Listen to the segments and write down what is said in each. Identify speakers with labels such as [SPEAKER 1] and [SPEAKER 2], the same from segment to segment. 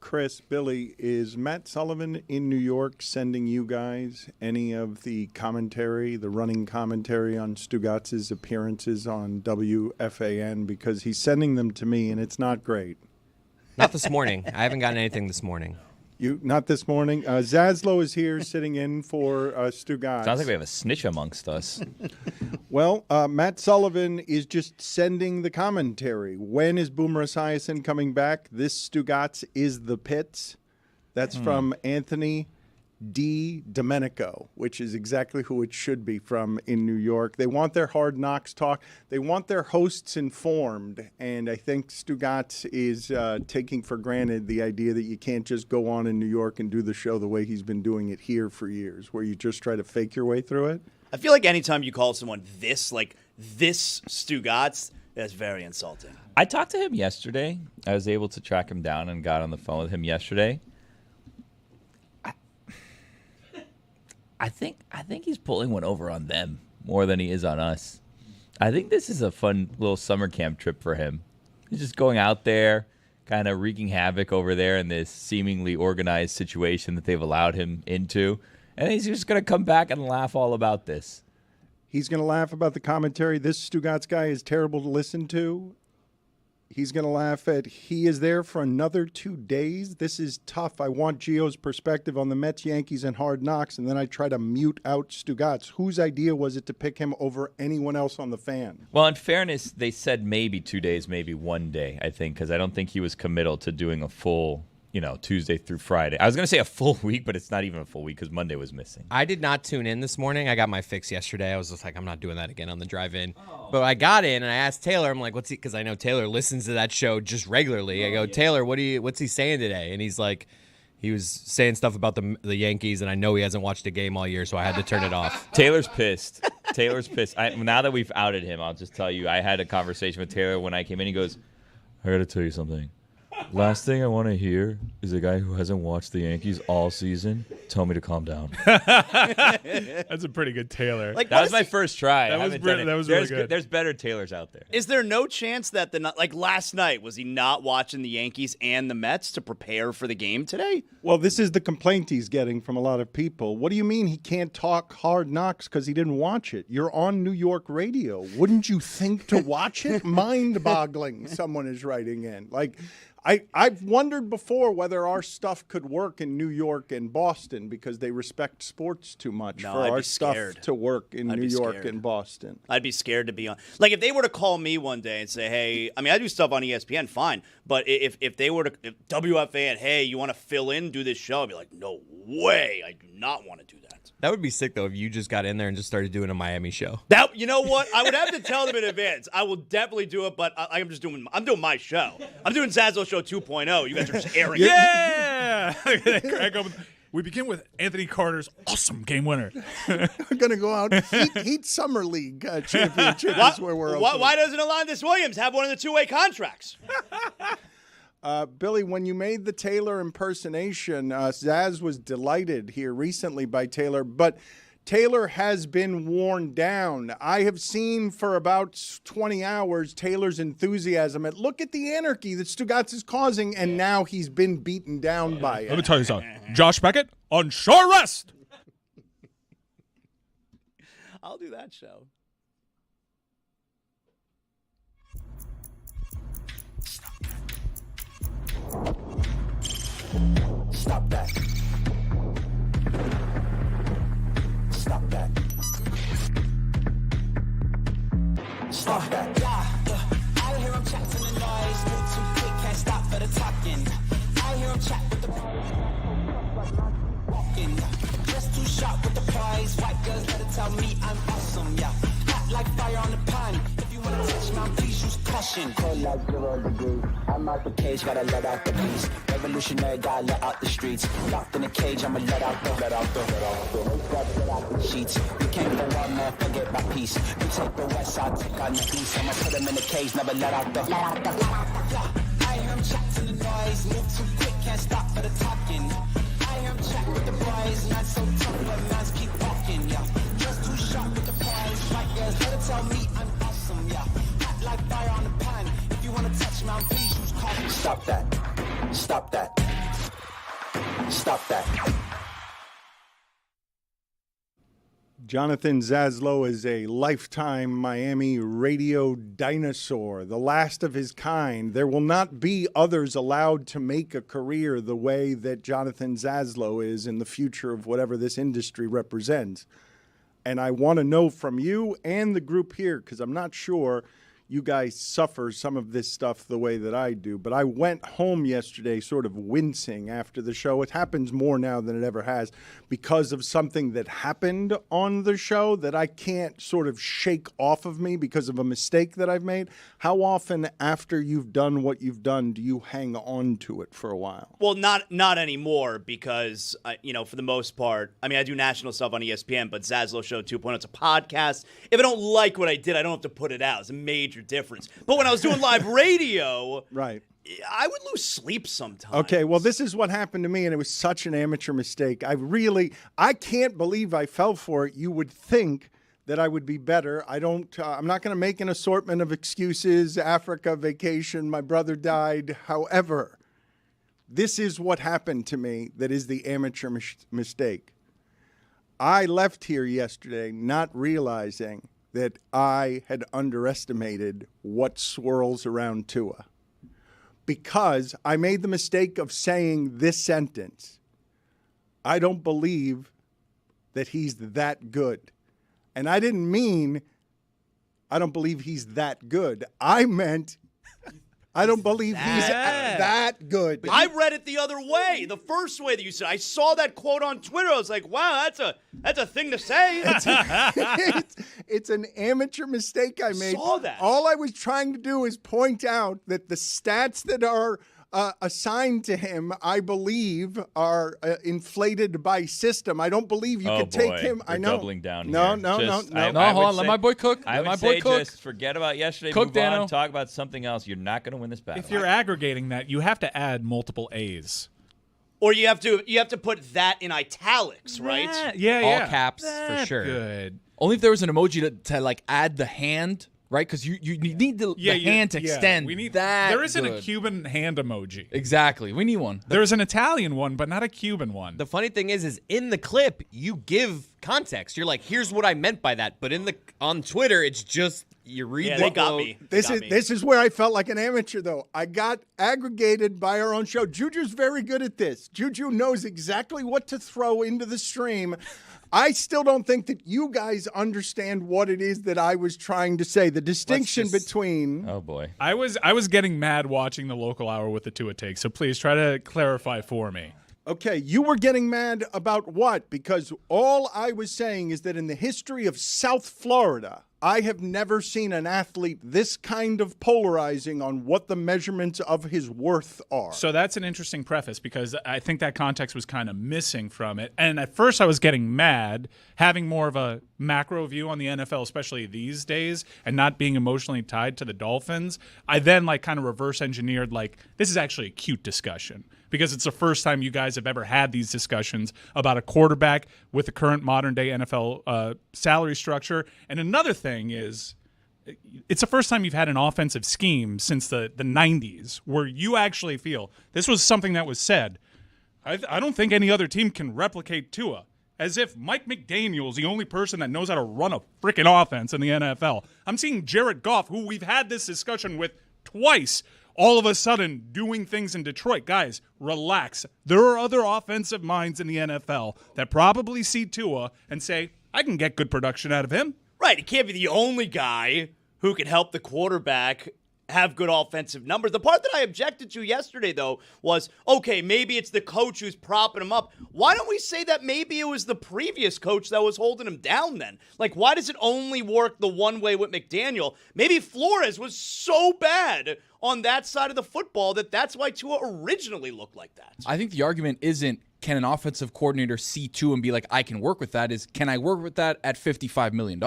[SPEAKER 1] Chris, Billy, is Matt Sullivan in New York sending you guys any of the commentary, the running commentary on Stugotz's appearances on WFAN? Because he's sending them to me, and it's not great.
[SPEAKER 2] Not this morning. I haven't gotten anything this morning.
[SPEAKER 1] Not this morning. Zaslow is here sitting in for Stugotz.
[SPEAKER 3] Sounds like we have a snitch amongst us.
[SPEAKER 1] Well, Matt Sullivan is just sending the commentary. When is Boomer Esiason coming back? This Stugotz is the pits. That's from Anthony D. Domenico, which is exactly who it should be from in New York. They want their Hard Knocks talk. They want their hosts informed. And I think Stugotz is taking for granted the idea that you can't just go on in New York and do the show the way he's been doing it here for years, where you just try to fake your way through it.
[SPEAKER 4] I feel like anytime you call someone this Stugotz, that's very insulting.
[SPEAKER 3] I talked to him yesterday. I was able to track him down and got on the phone with him yesterday. I think he's pulling one over on them more than he is on us. I think this is a fun little summer camp trip for him. He's just going out there, kind of wreaking havoc over there in this seemingly organized situation that they've allowed him into. And he's just going to come back and laugh all about this.
[SPEAKER 1] He's going to laugh about the commentary. This Stugotz guy is terrible to listen to. He's going to laugh at he is there for another 2 days. This is tough. I want Gio's perspective on the Mets, Yankees, and Hard Knocks, and then I try to mute out Stugotz. Whose idea was it to pick him over anyone else on the fan?
[SPEAKER 3] Well, in fairness, they said maybe 2 days, maybe 1 day, I think, because I don't think he was committal to doing a full, Tuesday through Friday. I was going to say a full week, but it's not even a full week because Monday was missing.
[SPEAKER 2] I did not tune in this morning. I got my fix yesterday. I was just like, I'm not doing that again on the drive-in. But I got in and I asked Taylor, I'm like, what's he? Because I know Taylor listens to that show just regularly. I go, Taylor, what's he saying today? And he's like, he was saying stuff about the Yankees, and I know he hasn't watched a game all year, so I had to turn it off.
[SPEAKER 3] Taylor's pissed. Now that we've outed him, I'll just tell you, I had a conversation with Taylor when I came in. He goes, I got to tell you something. Last thing I want to hear is a guy who hasn't watched the Yankees all season tell me to calm down.
[SPEAKER 5] That's a pretty good Taylor.
[SPEAKER 3] That was my first try.
[SPEAKER 5] That was really good.
[SPEAKER 3] There's better Taylors out there.
[SPEAKER 4] Is there no chance that last night, was he not watching the Yankees and the Mets to prepare for the game today?
[SPEAKER 1] Well, this is the complaint he's getting from a lot of people. What do you mean he can't talk Hard Knocks because he didn't watch it? You're on New York radio. Wouldn't you think to watch it? Mind-boggling, someone is writing in. I've wondered before whether our stuff could work in New York and Boston because they respect sports too much for our stuff to work in New York and Boston.
[SPEAKER 4] I'd be scared to be on. Like, if they were to call me one day and say, hey, I mean, I do stuff on ESPN, fine. But if they were to, if WFAN, hey, you want to fill in, do this show, I'd be like, no way. I do not want to do that.
[SPEAKER 2] That would be sick, though, if you just got in there and just started doing a Miami show.
[SPEAKER 4] You know what? I would have to tell them in advance. I will definitely do it, but I'm doing my show. I'm doing Zaslow Show 2.0. You guys are just airing it.
[SPEAKER 5] Yeah! We begin with Anthony Carter's awesome game winner.
[SPEAKER 1] We're going to go out Heat Summer League championship is where we're
[SPEAKER 4] Why doesn't Alondes Williams have one of the two-way contracts?
[SPEAKER 1] Billy, when you made the Taylor impersonation, Zaz was delighted here recently by Taylor, but Taylor has been worn down. I have seen for about 20 hours Taylor's enthusiasm at look at the anarchy that Stugotz is causing, and now he's been beaten down by it.
[SPEAKER 5] Let me tell you something. Josh Beckett on shore rest.
[SPEAKER 4] I'll do that show.
[SPEAKER 6] Stop that. Stop that. Stop that. I hear him chat to the noise. Move too quick, can't stop for the talking. I hear him chat with the walking. Just too sharp with the prize. White girls better tell me I'm awesome. Yeah, hot like fire on the pan. If you wanna touch my please use caution. Cold like 0 degrees. I'm out the cage, gotta let out the beast. Revolutionary, gotta let out the streets. Locked in a cage, I'ma let out the sheets. You can't go on, man, forget my peace. You take the west, I'll take on the east. I'ma put them in the cage, never let out the. I hear him chat to the noise. Move too quick, can't stop for the talking. I hear him chat with the boys. Not so tough, but man's keep walking, yeah. Just too sharp with the prize. White girls, better tell me I'm awesome, yeah. Hot like fire on the pan. If you wanna touch my please use caution. Stop that. Stop that. stop that.
[SPEAKER 1] Jonathan Zaslow is a lifetime Miami radio dinosaur, the last of his kind. There will not be others allowed to make a career the way that Jonathan Zaslow is in the future of whatever this industry represents. And I want to know from you and the group here, because I'm not sure you guys suffer some of this stuff the way that I do. But I went home yesterday sort of wincing after the show. It happens more now than it ever has because of something that happened on the show that I can't sort of shake off of me because of a mistake that I've made. How often after you've done what you've done do you hang on to it for a while?
[SPEAKER 4] Well, not anymore because, for the most part, I mean, I do national stuff on ESPN, but Zaslow Show 2.0, it's a podcast. If I don't like what I did, I don't have to put it out. It's a major difference. But when I was doing live radio,
[SPEAKER 1] right,
[SPEAKER 4] I would lose sleep sometimes.
[SPEAKER 1] Okay, well, this is what happened to me, and it was such an amateur mistake. I can't believe I fell for it. You would think that I would be better. I'm not going to make an assortment of excuses, Africa, vacation, my brother died. However, this is what happened to me that is the amateur mistake. I left here yesterday not realizing that I had underestimated what swirls around Tua. Because I made the mistake of saying this sentence. I don't believe that he's that good. And I didn't mean I don't believe he's that good. I meant I don't believe he's that good.
[SPEAKER 4] I read it the other way, the first way that you said. I saw that quote on Twitter. I was like, wow, that's a thing to say.
[SPEAKER 1] It's an amateur mistake I made.
[SPEAKER 4] Saw that.
[SPEAKER 1] All I was trying to do is point out that the stats that are assigned to him, I believe, are inflated by system. I don't believe you could take him.
[SPEAKER 3] We're
[SPEAKER 1] I know.
[SPEAKER 3] Doubling down
[SPEAKER 1] No,
[SPEAKER 3] here.
[SPEAKER 1] no,
[SPEAKER 3] Just,
[SPEAKER 1] no.
[SPEAKER 3] I
[SPEAKER 7] Hold
[SPEAKER 3] would
[SPEAKER 7] on. Let
[SPEAKER 3] say-
[SPEAKER 7] my boy cook.
[SPEAKER 3] I
[SPEAKER 7] Let
[SPEAKER 3] would
[SPEAKER 7] my
[SPEAKER 3] say
[SPEAKER 7] boy cook.
[SPEAKER 3] just forget about yesterday.
[SPEAKER 7] Cook,
[SPEAKER 3] Move
[SPEAKER 7] Dano.
[SPEAKER 3] on. Talk about something else. You're not going to win this battle.
[SPEAKER 5] If you're aggregating that, you have to add multiple A's.
[SPEAKER 4] Or you have to put that in italics, right?
[SPEAKER 5] Yeah,
[SPEAKER 2] All caps for sure.
[SPEAKER 5] Good.
[SPEAKER 7] Only if there was an emoji to like add the hand, right? Because you need the hand to extend.
[SPEAKER 5] We need
[SPEAKER 7] that.
[SPEAKER 5] There isn't a
[SPEAKER 7] good.
[SPEAKER 5] Cuban hand emoji.
[SPEAKER 7] Exactly. We need one.
[SPEAKER 5] There's an Italian one, but not a Cuban one.
[SPEAKER 2] The funny thing is in the clip you give context. You're like, here's what I meant by that. But on Twitter, it's just you read
[SPEAKER 4] Yeah,
[SPEAKER 2] the
[SPEAKER 4] they got
[SPEAKER 2] quote.
[SPEAKER 4] me.
[SPEAKER 1] This is where I felt like an amateur, though. I got aggregated by our own show. Juju's very good at this. Juju knows exactly what to throw into the stream. I still don't think that you guys understand what it is that I was trying to say. The distinction between...
[SPEAKER 3] Oh, boy.
[SPEAKER 5] I was getting mad watching the local hour with the Tua take, so please try to clarify for me.
[SPEAKER 1] Okay, you were getting mad about what? Because all I was saying is that in the history of South Florida, I have never seen an athlete this kind of polarizing on what the measurements of his worth are.
[SPEAKER 5] So that's an interesting preface because I think that context was kind of missing from it. And at first I was getting mad, having more of a macro view on the NFL, especially these days, and not being emotionally tied to the Dolphins. I then kind of reverse engineered this is actually a cute discussion because it's the first time you guys have ever had these discussions about a quarterback with the current modern day NFL salary structure. And another thing is, it's the first time you've had an offensive scheme since the 90s where you actually feel this was something that was said. I don't think any other team can replicate Tua. As if Mike McDaniel's the only person that knows how to run a freaking offense in the NFL. I'm seeing Jared Goff, who we've had this discussion with twice, all of a sudden doing things in Detroit. Guys, relax. There are other offensive minds in the NFL that probably see Tua and say, I can get good production out of him.
[SPEAKER 4] Right. He can't be the only guy who can help the quarterback have good offensive numbers. The part that I objected to yesterday, though, was, okay, maybe it's the coach who's propping him up. Why don't we say that maybe it was the previous coach that was holding him down then? Why does it only work the one way with McDaniel? Maybe Flores was so bad on that side of the football that's why Tua originally looked like that.
[SPEAKER 7] I think the argument isn't can an offensive coordinator see two and be like, I can work with that, is can I work with that at $55 million?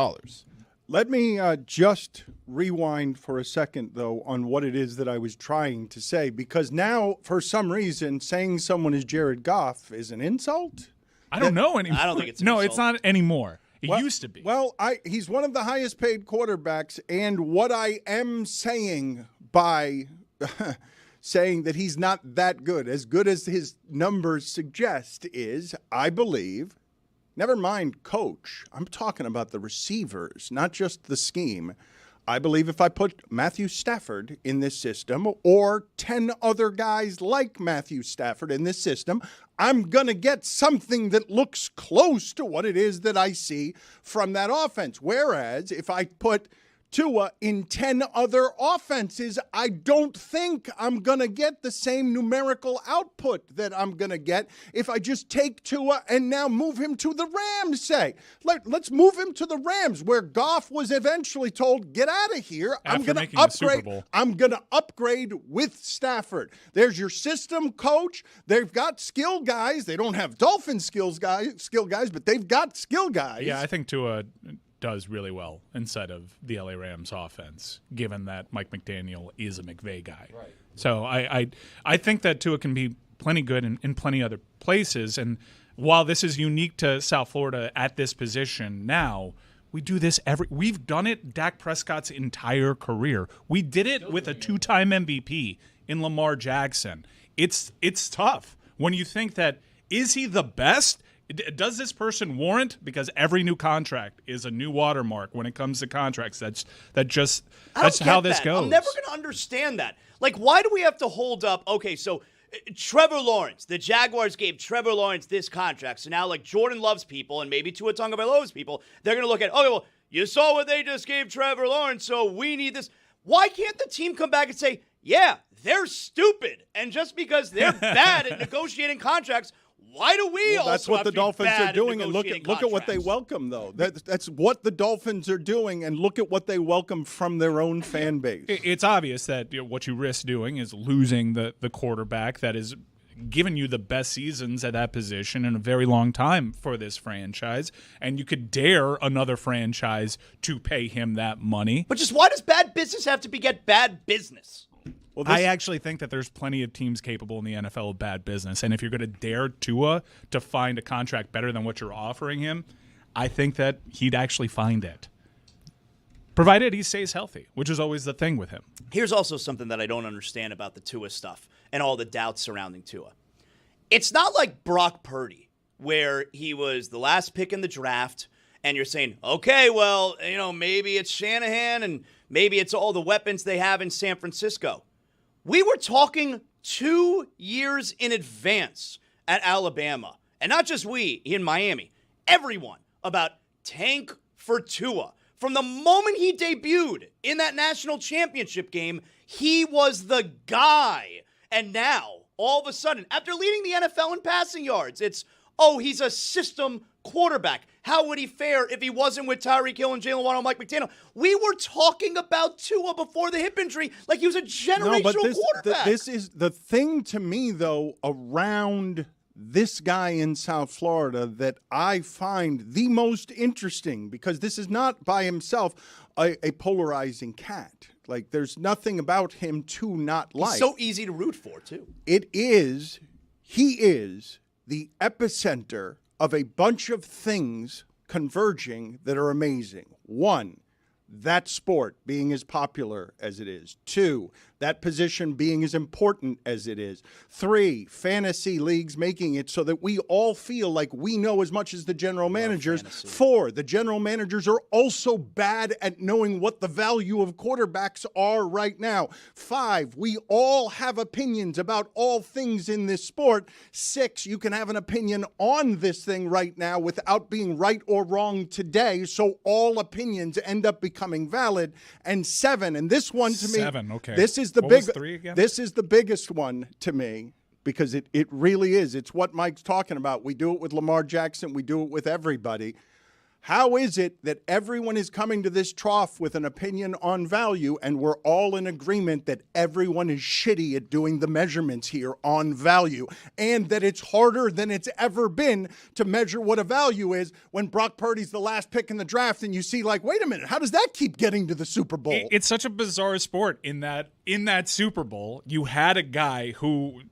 [SPEAKER 1] Let me just rewind for a second, though, on what it is that I was trying to say, because now, for some reason, saying someone is Jared Goff is an insult?
[SPEAKER 5] I don't know anymore.
[SPEAKER 4] I don't think it's an
[SPEAKER 5] No,
[SPEAKER 4] insult.
[SPEAKER 5] it's not anymore. It used to be.
[SPEAKER 1] Well, he's one of the highest paid quarterbacks, and what I am saying by saying that he's not that good as his numbers suggest is, I believe, never mind coach, I'm talking about the receivers, not just the scheme. I believe if I put Matthew Stafford in this system or 10 other guys like Matthew Stafford in this system, I'm going to get something that looks close to what it is that I see from that offense. Whereas if I put Tua in 10 other offenses, I don't think I'm going to get the same numerical output that I'm going to get if I just take Tua and now move him to the Rams, say. Let's move him to the Rams, where Goff was eventually told, get out of here. I'm going to upgrade. I'm going to upgrade with Stafford. There's your system coach. They've got skill guys. They don't have Dolphin skill guys, but they've got skill guys.
[SPEAKER 5] Yeah, I think Tua does really well inside of the LA Rams offense, given that Mike McDaniel is a McVay guy. Right. So I think that Tua can be plenty good in plenty other places. And while this is unique to South Florida at this position now, we do this we've done it Dak Prescott's entire career. We did it with a 2-time MVP in Lamar Jackson. It's tough when you think that, is he the best? Does this person warrant? Because every new contract is a new watermark when it comes to contracts. That's how this goes.
[SPEAKER 4] I'm never going to understand that. Like, why do we have to hold up? Okay, so Trevor Lawrence, the Jaguars gave Trevor Lawrence this contract. So now, like, Jordan Love's people and maybe Tua Tagovailoa's people, they're going to look at, okay, well, you saw what they just gave Trevor Lawrence, so we need this. Why can't the team come back and say, yeah, they're stupid, and just because they're bad at negotiating contracts, why do we also
[SPEAKER 1] that's what
[SPEAKER 4] have
[SPEAKER 1] the
[SPEAKER 4] to be
[SPEAKER 1] Dolphins
[SPEAKER 4] bad
[SPEAKER 1] are doing, and look at what they welcome, though. That's what the Dolphins are doing, and look at what they welcome from their own fan base.
[SPEAKER 5] It's obvious that what you risk doing is losing the quarterback that has given you the best seasons at that position in a very long time for this franchise, and you could dare another franchise to pay him that money.
[SPEAKER 4] But just why does bad business have to beget bad business?
[SPEAKER 5] Well, I actually think that there's plenty of teams capable in the NFL of bad business. And if you're going to dare Tua to find a contract better than what you're offering him, I think that he'd actually find it. Provided he stays healthy, which is always the thing with him.
[SPEAKER 4] Here's also something that I don't understand about the Tua stuff and all the doubts surrounding Tua. It's not like Brock Purdy, where he was the last pick in the draft, and you're saying, okay, well, maybe it's Shanahan and maybe it's all the weapons they have in San Francisco. We were talking 2 years in advance at Alabama, and not just we in Miami, everyone, about tank for Tua. From the moment he debuted in that national championship game, he was the guy. And now, all of a sudden, after leading the NFL in passing yards, it's, he's a system quarterback. How would he fare if he wasn't with Tyreek Hill and Jalen Waddle and Mike McDaniel? We were talking about Tua before the hip injury like he was a generational quarterback.
[SPEAKER 1] This is the thing to me, though, around this guy in South Florida that I find the most interesting, because this is not by himself a polarizing cat. Like, there's nothing about him to not like.
[SPEAKER 4] He's so easy to root for, too.
[SPEAKER 1] He is the epicenter of a bunch of things converging that are amazing. 1, that sport being as popular as it is. 2, that position being as important as it is. 3, fantasy leagues making it so that we all feel like we know as much as the general managers. 4, the general managers are also bad at knowing what the value of quarterbacks are right now. 5, we all have opinions about all things in this sport. 6, you can have an opinion on this thing right now without being right or wrong today, so all opinions end up becoming valid. And 7, and this one to me,
[SPEAKER 5] 7, okay.
[SPEAKER 1] This is the
[SPEAKER 5] What
[SPEAKER 1] big.
[SPEAKER 5] was 3 again?
[SPEAKER 1] This is the biggest one to me, because it really is. It's what Mike's talking about. We do it with Lamar Jackson. We do it with everybody. How is it that everyone is coming to this trough with an opinion on value, and we're all in agreement that everyone is shitty at doing the measurements here on value, and that it's harder than it's ever been to measure what a value is when Brock Purdy's the last pick in the draft and you see, like, wait a minute, how does that keep getting to the Super Bowl?
[SPEAKER 5] It's such a bizarre sport in that Super Bowl, you had a guy who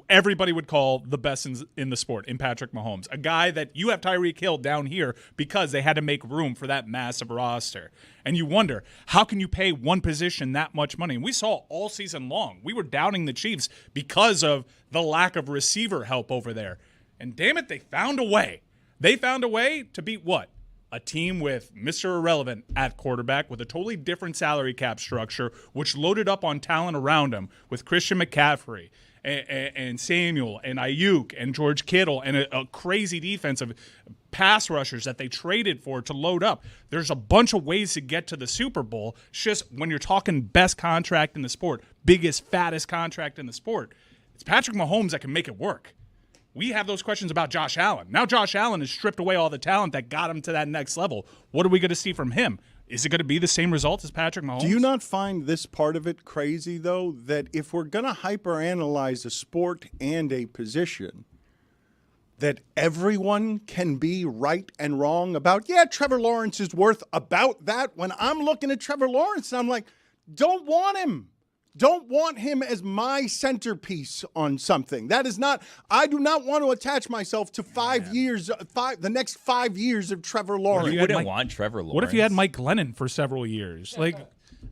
[SPEAKER 5] everybody would call the best in the sport, in Patrick Mahomes. A guy that you have Tyreek Hill down here because they had to make room for that massive roster. And you wonder, how can you pay one position that much money? And we saw all season long, we were doubting the Chiefs because of the lack of receiver help over there. And damn it, they found a way. They found a way to beat what? A team with Mr. Irrelevant at quarterback with a totally different salary cap structure, which loaded up on talent around him with Christian McCaffrey and Samuel and Ayuk and George Kittle and a crazy defense of pass rushers that they traded for to load up. There's a bunch of ways to get to the Super Bowl. It's just when you're talking best contract in the sport, biggest, fattest contract in the sport, it's Patrick Mahomes that can make it work. We have those questions about Josh Allen. Now Josh Allen has stripped away all the talent that got him to that next level. What are we going to see from him? Is it going to be the same result as Patrick Mahomes?
[SPEAKER 1] Do you not find this part of it crazy, though, that if we're going to hyperanalyze a sport and a position, that everyone can be right and wrong about, yeah, Trevor Lawrence is worth about that, when I'm looking at Trevor Lawrence and I'm like, don't want him. Don't want him as my centerpiece on something. That is not, I do not want to attach myself to the next 5 years of Trevor Lawrence.
[SPEAKER 3] You wouldn't want Trevor Lawrence.
[SPEAKER 5] What if you had Mike Glennon for several years? Like,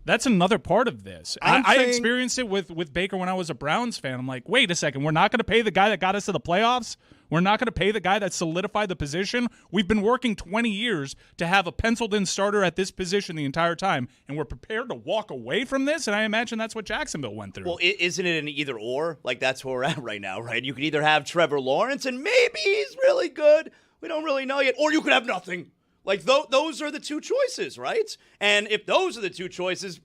[SPEAKER 5] that's another part of this. I experienced it with Baker when I was a Browns fan. I'm like, wait a second, we're not going to pay the guy that got us to the playoffs? We're not going to pay the guy that solidified the position? We've been working 20 years to have a penciled-in starter at this position the entire time, and we're prepared to walk away from this? And I imagine that's what Jacksonville went through.
[SPEAKER 4] Well, isn't it an either-or? Like, that's where we're at right now, right? You could either have Trevor Lawrence, and maybe he's really good. We don't really know yet. Or you could have nothing. Like, those are the two choices, right? And if those are the two choices,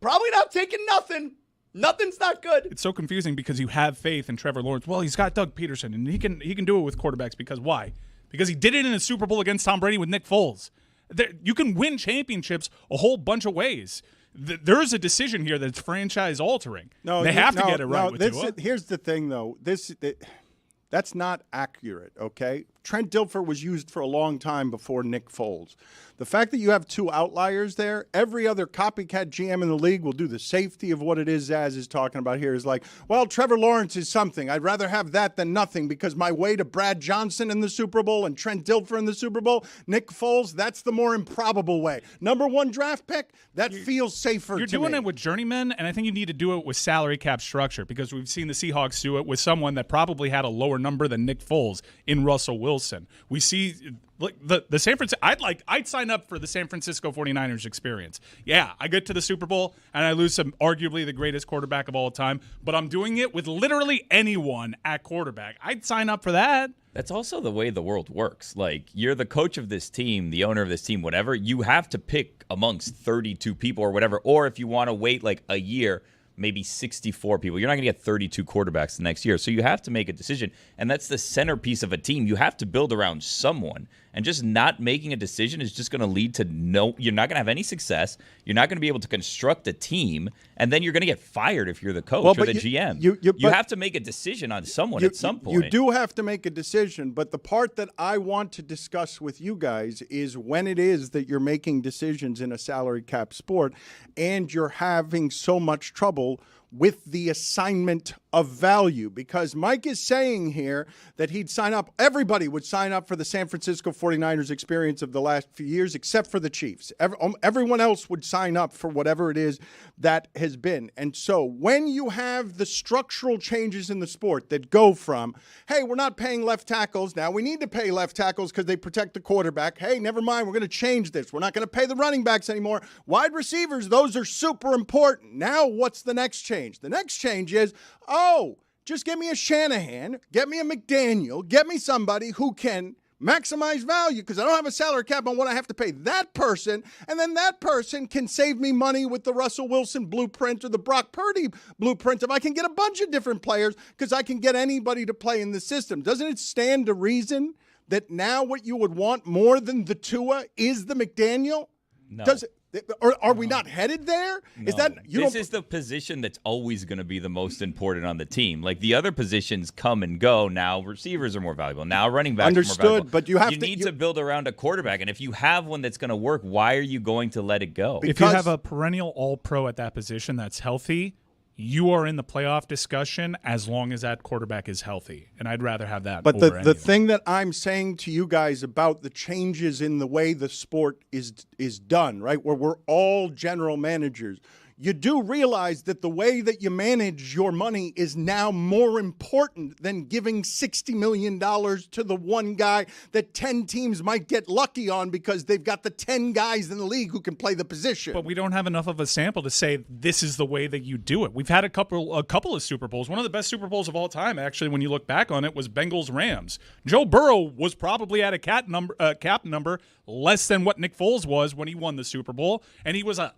[SPEAKER 4] probably not taking nothing. Nothing's not good.
[SPEAKER 5] It's so confusing because you have faith in Trevor Lawrence. Well, he's got Doug Peterson, and he can do it with quarterbacks because why? Because he did it in a Super Bowl against Tom Brady with Nick Foles. You can win championships a whole bunch of ways. There is a decision here that's franchise-altering. They have to get it right with Tua.
[SPEAKER 1] Here's the thing, though. That's not accurate, okay? Trent Dilfer was used for a long time before Nick Foles. The fact that you have two outliers there, every other copycat GM in the league will do the safety of what it is Zaz is talking about here is like, well, Trevor Lawrence is something. I'd rather have that than nothing because my way to Brad Johnson in the Super Bowl and Trent Dilfer in the Super Bowl, Nick Foles, that's the more improbable way. Number one draft pick, that feels safer to me.
[SPEAKER 5] You're doing it with journeymen, and I think you need to do it with salary cap structure because we've seen the Seahawks do it with someone that probably had a lower number than Nick Foles in Russell Wilson. We see the San Francisco. I'd sign up for the San Francisco 49ers experience. Yeah, I get to the Super Bowl and I lose some arguably the greatest quarterback of all time, but I'm doing it with literally anyone at quarterback. I'd sign up for that.
[SPEAKER 3] That's also the way the world works. Like, you're the coach of this team, the owner of this team, whatever. You have to pick amongst 32 people or whatever. Or if you want to wait like a year, maybe 64 people. You're not going to get 32 quarterbacks the next year. So you have to make a decision. And that's the centerpiece of a team. You have to build around someone. And just not making a decision is just going to lead to you're not going to have any success. You're not going to be able to construct a team. And then you're going to get fired if you're the coach or the GM. You have to make a decision on someone at some point.
[SPEAKER 1] You do have to make a decision. But the part that I want to discuss with you guys is when it is that you're making decisions in a salary cap sport and you're having so much trouble with the assignment of value, because Mike is saying here that he'd sign up, everybody would sign up for the San Francisco 49ers experience of the last few years, except for the Chiefs. Everyone else would sign up for whatever it is that has been. And so when you have the structural changes in the sport that go from, hey, we're not paying left tackles, now we need to pay left tackles because they protect the quarterback. Hey, never mind, we're going to change this. We're not going to pay the running backs anymore. Wide receivers, those are super important. Now what's the next change? The next change is, just get me a Shanahan, get me a McDaniel, get me somebody who can maximize value because I don't have a salary cap on what I have to pay that person, and then that person can save me money with the Russell Wilson blueprint or the Brock Purdy blueprint if I can get a bunch of different players because I can get anybody to play in the system. Doesn't it stand to reason that now what you would want more than the Tua is the McDaniel?
[SPEAKER 3] No.
[SPEAKER 1] Or are we not headed there?
[SPEAKER 3] No. This is the position that's always going to be the most important on the team. Like, the other positions come and go. Now receivers are more valuable. Now running backs are more valuable.
[SPEAKER 1] But you
[SPEAKER 3] need to build around a quarterback. And if you have one that's going to work, why are you going to let it go?
[SPEAKER 5] If you have a perennial all-pro at that position that's healthy, you are in the playoff discussion as long as that quarterback is healthy. And I'd rather have that
[SPEAKER 1] But
[SPEAKER 5] over
[SPEAKER 1] the
[SPEAKER 5] anything.
[SPEAKER 1] thing that I'm saying to you guys about the changes in the way the sport is done, right, where we're all general managers, you do realize that the way that you manage your money is now more important than giving $60 million to the one guy that 10 teams might get lucky on because they've got the 10 guys in the league who can play the position.
[SPEAKER 5] But we don't have enough of a sample to say this is the way that you do it. We've had a couple of Super Bowls. One of the best Super Bowls of all time, actually, when you look back on it, was Bengals-Rams. Joe Burrow was probably at a cap number less than what Nick Foles was when he won the Super Bowl, and he was a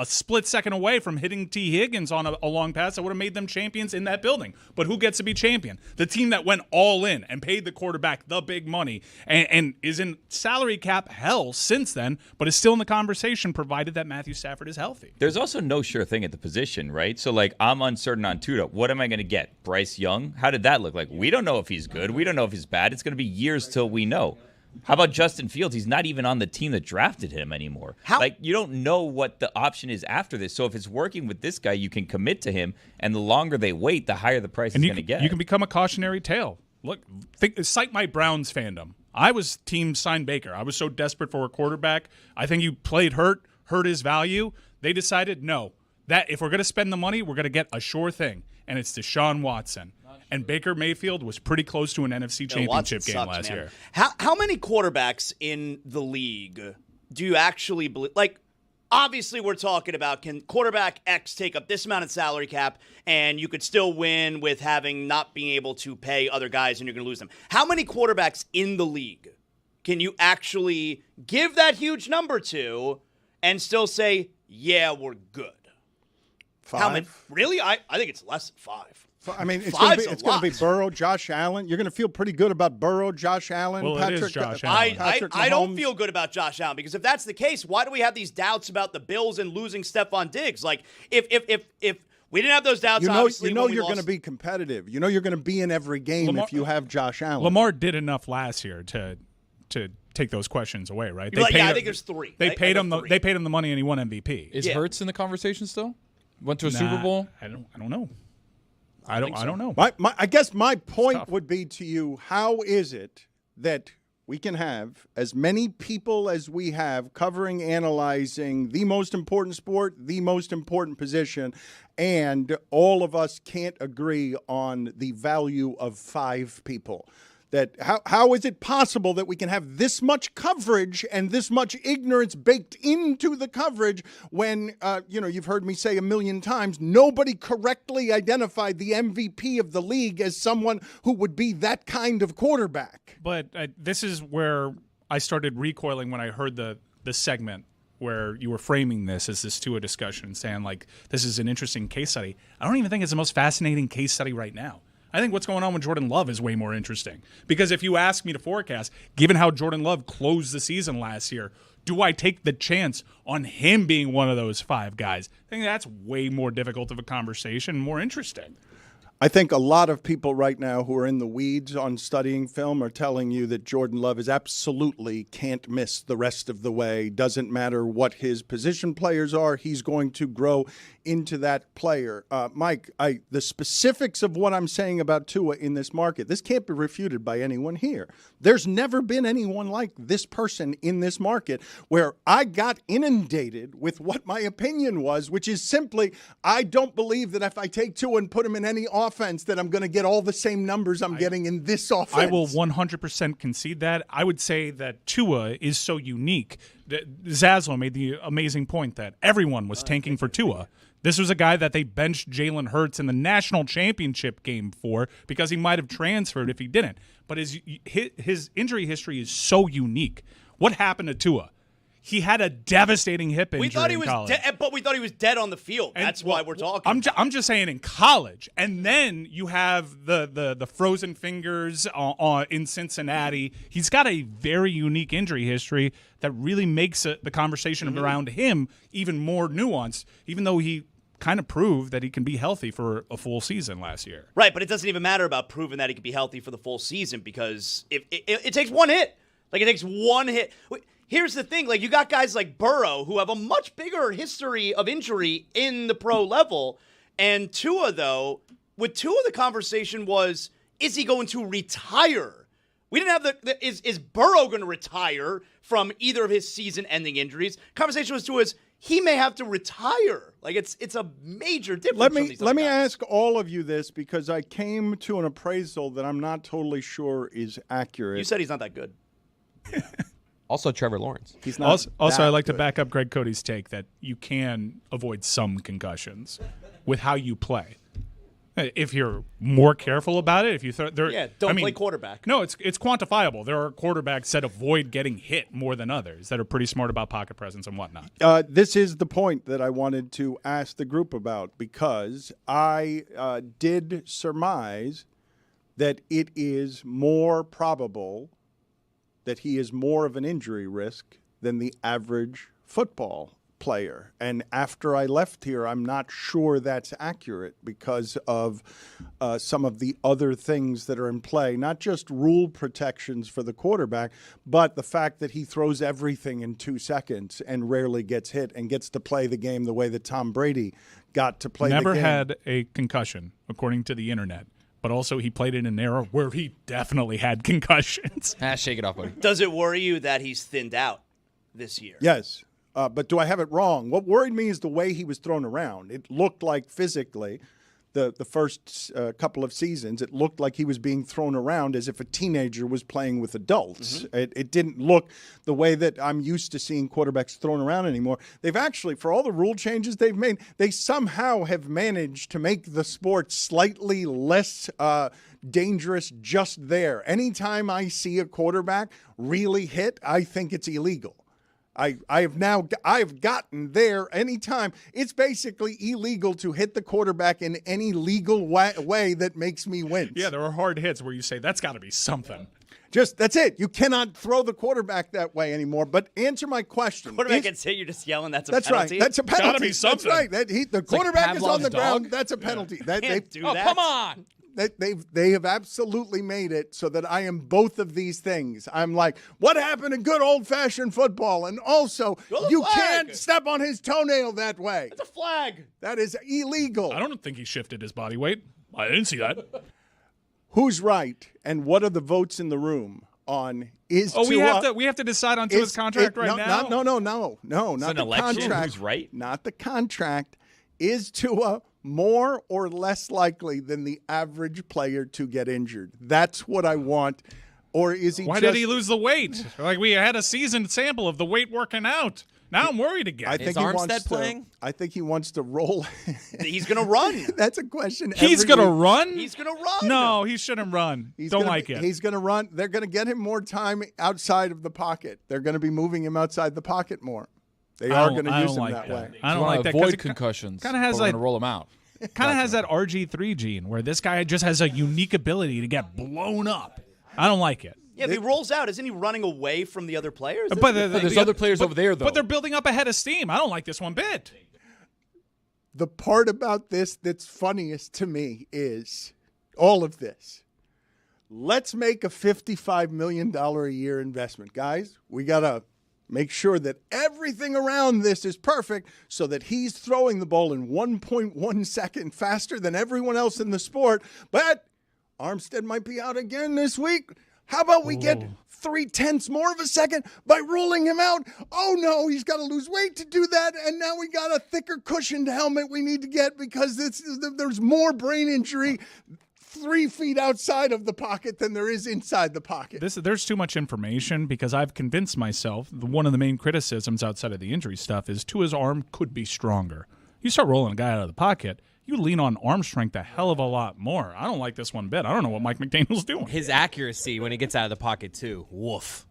[SPEAKER 5] split second away from hitting T. Higgins on a long pass that would have made them champions in that building. But who gets to be champion? The team that went all in and paid the quarterback the big money and is in salary cap hell since then, but is still in the conversation provided that Matthew Stafford is healthy.
[SPEAKER 3] There's also no sure thing at the position, right? So, like, I'm uncertain on Tua. What am I going to get? Bryce Young? How did that look like? We don't know if he's good. We don't know if he's bad. It's going to be years till we know. How about Justin Fields? He's not even on the team that drafted him anymore. Like, you don't know what the option is after this. So if it's working with this guy, you can commit to him, and the longer they wait, the higher the price is going to get.
[SPEAKER 5] You can become a cautionary tale. Look, cite my Browns fandom. I was team sign Baker. I was so desperate for a quarterback. I think you played hurt his value. They decided, no, that if we're going to spend the money, we're going to get a sure thing, and it's Deshaun Watson. And Baker Mayfield was pretty close to an NFC Championship game last year.
[SPEAKER 4] How many quarterbacks in the league do you actually believe? Like, obviously, we're talking about can quarterback X take up this amount of salary cap, and you could still win with having not being able to pay other guys, and you're going to lose them. How many quarterbacks in the league can you actually give that huge number to and still say, yeah, we're good?
[SPEAKER 1] 5?
[SPEAKER 4] How many? Really? I think it's less than 5.
[SPEAKER 1] I mean, it's
[SPEAKER 4] Five's
[SPEAKER 1] going
[SPEAKER 4] a
[SPEAKER 1] to be
[SPEAKER 4] lot.
[SPEAKER 1] Burrow, Josh Allen. You're going to feel pretty good about Burrow, Josh Allen,
[SPEAKER 5] Well, it
[SPEAKER 1] Patrick.
[SPEAKER 5] is Josh Allen.
[SPEAKER 4] I don't feel good about Josh Allen because if that's the case, why do we have these doubts about the Bills and losing Stephon Diggs? Like, if we didn't have those doubts, obviously,
[SPEAKER 1] you know
[SPEAKER 4] when we
[SPEAKER 1] you're going to
[SPEAKER 4] lost-
[SPEAKER 1] be competitive. You know you're going to be in every game
[SPEAKER 5] Lamar-
[SPEAKER 1] if you have Josh Allen.
[SPEAKER 5] Lamar did enough last year to take those questions away, right?
[SPEAKER 4] You're like, yeah, I think there's 3.
[SPEAKER 5] They
[SPEAKER 4] I
[SPEAKER 5] paid
[SPEAKER 4] go
[SPEAKER 5] him
[SPEAKER 4] 3.
[SPEAKER 5] they paid him the money and he won MVP.
[SPEAKER 7] Is
[SPEAKER 4] Yeah.
[SPEAKER 7] Hurts in the conversation still? Went to a
[SPEAKER 5] Nah,
[SPEAKER 7] Super Bowl?
[SPEAKER 5] I don't know. I don't know.
[SPEAKER 1] I guess my point
[SPEAKER 5] tough.
[SPEAKER 1] would be to you, how is it that we can have as many people as we have covering, analyzing the most important sport, the most important position, and all of us can't agree on the value of 5 people? That how is it possible that we can have this much coverage and this much ignorance baked into the coverage when, you've heard me say a million times, nobody correctly identified the MVP of the league as someone who would be that kind of quarterback?
[SPEAKER 5] But this is where I started recoiling when I heard the segment where you were framing this as this Tua discussion and saying, like, this is an interesting case study. I don't even think it's the most fascinating case study right now. I think what's going on with Jordan Love is way more interesting. Because if you ask me to forecast, given how Jordan Love closed the season last year, do I take the chance on him being one of those 5 guys? I think that's way more difficult of a conversation, more interesting.
[SPEAKER 1] I think a lot of people right now who are in the weeds on studying film are telling you that Jordan Love is absolutely can't miss the rest of the way. Doesn't matter what his position players are, he's going to grow into that player. Mike, the specifics of what I'm saying about Tua in this market, this can't be refuted by anyone here. There's never been anyone like this person in this market where I got inundated with what my opinion was, which is simply, I don't believe that if I take Tua and put him in any offense that I'm going to get all the same numbers I'm getting in this offense.
[SPEAKER 5] I will 100% concede that. I would say that Tua is so unique. Zaslow made the amazing point that everyone was tanking for Tua. This was a guy that they benched Jalen Hurts in the national championship game for because he might have transferred if he didn't. But his injury history is so unique. What happened to Tua? He had a devastating hip injury.
[SPEAKER 4] We thought he
[SPEAKER 5] in
[SPEAKER 4] was
[SPEAKER 5] college.
[SPEAKER 4] dead, but we thought he was dead on the field.
[SPEAKER 5] And,
[SPEAKER 4] That's why we're talking.
[SPEAKER 5] I'm just saying in college, and then you have the frozen fingers in Cincinnati. He's got a very unique injury history that really makes the conversation around him even more nuanced. Even though he kind of proved that he can be healthy for a full season last year.
[SPEAKER 4] Right, but it doesn't even matter about proving that he can be healthy for the full season because it takes one hit. Like, it takes one hit. Here's the thing. Like, you got guys like Burrow who have a much bigger history of injury in the pro level. And Tua, though, with Tua, the conversation was, is he going to retire? We didn't have is Burrow going to retire from either of his season-ending injuries? Conversation was Tua is he may have to retire. Like it's a major difference.
[SPEAKER 1] Let me ask all of you this because I came to an appraisal that I'm not totally sure is accurate.
[SPEAKER 4] You said he's not that good.
[SPEAKER 2] Also, Trevor Lawrence.
[SPEAKER 1] He's not.
[SPEAKER 5] Also,
[SPEAKER 1] that
[SPEAKER 5] I like to
[SPEAKER 1] good.
[SPEAKER 5] back up Greg Cody's take that you can avoid some concussions with how you play. If you're more careful about it, if you don't
[SPEAKER 4] play quarterback.
[SPEAKER 5] No, it's quantifiable. There are quarterbacks that avoid getting hit more than others that are pretty smart about pocket presence and whatnot.
[SPEAKER 1] This is the point that I wanted to ask the group about because I did surmise that it is more probable that he is more of an injury risk than the average football player. And after I left here, I'm not sure that's accurate because of some of the other things that are in play, not just rule protections for the quarterback, but the fact that he throws everything in 2 seconds and rarely gets hit and gets to play the game the way that Tom Brady got to play the game.
[SPEAKER 5] Never had a concussion, according to the internet. But also he played in an era where he definitely had concussions.
[SPEAKER 2] Shake it off, buddy.
[SPEAKER 4] Does it worry you that he's thinned out this year?
[SPEAKER 1] Yes. But do I have it wrong? What worried me is the way he was thrown around. It looked like physically, the first couple of seasons, it looked like he was being thrown around as if a teenager was playing with adults. Mm-hmm. It didn't look the way that I'm used to seeing quarterbacks thrown around anymore. They've actually, for all the rule changes they've made, they somehow have managed to make the sport slightly less dangerous just there. Anytime I see a quarterback really hit, I think it's illegal. I've gotten there anytime. It's basically illegal to hit the quarterback in any legal way that makes me wince.
[SPEAKER 5] Yeah, there are hard hits where you say, that's got to be something.
[SPEAKER 1] That's it. You cannot throw the quarterback that way anymore. But answer my question.
[SPEAKER 4] Quarterback gets hit, you're just yelling, that's a
[SPEAKER 1] penalty?
[SPEAKER 4] penalty?
[SPEAKER 1] That's a penalty.
[SPEAKER 5] Gotta be something.
[SPEAKER 1] That's right. The quarterback is on the
[SPEAKER 7] Pavlov's
[SPEAKER 1] ground.
[SPEAKER 7] dog?
[SPEAKER 1] That's a penalty.
[SPEAKER 4] Can't do that.
[SPEAKER 2] Come on.
[SPEAKER 1] They have absolutely made it so that I am both of these things. I'm like, what happened to good old-fashioned football? And also, you can't step on his toenail that way.
[SPEAKER 4] That's a flag.
[SPEAKER 1] That is illegal.
[SPEAKER 5] I don't think he shifted his body weight. I didn't see that.
[SPEAKER 1] Who's right, and what are the votes in the room on is
[SPEAKER 5] Oh,
[SPEAKER 1] Tua,
[SPEAKER 5] we have to decide on Tua's contract right now?
[SPEAKER 1] No, not
[SPEAKER 3] an
[SPEAKER 1] the
[SPEAKER 3] election?
[SPEAKER 1] contract.
[SPEAKER 3] Who's right?
[SPEAKER 1] Not the contract. Is Tua more or less likely than the average player to get injured? That's what I want. Or is he
[SPEAKER 5] Why did he lose the weight? Like, we had a seasoned sample of the weight working out. Now I'm worried again.
[SPEAKER 1] I think
[SPEAKER 2] Is
[SPEAKER 1] he
[SPEAKER 2] Armstead
[SPEAKER 1] wants
[SPEAKER 2] playing?
[SPEAKER 1] I think he wants to roll.
[SPEAKER 4] He's going to run.
[SPEAKER 1] That's a question.
[SPEAKER 5] He's
[SPEAKER 1] every
[SPEAKER 5] going to
[SPEAKER 1] week.
[SPEAKER 5] run?
[SPEAKER 4] He's going to run.
[SPEAKER 5] No, he shouldn't run.
[SPEAKER 1] He's
[SPEAKER 5] Don't
[SPEAKER 1] gonna
[SPEAKER 5] like
[SPEAKER 1] be-
[SPEAKER 5] it.
[SPEAKER 1] He's going to run. They're going to get him more time outside of the pocket. They're going to be moving him outside the pocket more. They are going to use him that way.
[SPEAKER 5] I don't
[SPEAKER 7] wanna
[SPEAKER 5] like that. 'cause
[SPEAKER 7] avoid
[SPEAKER 5] it
[SPEAKER 7] concussions.
[SPEAKER 5] Kind of has
[SPEAKER 7] but we're
[SPEAKER 5] like
[SPEAKER 7] gonna roll them out.
[SPEAKER 5] kind of has that RG3 gene where this guy just has a unique ability to get blown up. I don't like it.
[SPEAKER 4] Yeah, if he rolls out, isn't he running away from the other players?
[SPEAKER 5] But
[SPEAKER 7] there's other players over there, though.
[SPEAKER 5] But they're building up a head of steam. I don't like this one bit.
[SPEAKER 1] The part about this that's funniest to me is all of this. Let's make a $55 million a year investment. Guys, we got to make sure that everything around this is perfect so that he's throwing the ball in 1.1 second faster than everyone else in the sport. But Armstead might be out again this week. How about we get 0.3 more of a second by ruling him out? Oh, no, he's got to lose weight to do that, and now we got a thicker cushioned helmet we need to get because there's more brain injury 3 feet outside of the pocket than there is inside the pocket.
[SPEAKER 5] There's too much information because I've convinced myself one of the main criticisms outside of the injury stuff is Tua's arm could be stronger. You start rolling a guy out of the pocket, you lean on arm strength a hell of a lot more. I don't like this one bit. I don't know what Mike McDaniel's doing.
[SPEAKER 2] His accuracy when he gets out of the pocket, too. Woof.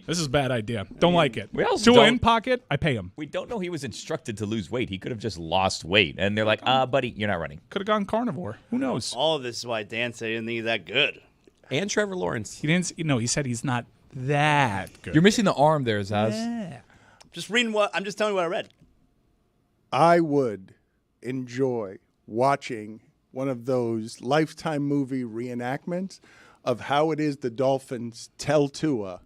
[SPEAKER 5] This is a bad idea. Don't like it.
[SPEAKER 3] We also
[SPEAKER 5] Tua
[SPEAKER 3] don't-
[SPEAKER 5] in pocket, I pay him.
[SPEAKER 3] We don't know he was instructed to lose weight. He could have just lost weight. And they're like, buddy, you're not running.
[SPEAKER 5] Could have gone carnivore. Who knows?
[SPEAKER 4] All of this is why Dan said he didn't think he's that good.
[SPEAKER 2] And Trevor Lawrence.
[SPEAKER 5] He didn't. No, he said he's not that good.
[SPEAKER 7] You're missing the arm there, Zaz.
[SPEAKER 4] I'm just telling you what I read.
[SPEAKER 1] I would enjoy watching one of those Lifetime movie reenactments of how it is the Dolphins tell Tua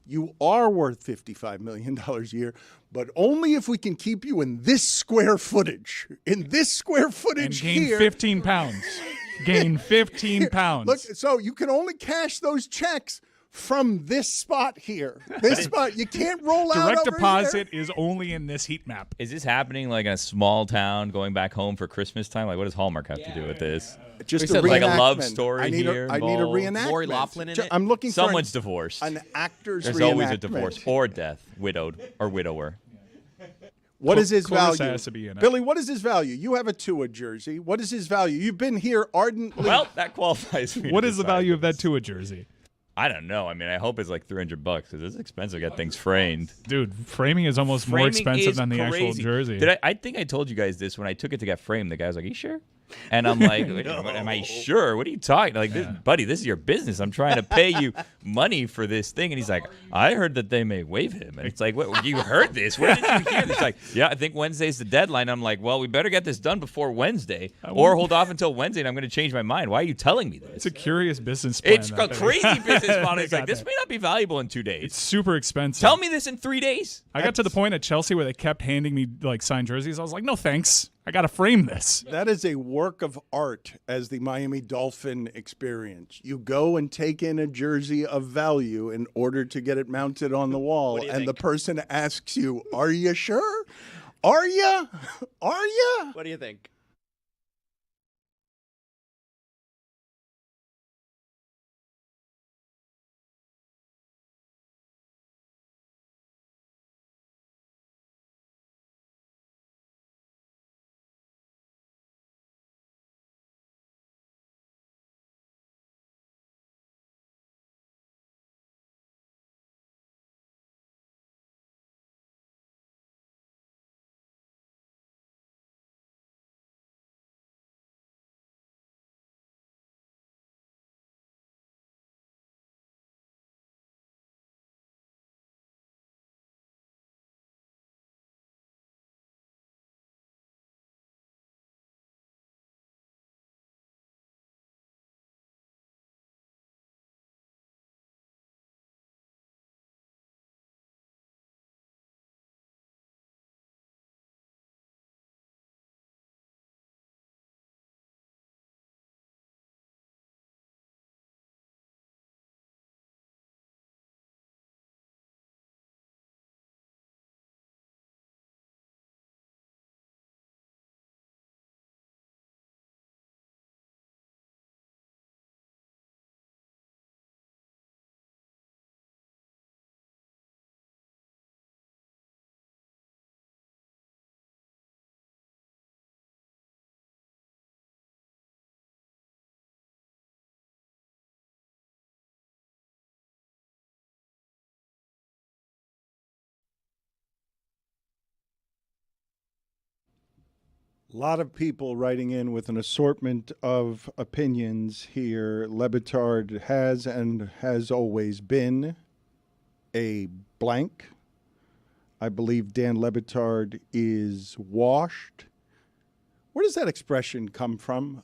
[SPEAKER 1] you are worth $55 million a year, but only if we can keep you in this square footage. In this square footage
[SPEAKER 5] and gain
[SPEAKER 1] here.
[SPEAKER 5] 15 pounds. Gain 15 pounds.
[SPEAKER 1] Look, so you can only cash those checks from this spot here. This spot. You can't roll out
[SPEAKER 5] Direct
[SPEAKER 1] over
[SPEAKER 5] deposit
[SPEAKER 1] here.
[SPEAKER 5] is only in this heat map.
[SPEAKER 3] Is this happening like in a small town going back home for Christmas time? Like, what does Hallmark have to do with this?
[SPEAKER 1] Just
[SPEAKER 7] We
[SPEAKER 1] a
[SPEAKER 7] said
[SPEAKER 3] like a
[SPEAKER 1] reenactment.
[SPEAKER 3] love story
[SPEAKER 1] I need
[SPEAKER 3] here
[SPEAKER 1] I need a
[SPEAKER 3] involved.
[SPEAKER 1] reenactment.
[SPEAKER 2] Lori Loughlin in it?
[SPEAKER 1] I'm looking
[SPEAKER 3] Someone's
[SPEAKER 1] for
[SPEAKER 3] divorced.
[SPEAKER 1] an actor's
[SPEAKER 3] There's
[SPEAKER 1] reenactment.
[SPEAKER 3] always a divorce or death, widowed or widower.
[SPEAKER 1] What is his
[SPEAKER 5] Clarissa
[SPEAKER 1] value?
[SPEAKER 5] has to be in it.
[SPEAKER 1] Billy, what is his value? You have a Tua jersey. What is his value? You've been here ardently.
[SPEAKER 3] Well, that qualifies me.
[SPEAKER 5] What
[SPEAKER 3] to
[SPEAKER 5] is the
[SPEAKER 3] decide
[SPEAKER 5] value of
[SPEAKER 3] this.
[SPEAKER 5] that Tua jersey?
[SPEAKER 3] I don't know. I mean, I hope it's like $300 because it's expensive to get things framed.
[SPEAKER 5] Dude, framing is almost more
[SPEAKER 3] Framing
[SPEAKER 5] expensive
[SPEAKER 3] is
[SPEAKER 5] than the actual
[SPEAKER 3] crazy.
[SPEAKER 5] jersey.
[SPEAKER 3] I think I told you guys this when I took it to get framed. The guy was like, "Are you sure?" And I'm like, "Am I sure? What are you talking? Like, buddy, this is your business. I'm trying to pay you money for this thing." And he's like, "I heard that they may waive him." And it's like, "What? You heard this? Where did you hear this?" Like, "Yeah, I think Wednesday's the deadline." I'm like, "Well, we better get this done before Wednesday, or hold off until Wednesday, and I'm going to change my mind. Why are you telling me this?"
[SPEAKER 5] It's a curious business plan.
[SPEAKER 3] It's a
[SPEAKER 5] that they-
[SPEAKER 3] crazy business model.
[SPEAKER 5] they
[SPEAKER 3] It's like,
[SPEAKER 5] got
[SPEAKER 3] this
[SPEAKER 5] that.
[SPEAKER 3] may not be valuable in 2 days.
[SPEAKER 5] It's super expensive.
[SPEAKER 3] Tell me this in 3 days.
[SPEAKER 5] I got to the point at Chelsea where they kept handing me like signed jerseys. I was like, no thanks. I got to frame this.
[SPEAKER 1] That is a work of art as the Miami Dolphin experience. You go and take in a jersey of value in order to get it mounted on the wall,
[SPEAKER 4] do you
[SPEAKER 1] and the
[SPEAKER 4] think?
[SPEAKER 1] person asks you, "Are you sure? Are you? Are you?"
[SPEAKER 4] What do you think?
[SPEAKER 1] A lot of people writing in with an assortment of opinions here. Le Batard has and has always been a blank. I believe Dan Le Batard is washed. Where does that expression come from?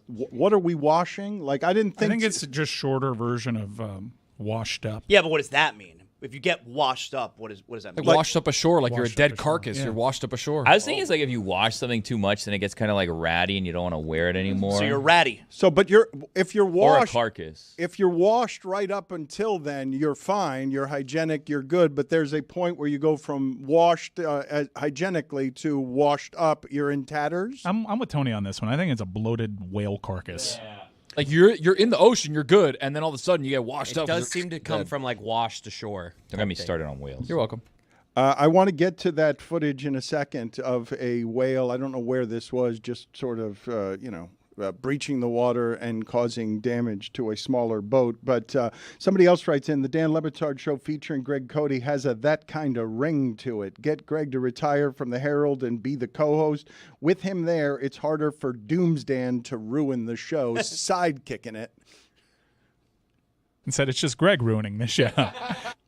[SPEAKER 1] What are we washing? Like, I didn't
[SPEAKER 5] I
[SPEAKER 1] think.
[SPEAKER 5] think it's just shorter version of washed up.
[SPEAKER 4] Yeah, but what does that mean? If you get washed up, what does that mean?
[SPEAKER 7] Like washed up ashore, like you're a
[SPEAKER 5] Washed up
[SPEAKER 7] dead
[SPEAKER 5] ashore,
[SPEAKER 7] carcass.
[SPEAKER 5] yeah.
[SPEAKER 7] You're washed up ashore.
[SPEAKER 3] I was thinking it's like if you wash something too much, then it gets kind of like ratty and you don't want to wear it anymore.
[SPEAKER 4] So you're ratty.
[SPEAKER 1] So, but if you're
[SPEAKER 3] or a
[SPEAKER 1] washed,
[SPEAKER 3] carcass.
[SPEAKER 1] if you're washed right up until then, you're fine. You're hygienic. You're good. But there's a point where you go from washed hygienically to washed up. You're in tatters.
[SPEAKER 5] I'm with Tony on this one. I think it's a bloated whale carcass.
[SPEAKER 7] Like you're in the ocean, you're good, and then all of a sudden you get washed
[SPEAKER 2] It
[SPEAKER 7] up.
[SPEAKER 2] does seem to come from like washed ashore.
[SPEAKER 3] Don't get me started on whales.
[SPEAKER 7] You're welcome.
[SPEAKER 1] I want to get to that footage in a second of a whale. I don't know where this was, just sort of, breaching the water and causing damage to a smaller boat. But somebody else writes in, the Dan Le Batard Show featuring Greg Cody has that kind of ring to it. Get Greg to retire from the Herald and be the co-host. With him there, it's harder for Doomsdan to ruin the show, sidekicking it.
[SPEAKER 5] Instead, it's just Greg ruining the show.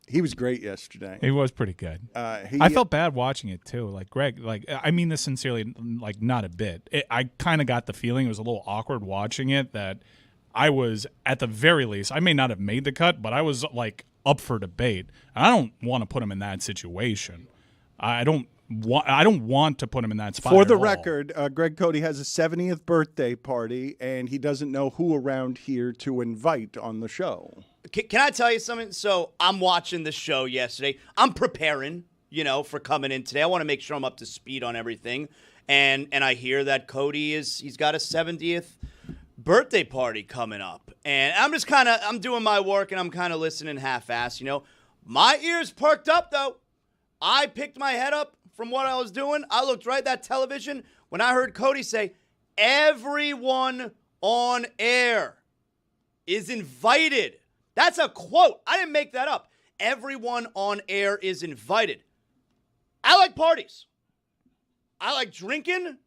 [SPEAKER 1] He was great yesterday.
[SPEAKER 5] He was pretty good. I felt bad watching it too. Like Greg, like I mean this sincerely, like not a bit. I kind of got the feeling it was a little awkward watching it. That I was at the very least, I may not have made the cut, but I was like up for debate. I don't want to put him in that situation. I don't want to put him in that spot.
[SPEAKER 1] For
[SPEAKER 5] at
[SPEAKER 1] the
[SPEAKER 5] all.
[SPEAKER 1] record, Greg Cody has a 70th birthday party, and he doesn't know who around here to invite on the show.
[SPEAKER 4] Can I tell you something? So I'm watching the show yesterday. I'm preparing, for coming in today. I want to make sure I'm up to speed on everything. And I hear that Cody he's got a 70th birthday party coming up. And I'm doing my work and I'm kind of listening half-assed, My ears perked up, though. I picked my head up from what I was doing. I looked right at that television when I heard Cody say, everyone on air is invited. That's a quote. I didn't make that up. Everyone on air is invited. I like parties. I like drinking.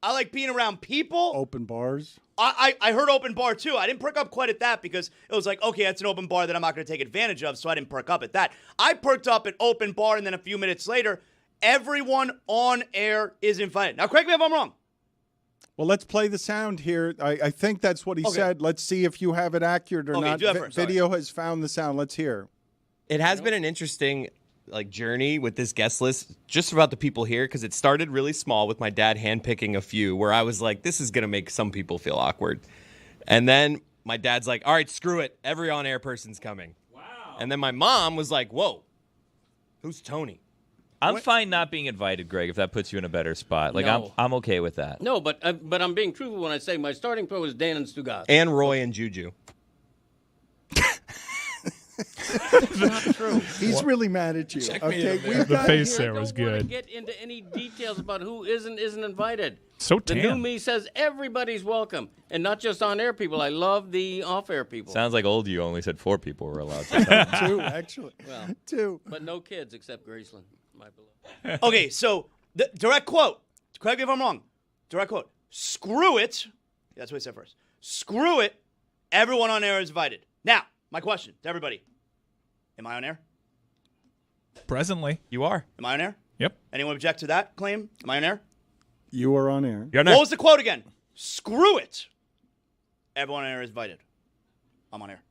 [SPEAKER 4] I like being around people.
[SPEAKER 1] Open bars.
[SPEAKER 4] I heard open bar, too. I didn't perk up quite at that because it was like, okay, that's an open bar that I'm not going to take advantage of, so I didn't perk up at that. I perked up at open bar, and then a few minutes later, everyone on air is invited. Now, correct me if I'm wrong.
[SPEAKER 1] Well, let's play the sound here. I think that's what he said. Let's see if you have it accurate or
[SPEAKER 4] Okay,
[SPEAKER 1] not.
[SPEAKER 4] do that first. Sorry.
[SPEAKER 1] Video has found the sound. Let's hear.
[SPEAKER 2] It has been an interesting journey with this guest list, just about the people here, because it started really small with my dad handpicking a few where I was like, this is going to make some people feel awkward. And then my dad's like, all right, screw it. Every on-air person's coming. Wow. And then my mom was like, whoa, who's Tony?
[SPEAKER 3] I'm fine not being invited, Greg, if that puts you in a better spot.
[SPEAKER 8] No.
[SPEAKER 3] I'm okay with that.
[SPEAKER 8] No, but I'm being truthful when I say my starting pro is Dan and Stugotz.
[SPEAKER 2] And Roy and Juju.
[SPEAKER 8] That's not true.
[SPEAKER 1] He's really mad at you. Okay, we've
[SPEAKER 5] The
[SPEAKER 1] got
[SPEAKER 5] face
[SPEAKER 1] here-
[SPEAKER 5] there was
[SPEAKER 8] I don't want to
[SPEAKER 5] good.
[SPEAKER 8] get into any details about who isn't invited.
[SPEAKER 5] So
[SPEAKER 8] The new
[SPEAKER 5] tan.
[SPEAKER 8] me says everybody's welcome, and not just on-air people. I love the off-air people.
[SPEAKER 3] Sounds like old you only said 4 people were allowed to come.
[SPEAKER 1] 2, actually.
[SPEAKER 8] Well,
[SPEAKER 1] 2.
[SPEAKER 8] but no kids except Graceland, my beloved.
[SPEAKER 4] Okay, so the direct quote. Correct me if I'm wrong. Direct quote. Screw it. That's what he said first. Screw it. Everyone on air is invited. Now, my question to everybody. Am I on air?
[SPEAKER 5] Presently.
[SPEAKER 2] You are.
[SPEAKER 4] Am I on air?
[SPEAKER 5] Yep.
[SPEAKER 4] Anyone object to that claim? Am I on air?
[SPEAKER 1] You are on air.
[SPEAKER 2] You're
[SPEAKER 4] What was the quote again? Screw it. Everyone on air is invited. I'm on air.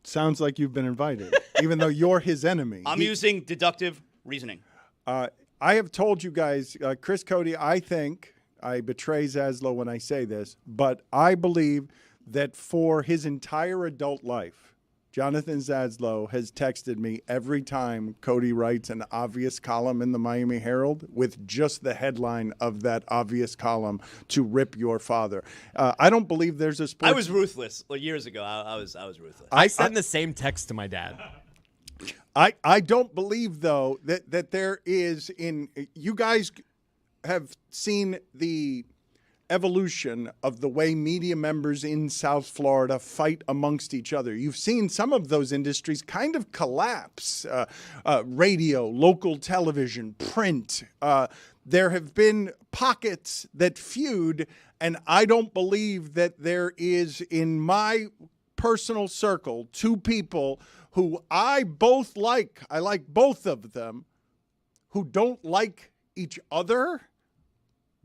[SPEAKER 1] Sounds like you've been invited, even though you're his enemy.
[SPEAKER 4] I'm using deductive reasoning.
[SPEAKER 1] I have told you guys, Chris Cody, I think I betray Zaslow when I say this, but I believe that for his entire adult life, Jonathan Zaslow has texted me every time Cody writes an obvious column in the Miami Herald with just the headline of that obvious column to rip your father. I don't believe there's a sports...
[SPEAKER 4] I was ruthless. Years ago, I was ruthless.
[SPEAKER 2] I send the same text to my dad.
[SPEAKER 1] I don't believe, though, that there is in... You guys have seen the evolution of the way media members in South Florida fight amongst each other. You've seen some of those industries kind of collapse. Radio, local television, print. There have been pockets that feud, and I don't believe that there is, in my personal circle, 2 people who I both like. I like both of them, who don't like each other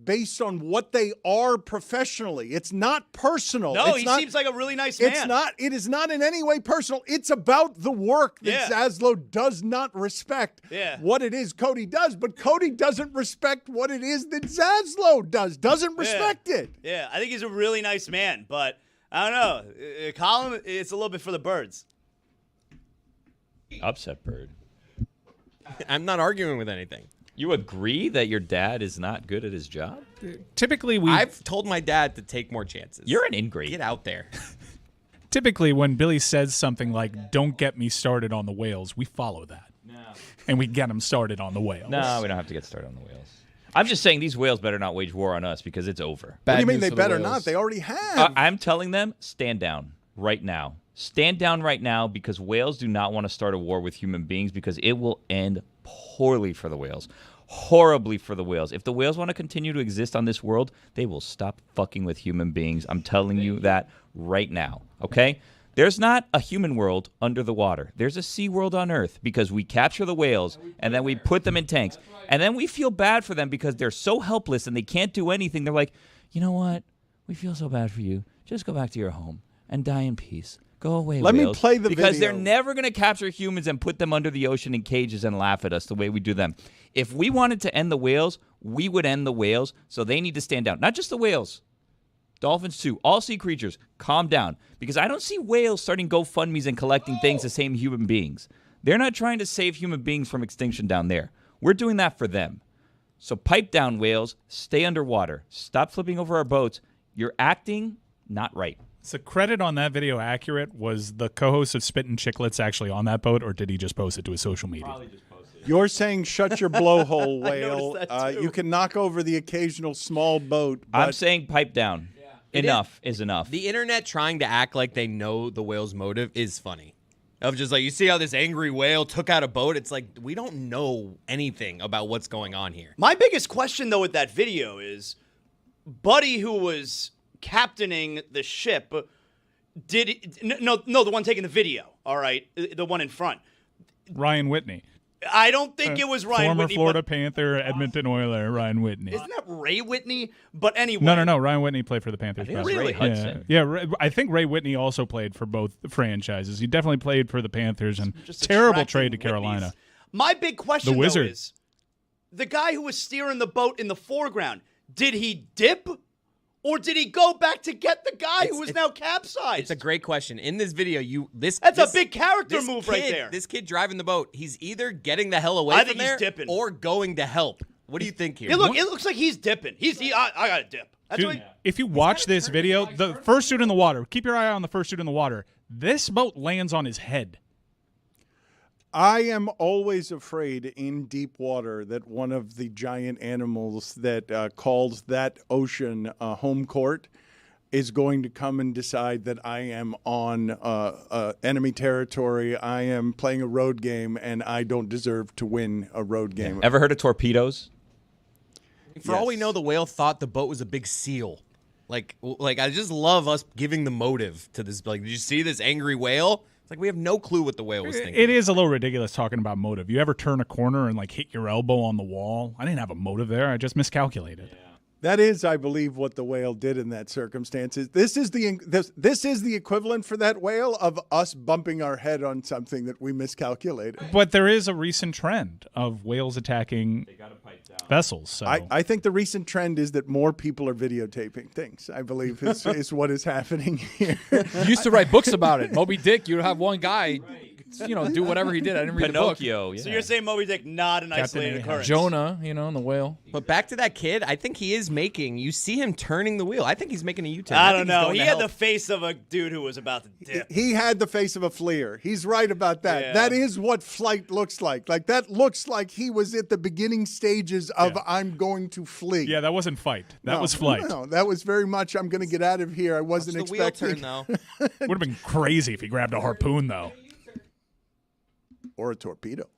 [SPEAKER 1] based on what they are professionally. It's not personal.
[SPEAKER 4] No,
[SPEAKER 1] It's
[SPEAKER 4] he
[SPEAKER 1] not,
[SPEAKER 4] seems like a really nice man.
[SPEAKER 1] It's not. It is not in any way personal. It's about the work that
[SPEAKER 4] Yeah.
[SPEAKER 1] Zaslow does not respect.
[SPEAKER 4] Yeah.
[SPEAKER 1] What it is Cody does, but Cody doesn't respect what it is that Zaslow does. Doesn't respect it.
[SPEAKER 4] Yeah, I think he's a really nice man, but I don't know. Colin, it's a little bit for the birds.
[SPEAKER 3] Upset bird.
[SPEAKER 2] I'm not arguing with anything.
[SPEAKER 3] You agree that your dad is not good at his job?
[SPEAKER 5] Typically,
[SPEAKER 2] I've told my dad to take more chances.
[SPEAKER 3] You're an ingrate.
[SPEAKER 2] Get out there.
[SPEAKER 5] typically when Billy says something like, don't get me started on the whales, we follow that. No. And we get him started on the whales.
[SPEAKER 3] No, we don't have to get started on the whales. I'm just saying these whales better not wage war on us because it's over.
[SPEAKER 1] What do you mean they better not? They already have.
[SPEAKER 3] I'm telling them, stand down right now. Stand down right now because whales do not want to start a war with human beings because it will end poorly for the whales. Horribly for the whales. If the whales want to continue to exist on this world, they will stop fucking with human beings. I'm telling you that right now, okay? There's not a human world under the water. There's a sea world on Earth because we capture the whales and then we put them in tanks. And then we feel bad for them because they're so helpless and they can't do anything. They're like, you know what? We feel so bad for you. Just go back to your home and die in peace. Go away,
[SPEAKER 1] Let me
[SPEAKER 3] whales.
[SPEAKER 1] play the
[SPEAKER 3] because
[SPEAKER 1] video.
[SPEAKER 3] they're never going to capture humans and put them under the ocean in cages and laugh at us the way we do them. If we wanted to end the whales, we would end the whales, so they need to stand down. Not just the whales. Dolphins too. All sea creatures, calm down. Because I don't see whales starting GoFundMes and collecting things to save human beings. They're not trying to save human beings from extinction down there. We're doing that for them. So pipe down, whales. Stay underwater. Stop flipping over our boats. You're acting not right.
[SPEAKER 5] So credit on that video accurate? Was the co-host of Spittin' Chicklets actually on that boat, or did he just post it to his social media?
[SPEAKER 1] You're saying shut your blowhole, whale.
[SPEAKER 4] noticed that, too.
[SPEAKER 1] You can knock over the occasional small boat. But
[SPEAKER 3] I'm saying pipe down. Enough is enough.
[SPEAKER 2] The internet trying to act like they know the whale's motive is funny. Of just like, you see how this angry whale took out a boat? It's like, we don't know anything about what's going on here.
[SPEAKER 4] My biggest question, though, with that video is, Buddy, who was captaining the ship, no, the one taking the video, all right, the one in front.
[SPEAKER 5] Ryan Whitney.
[SPEAKER 4] I don't think it was Ryan
[SPEAKER 5] Former
[SPEAKER 4] Whitney.
[SPEAKER 5] Florida
[SPEAKER 4] but
[SPEAKER 5] Panther, Edmonton Oiler, Ryan Whitney.
[SPEAKER 4] isn't that Ray Whitney? But anyway.
[SPEAKER 5] No. Ryan Whitney played for the Panthers.
[SPEAKER 3] think it was
[SPEAKER 5] by the
[SPEAKER 3] Ray
[SPEAKER 5] way.
[SPEAKER 3] Hudson.
[SPEAKER 5] Yeah, I think Ray Whitney also played for both franchises. He definitely played for the Panthers, and
[SPEAKER 4] Just
[SPEAKER 5] terrible
[SPEAKER 4] attracting
[SPEAKER 5] trade to Carolina.
[SPEAKER 4] Whitneys. My big question,
[SPEAKER 5] The
[SPEAKER 4] though,
[SPEAKER 5] Wizard.
[SPEAKER 4] is the guy who was steering the boat in the foreground, did he dip? Or did he go back to get the guy who was now capsized?
[SPEAKER 2] It's a great question. In this video,
[SPEAKER 4] That's a big character move right there.
[SPEAKER 2] This kid driving the boat, he's either getting the hell away
[SPEAKER 4] I
[SPEAKER 2] from
[SPEAKER 4] think he's
[SPEAKER 2] there
[SPEAKER 4] dipping.
[SPEAKER 2] or going to help. What do you think here?
[SPEAKER 4] It looks like he's dipping. I got to dip. That's
[SPEAKER 5] Dude,
[SPEAKER 4] what he,
[SPEAKER 5] if you watch this video, the first dude in the water, keep your eye on the first dude in the water. This boat lands on his head.
[SPEAKER 1] I am always afraid in deep water that one of the giant animals that calls that ocean home court is going to come and decide that I am on enemy territory. I am playing a road game, and I don't deserve to win a road game.
[SPEAKER 3] Ever heard of torpedoes?
[SPEAKER 2] For all we know, the whale thought the boat was a big seal. Like I just love us giving the motive to this. Like, did you see this angry whale? It's like we have no clue what the whale was thinking.
[SPEAKER 5] It is a little ridiculous talking about motive. You ever turn a corner and like hit your elbow on the wall? I didn't have a motive there. I just miscalculated.
[SPEAKER 1] That is, I believe, what the whale did in that circumstance. This is the equivalent for that whale of us bumping our head on something that we miscalculated.
[SPEAKER 5] But there is a recent trend of whales attacking vessels. So
[SPEAKER 1] I think the recent trend is that more people are videotaping things. I believe is what is happening here.
[SPEAKER 7] You used to write books about it. Moby Dick, you'd have one guy, do whatever he did. I didn't read
[SPEAKER 3] Pinocchio.
[SPEAKER 4] So you're saying Moby Dick not an isolated
[SPEAKER 5] Ahab.
[SPEAKER 7] the book.
[SPEAKER 4] occurrence?
[SPEAKER 7] Jonah, and the whale.
[SPEAKER 2] But back to that kid, I think he is making. You see him turning the wheel. I think he's making a U-turn.
[SPEAKER 4] I
[SPEAKER 2] think
[SPEAKER 4] don't
[SPEAKER 2] he's
[SPEAKER 4] know.
[SPEAKER 2] going
[SPEAKER 4] He
[SPEAKER 2] to
[SPEAKER 4] had
[SPEAKER 2] help.
[SPEAKER 4] the face of a dude who was about to dip.
[SPEAKER 1] He had the face of a fleer. He's right about that.
[SPEAKER 4] Yeah.
[SPEAKER 1] That is what flight looks like. Like that looks like he was at the beginning stages of I'm going to flee.
[SPEAKER 5] yeah, that wasn't fight. That was flight.
[SPEAKER 1] No, that was very much I'm going to get out of here. I wasn't
[SPEAKER 2] It's the wheel
[SPEAKER 1] expecting.
[SPEAKER 2] turn, though.
[SPEAKER 5] Would have been crazy if he grabbed a harpoon, though.
[SPEAKER 1] Or a torpedo.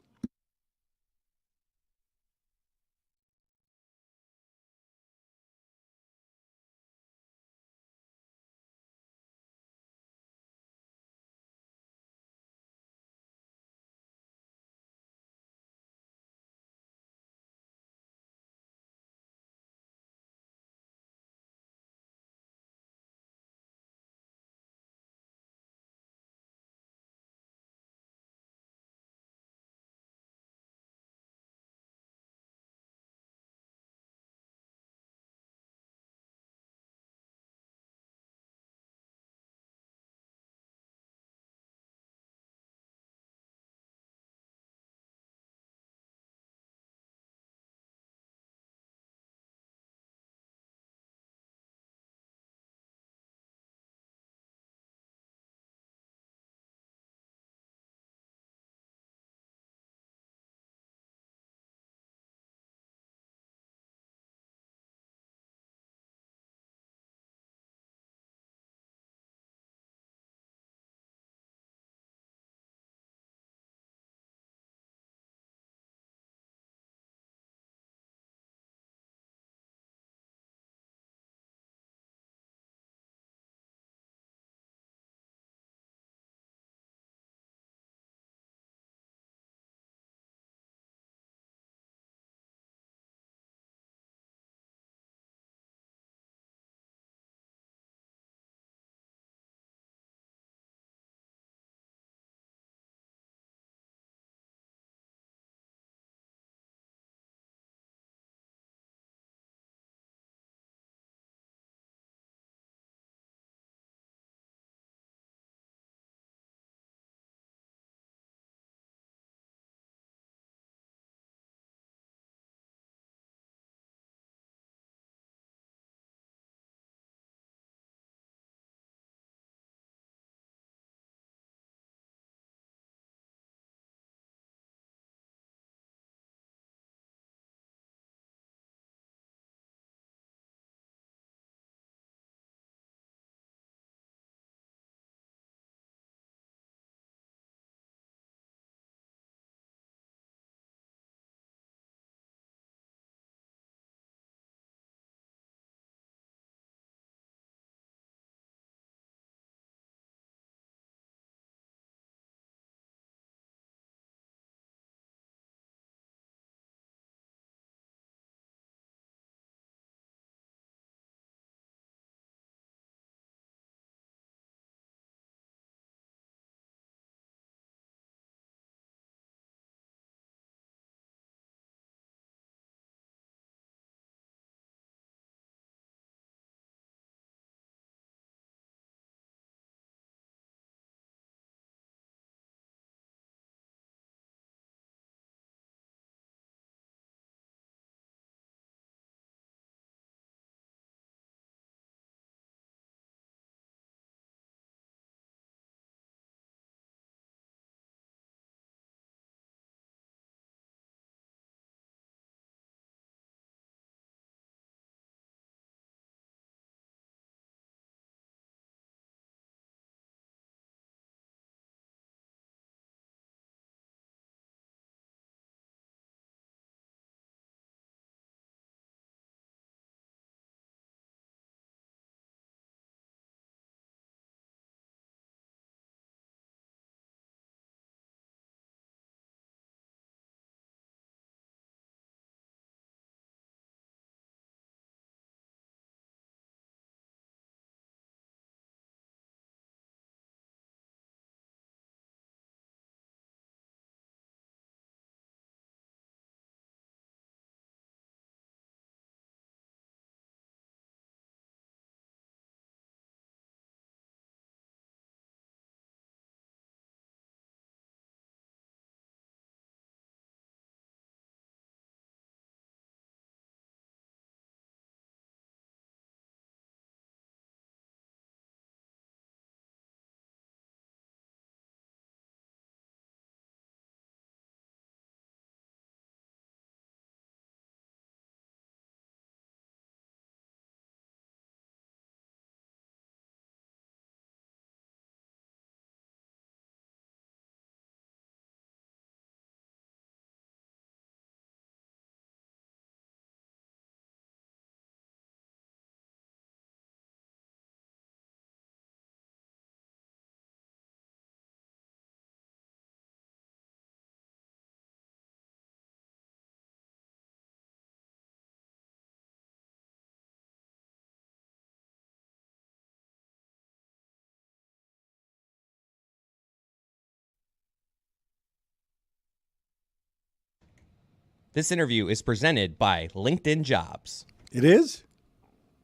[SPEAKER 2] This interview is presented by LinkedIn Jobs.
[SPEAKER 1] It is?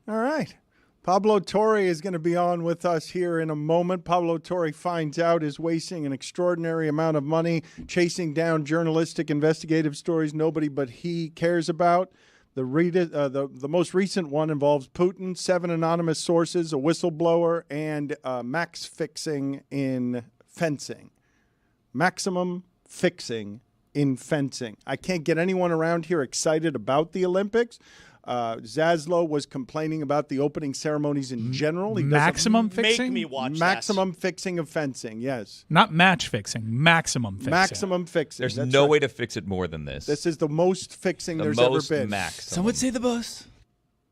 [SPEAKER 1] All right. Pablo Torre is going to be on with us here in a moment. Pablo Torre finds out is wasting an extraordinary amount of money chasing down journalistic investigative stories nobody but he cares about. The most recent one involves Putin, 7 anonymous sources, a whistleblower, and max fixing in fencing. Maximum fixing in fencing. I can't get anyone around here excited about the Olympics. Zaslow was complaining about the opening ceremonies in general. He
[SPEAKER 5] Maximum
[SPEAKER 1] doesn't
[SPEAKER 5] fixing?
[SPEAKER 4] Make me watch
[SPEAKER 1] maximum fixing of fencing. Yes,
[SPEAKER 5] Not match fixing, maximum fixing.
[SPEAKER 1] maximum fixing.
[SPEAKER 3] There's
[SPEAKER 1] That's
[SPEAKER 3] no
[SPEAKER 1] right.
[SPEAKER 3] way to fix it more than this.
[SPEAKER 1] This is the most fixing
[SPEAKER 3] the
[SPEAKER 1] there's
[SPEAKER 3] most
[SPEAKER 1] ever been.
[SPEAKER 3] max.
[SPEAKER 7] Some would say the bus.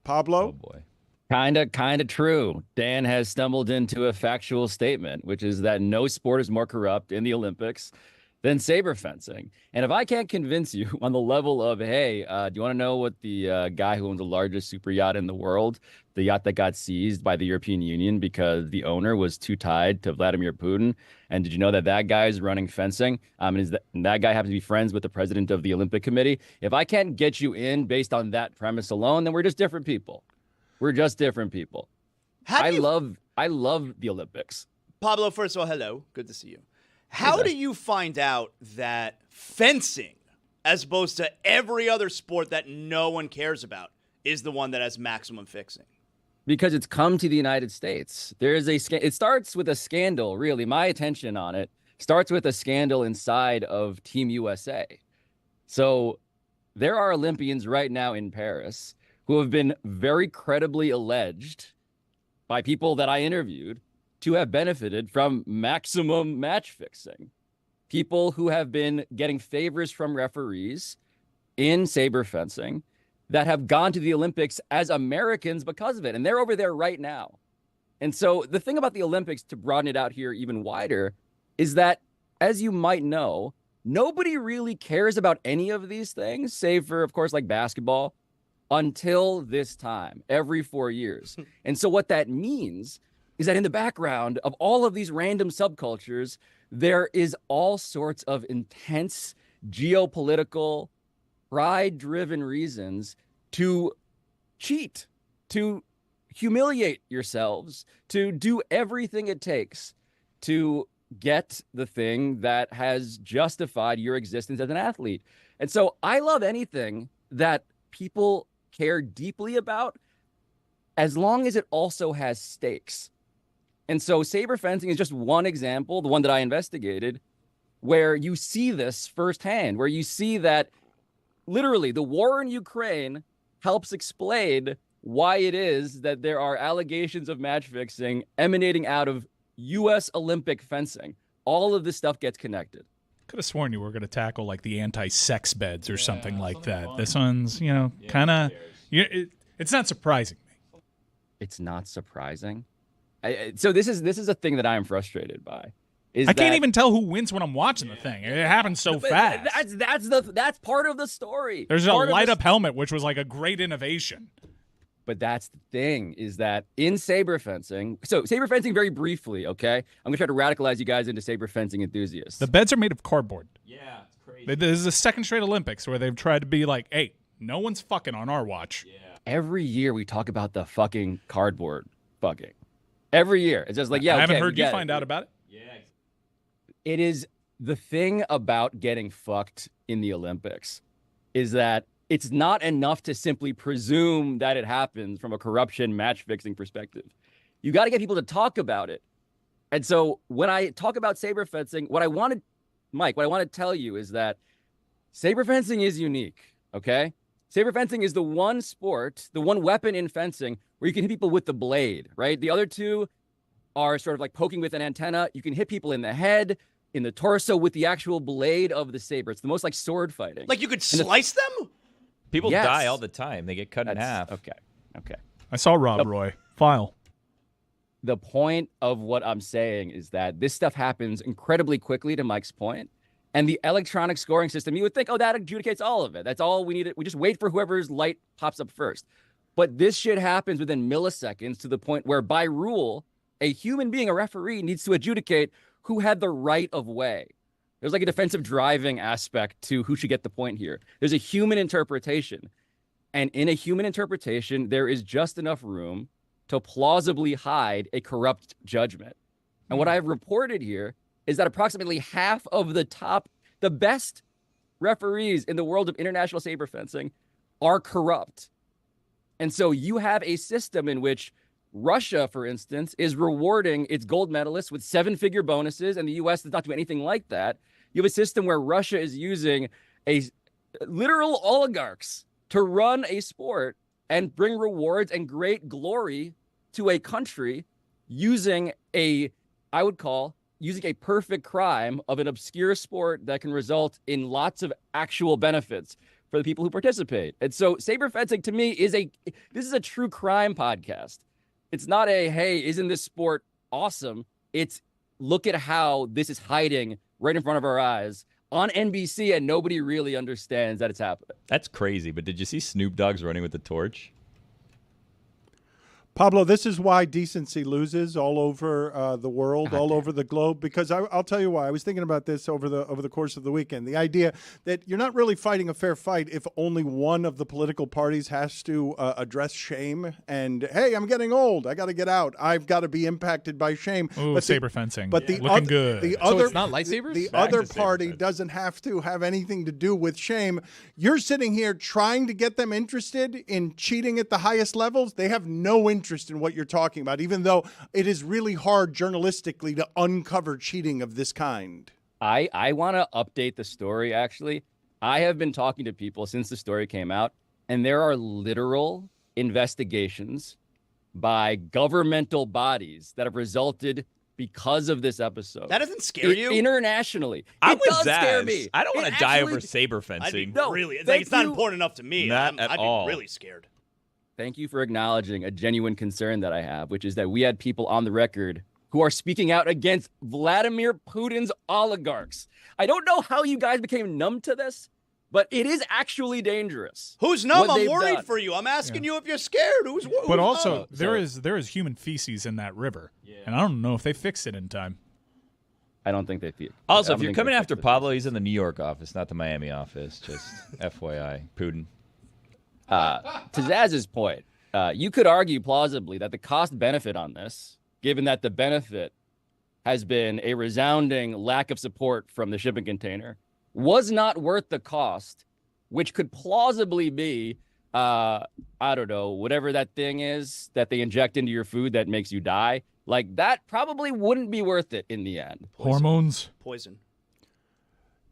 [SPEAKER 1] Pablo,
[SPEAKER 3] Oh boy.
[SPEAKER 9] Kinda true. Dan has stumbled into a factual statement, which is that no sport is more corrupt in the Olympics than saber fencing. And if I can't convince you on the level of, hey, do you want to know what the guy who owns the largest super yacht in the world, the yacht that got seized by the European Union because the owner was too tied to Vladimir Putin, and did you know that that guy is running fencing? And that guy happens to be friends with the president of the Olympic Committee. If I can't get you in based on that premise alone, then we're just different people. We're just different people. I love the Olympics.
[SPEAKER 4] Pablo, first of all, hello. Good to see you. How do you find out that fencing, as opposed to every other sport that no one cares about, is the one that has maximum fixing?
[SPEAKER 9] Because it's come to the United States. It starts with a scandal, really. My attention on it starts with a scandal inside of Team USA. So there are Olympians right now in Paris who have been very credibly alleged by people that I interviewed to have benefited from maximum match fixing. People who have been getting favors from referees in saber fencing that have gone to the Olympics as Americans because of it. And they're over there right now. And so the thing about the Olympics, to broaden it out here even wider, is that, as you might know, nobody really cares about any of these things, save for, of course, like basketball, until this time, every 4 years. And so what that means is that in the background of all of these random subcultures, there is all sorts of intense geopolitical, pride-driven reasons to cheat, to humiliate yourselves, to do everything it takes to get the thing that has justified your existence as an athlete. And so I love anything that people care deeply about, as long as it also has stakes. And so saber fencing is just one example, the one that I investigated, where you see this firsthand, where you see that literally the war in Ukraine helps explain why it is that there are allegations of match fixing emanating out of U.S. Olympic fencing. All of this stuff gets connected.
[SPEAKER 5] Could have sworn you were going to tackle like the anti-sex beds or something like that. This one's, kind of. It's not surprising me.
[SPEAKER 9] It's not surprising. So this is a thing that I am frustrated by.
[SPEAKER 5] I can't even tell who wins when I'm watching the thing. It happens so fast.
[SPEAKER 9] That's part of the story.
[SPEAKER 5] There's a light-up helmet, which was like a great innovation.
[SPEAKER 9] But that's the thing, is that in saber fencing, so saber fencing very briefly, okay? I'm going to try to radicalize you guys into saber fencing enthusiasts.
[SPEAKER 5] The beds are made of cardboard.
[SPEAKER 3] Yeah, it's crazy.
[SPEAKER 5] This is the second straight Olympics where they've tried to be like, hey, no one's fucking on our watch.
[SPEAKER 3] Yeah.
[SPEAKER 9] Every year we talk about the fucking cardboard fucking. Every year. It's just like, yeah,
[SPEAKER 5] I haven't
[SPEAKER 9] okay,
[SPEAKER 5] heard
[SPEAKER 9] we
[SPEAKER 5] you
[SPEAKER 9] get
[SPEAKER 5] find
[SPEAKER 9] it.
[SPEAKER 5] out about it.
[SPEAKER 3] Yeah.
[SPEAKER 9] It is the thing about getting fucked in the Olympics is that it's not enough to simply presume that it happens from a corruption match fixing perspective. You got to get people to talk about it. And so when I talk about saber fencing, what I want to tell you is that saber fencing is unique, okay? Saber fencing is the one sport, the one weapon in fencing where you can hit people with the blade, right? The other two are sort of like poking with an antenna. You can hit people in the head, in the torso with the actual blade of the saber. It's the most like sword fighting.
[SPEAKER 4] Like you could slice them?
[SPEAKER 3] People
[SPEAKER 9] Yes.
[SPEAKER 3] die all the time. They get cut in half.
[SPEAKER 9] Okay.
[SPEAKER 5] I saw Rob Roy. File.
[SPEAKER 9] The point of what I'm saying is that this stuff happens incredibly quickly, to Mike's point. And the electronic scoring system, you would think, oh, that adjudicates all of it. That's all we need. We just wait for whoever's light pops up first. But this shit happens within milliseconds, to the point where, by rule, a human being, a referee, needs to adjudicate who had the right of way, There's like a defensive driving aspect to who should get the point here. There's a human interpretation. And in a human interpretation, there is just enough room to plausibly hide a corrupt judgment. And what I've reported here is that approximately half of the best referees in the world of international saber fencing are corrupt. And so you have a system in which Russia, for instance, is rewarding its gold medalists with 7-figure bonuses, and the U.S. does not do anything like that. You have a system where Russia is using literal oligarchs to run a sport and bring rewards and great glory to a country using a perfect crime of an obscure sport that can result in lots of actual benefits for the people who participate. And so saber fencing to me is a true crime podcast. It's not hey, isn't this sport awesome? It's look at how this is hiding right in front of our eyes on NBC, and nobody really understands that it's happening.
[SPEAKER 3] That's crazy. But did you see Snoop Dogg's running with the torch?
[SPEAKER 1] Pablo, this is why decency loses all over the world, all over the globe. Because I'll tell you why. I was thinking about this over the course of the weekend. The idea that you're not really fighting a fair fight if only one of the political parties has to address shame. And hey, I'm getting old. I got to get out. I've got to be impacted by shame.
[SPEAKER 5] Ooh, saber fencing.
[SPEAKER 1] But
[SPEAKER 5] looking good.
[SPEAKER 2] So it's not lightsabers?
[SPEAKER 1] The other party doesn't have to have anything to do with shame. You're sitting here trying to get them interested in cheating at the highest levels. They have no interest in what you're talking about, even though it is really hard journalistically to uncover cheating of this kind.
[SPEAKER 9] I want to update the story, actually. I have been talking to people since the story came out, and there are literal investigations by governmental bodies that have resulted because of this episode.
[SPEAKER 4] That doesn't scare you?
[SPEAKER 9] Internationally.
[SPEAKER 3] It
[SPEAKER 9] does scare me.
[SPEAKER 3] I don't want to
[SPEAKER 9] It
[SPEAKER 3] die
[SPEAKER 9] actually-
[SPEAKER 3] over saber fencing.
[SPEAKER 9] No,
[SPEAKER 4] really? It's
[SPEAKER 9] thank
[SPEAKER 4] it's not
[SPEAKER 9] you.
[SPEAKER 4] important enough to me.
[SPEAKER 3] Not at
[SPEAKER 4] I'd
[SPEAKER 3] all.
[SPEAKER 4] be really scared.
[SPEAKER 9] Thank you for acknowledging a genuine concern that I have, which is that we had people on the record who are speaking out against Vladimir Putin's oligarchs. I don't know how you guys became numb to this, but it is actually dangerous.
[SPEAKER 4] Who's numb?
[SPEAKER 9] what
[SPEAKER 4] I'm
[SPEAKER 9] they've
[SPEAKER 4] worried
[SPEAKER 9] done.
[SPEAKER 4] for you. I'm asking you if you're scared. Who's
[SPEAKER 5] But also,
[SPEAKER 4] numb?
[SPEAKER 5] there is human feces in that river, and I don't know if they fixed it in time.
[SPEAKER 9] I don't think they feel.
[SPEAKER 3] Also, if you're coming after Pablo, he's in the New York office, not the Miami office. Just FYI, Putin.
[SPEAKER 9] To Zaz's point, you could argue plausibly that the cost benefit on this, given that the benefit has been a resounding lack of support from the shipping container, was not worth the cost, which could plausibly be, I don't know, whatever that thing is that they inject into your food that makes you die. Like, that probably wouldn't be worth it in the end.
[SPEAKER 5] Hormones.
[SPEAKER 4] Poison.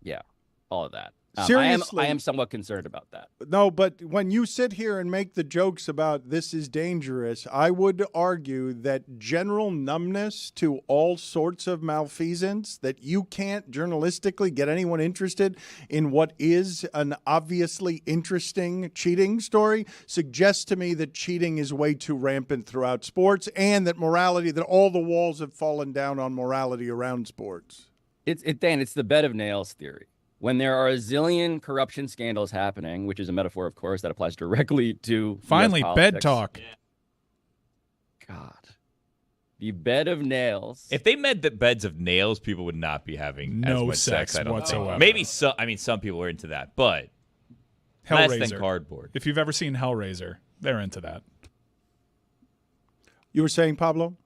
[SPEAKER 9] Yeah, all of that.
[SPEAKER 1] Seriously.
[SPEAKER 9] I am somewhat concerned about that.
[SPEAKER 1] No, but when you sit here and make the jokes about this is dangerous, I would argue that general numbness to all sorts of malfeasance, that you can't journalistically get anyone interested in what is an obviously interesting cheating story, suggests to me that cheating is way too rampant throughout sports, and that morality, that all the walls have fallen down on morality around sports.
[SPEAKER 9] Dan, it's the bed of nails theory. When there are a zillion corruption scandals happening, which is a metaphor, of course, that applies directly to
[SPEAKER 5] Finally,
[SPEAKER 9] US
[SPEAKER 5] bed
[SPEAKER 9] politics.
[SPEAKER 5] talk.
[SPEAKER 9] God, the bed of nails.
[SPEAKER 3] If they meant the beds of nails, people would not be having as
[SPEAKER 5] No
[SPEAKER 3] much
[SPEAKER 5] sex
[SPEAKER 3] I don't
[SPEAKER 5] whatsoever.
[SPEAKER 3] Think. Maybe some. I mean, some people are into that, but less than
[SPEAKER 5] Hellraiser.
[SPEAKER 3] cardboard.
[SPEAKER 5] If you've ever seen Hellraiser, they're into that.
[SPEAKER 1] You were saying, Pablo?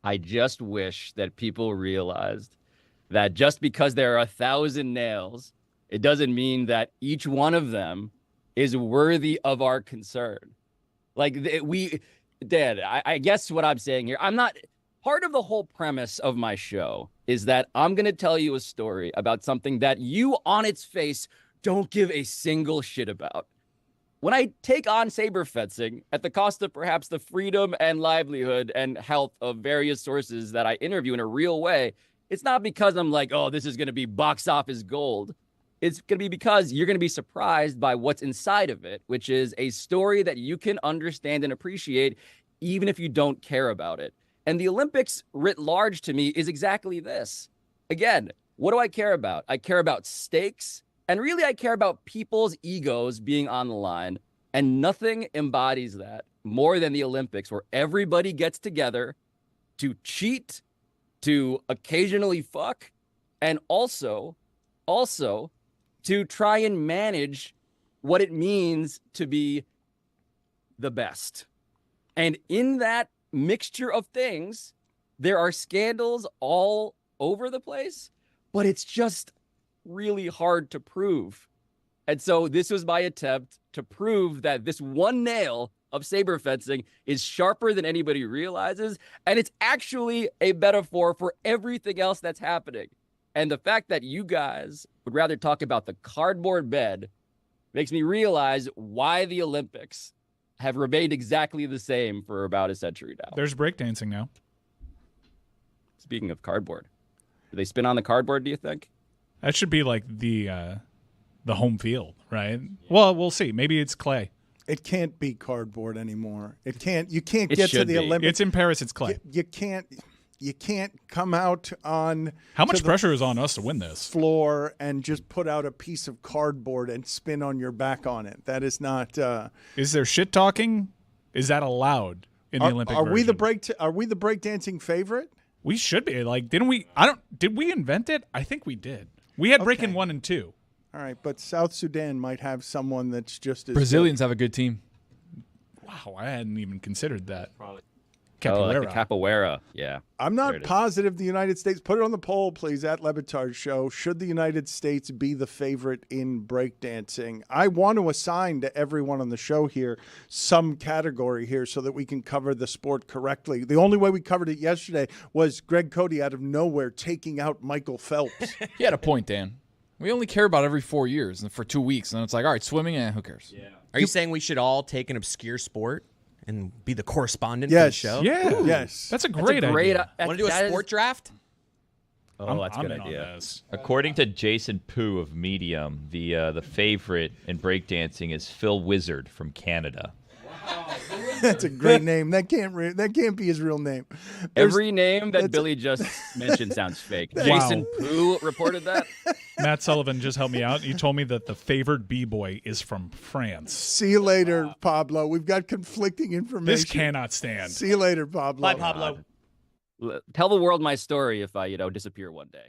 [SPEAKER 9] I just wish that people realized that just because there are 1,000 nails, it doesn't mean that each one of them is worthy of our concern. Like Dan, I guess what I'm saying here, I'm not, part of the whole premise of my show is that I'm going to tell you a story about something that you on its face don't give a single shit about. When I take on saber fencing at the cost of perhaps the freedom and livelihood and health of various sources that I interview in a real way, it's not because I'm like, oh, this is going to be box office gold. It's going to be because you're going to be surprised by what's inside of it, which is a story that you can understand and appreciate even if you don't care about it. And the Olympics writ large to me is exactly this. Again, what do I care about? I care about stakes, and really I care about people's egos being on the line, and nothing embodies that more than the Olympics, where everybody gets together to cheat, to occasionally fuck, and also to try and manage what it means to be the best. And in that mixture of things, there are scandals all over the place, but it's just really hard to prove. And so this was my attempt to prove that this one nail of saber fencing is sharper than anybody realizes, and it's actually a metaphor for everything else that's happening. And the fact that you guys would rather talk about the cardboard bed makes me realize why the Olympics have remained exactly the same for about a century now.
[SPEAKER 5] There's breakdancing now.
[SPEAKER 9] Speaking of cardboard, do they spin on the cardboard, do you think?
[SPEAKER 5] That should be like the home field, right? Well, we'll see. Maybe it's clay.
[SPEAKER 1] It can't be cardboard anymore. It can't. You can't
[SPEAKER 9] It
[SPEAKER 1] get to
[SPEAKER 9] should
[SPEAKER 1] the
[SPEAKER 9] be.
[SPEAKER 1] Olympics.
[SPEAKER 5] It's in Paris. It's clay.
[SPEAKER 1] You can't. You can't come out on
[SPEAKER 5] How
[SPEAKER 1] to
[SPEAKER 5] much
[SPEAKER 1] the
[SPEAKER 5] pressure is on us to win this?
[SPEAKER 1] floor and just put out a piece of cardboard and spin on your back on it. That is not.
[SPEAKER 5] Is there shit talking? Is that allowed in the Olympic
[SPEAKER 1] Are we the
[SPEAKER 5] version?
[SPEAKER 1] Are we the breakdancing favorite?
[SPEAKER 5] We should be. Like, didn't we? Did we invent it? I think we did. We had breaking 1 and 2.
[SPEAKER 1] All right, but South Sudan might have someone that's just as
[SPEAKER 7] Brazilians have a good team.
[SPEAKER 5] Wow, I hadn't even considered that.
[SPEAKER 9] Oh, like the
[SPEAKER 5] Capoeira.
[SPEAKER 9] capoeira. Yeah.
[SPEAKER 1] I'm
[SPEAKER 9] There
[SPEAKER 1] not
[SPEAKER 9] it is.
[SPEAKER 1] positive the United States. Put it on the poll, please, at Le Batard Show. Should the United States be the favorite in breakdancing? I want to assign to everyone on the show here some category here so that we can cover the sport correctly. The only way we covered it yesterday was Greg Cody out of nowhere taking out Michael Phelps.
[SPEAKER 7] He had a point, Dan. We only care about every 4 years and for 2 weeks, and then it's like, all right, swimming, who cares? Yeah.
[SPEAKER 2] Are you saying we should all take an obscure sport and be the correspondent for
[SPEAKER 1] Yes.
[SPEAKER 2] the show?
[SPEAKER 5] Yeah.
[SPEAKER 1] Yes.
[SPEAKER 5] That's a great idea.
[SPEAKER 2] Want to do a sport draft?
[SPEAKER 9] Oh, that's a
[SPEAKER 5] I'm
[SPEAKER 9] good
[SPEAKER 5] in on
[SPEAKER 9] idea.
[SPEAKER 5] this.
[SPEAKER 3] According to Jason Poo of Medium, the favorite in breakdancing is Phil Wizard from Canada.
[SPEAKER 1] That's a great name. That can't be his real name. There's-
[SPEAKER 9] Every name that
[SPEAKER 1] that's-
[SPEAKER 9] Billy just mentioned sounds fake. Jason Poo reported that.
[SPEAKER 5] Matt Sullivan just helped me out. He told me that the favored B-boy is from France.
[SPEAKER 1] See you later, Pablo. We've got conflicting information.
[SPEAKER 5] This cannot stand.
[SPEAKER 1] See you later, Pablo.
[SPEAKER 4] Bye, Pablo.
[SPEAKER 9] Tell the world my story if I, disappear one day.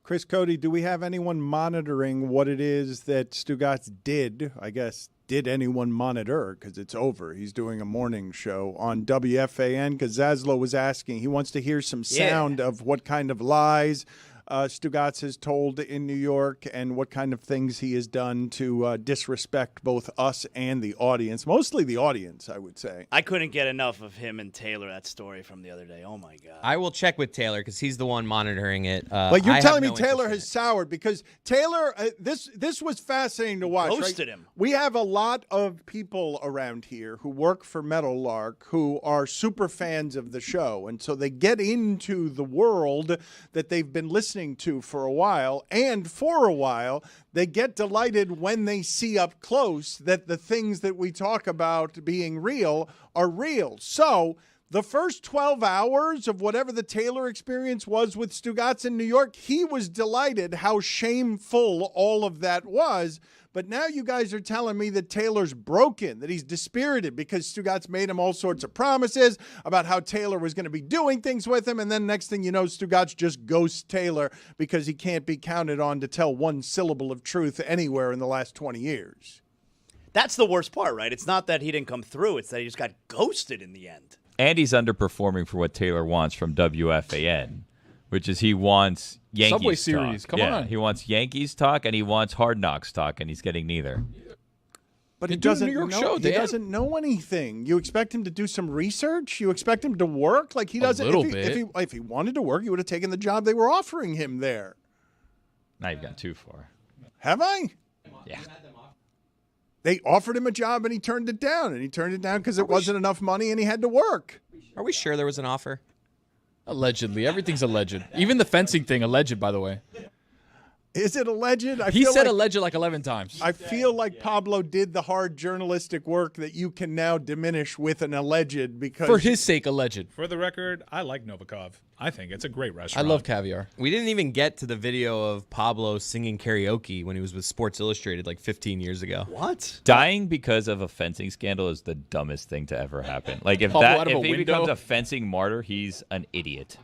[SPEAKER 1] Chris, Cody, do we have anyone monitoring what it is that Stugotz did? I guess, did anyone monitor? Because it's over. He's doing a morning show on WFAN because Zaslow was asking. He wants to hear some sound of what kind of lies Stugotz has told in New York and what kind of things he has done to disrespect both us and the audience. Mostly the audience, I would say.
[SPEAKER 4] I couldn't get enough of him and Taylor, that story from the other day. Oh, my God.
[SPEAKER 2] I will check with Taylor because he's the one monitoring it.
[SPEAKER 1] But you're
[SPEAKER 2] I
[SPEAKER 1] telling me
[SPEAKER 2] have no
[SPEAKER 1] Taylor
[SPEAKER 2] interest in
[SPEAKER 1] has
[SPEAKER 2] it.
[SPEAKER 1] soured because Taylor, this was fascinating to watch.
[SPEAKER 4] Ghosted
[SPEAKER 1] right?
[SPEAKER 4] him.
[SPEAKER 1] We have a lot of people around here who work for Meadowlark who are super fans of the show. And so they get into the world that they've been listening to for a while. And for a while, they get delighted when they see up close that the things that we talk about being real are real. So the first 12 hours of whatever the Taylor experience was with Stugotz in New York, he was delighted how shameful all of that was. But now you guys are telling me that Taylor's broken, that he's dispirited because Stugotz made him all sorts of promises about how Taylor was going to be doing things with him. And then next thing you know, Stugotz just ghosts Taylor because he can't be counted on to tell one syllable of truth anywhere in the last 20 years.
[SPEAKER 4] That's the worst part, right? It's not that he didn't come through. It's that he just got ghosted in the end.
[SPEAKER 3] And he's underperforming for what Taylor wants from WFAN, which is he wants Yankees
[SPEAKER 7] Subway
[SPEAKER 3] talk.
[SPEAKER 7] Series, come on.
[SPEAKER 3] He wants Yankees talk and he wants Hard Knocks talk, and he's getting neither.
[SPEAKER 1] But
[SPEAKER 7] You're
[SPEAKER 1] he
[SPEAKER 7] doing a
[SPEAKER 1] doesn't
[SPEAKER 7] New York
[SPEAKER 1] know.
[SPEAKER 7] show,
[SPEAKER 1] He
[SPEAKER 7] Dan.
[SPEAKER 1] doesn't know anything. You expect him to do some research? You expect him to work? Like he doesn't.
[SPEAKER 7] little
[SPEAKER 1] If he wanted to work, he would have taken the job they were offering him there.
[SPEAKER 3] Now you've got too far.
[SPEAKER 1] Have I?
[SPEAKER 3] Yeah.
[SPEAKER 1] They offered him a job and he turned it down. And he turned it down because it wasn't enough money and he had to work.
[SPEAKER 2] Are we sure there was an offer?
[SPEAKER 7] Allegedly. Everything's alleged. Even the fencing thing, alleged, by the way.
[SPEAKER 1] Is it alleged?
[SPEAKER 7] He said alleged like 11 times.
[SPEAKER 1] I feel like Pablo did the hard journalistic work that you can now diminish with an alleged because
[SPEAKER 7] For his sake, alleged.
[SPEAKER 5] For the record, I like Novikov. I think it's a great
[SPEAKER 7] I
[SPEAKER 5] restaurant.
[SPEAKER 7] love caviar.
[SPEAKER 2] We didn't even get to the video of Pablo singing karaoke when he was with Sports Illustrated like 15 years ago.
[SPEAKER 4] What?
[SPEAKER 3] Dying because of a fencing scandal is the dumbest thing to ever happen. Like if
[SPEAKER 7] Pablo out of a
[SPEAKER 3] he
[SPEAKER 7] window?
[SPEAKER 3] becomes a fencing martyr, he's an idiot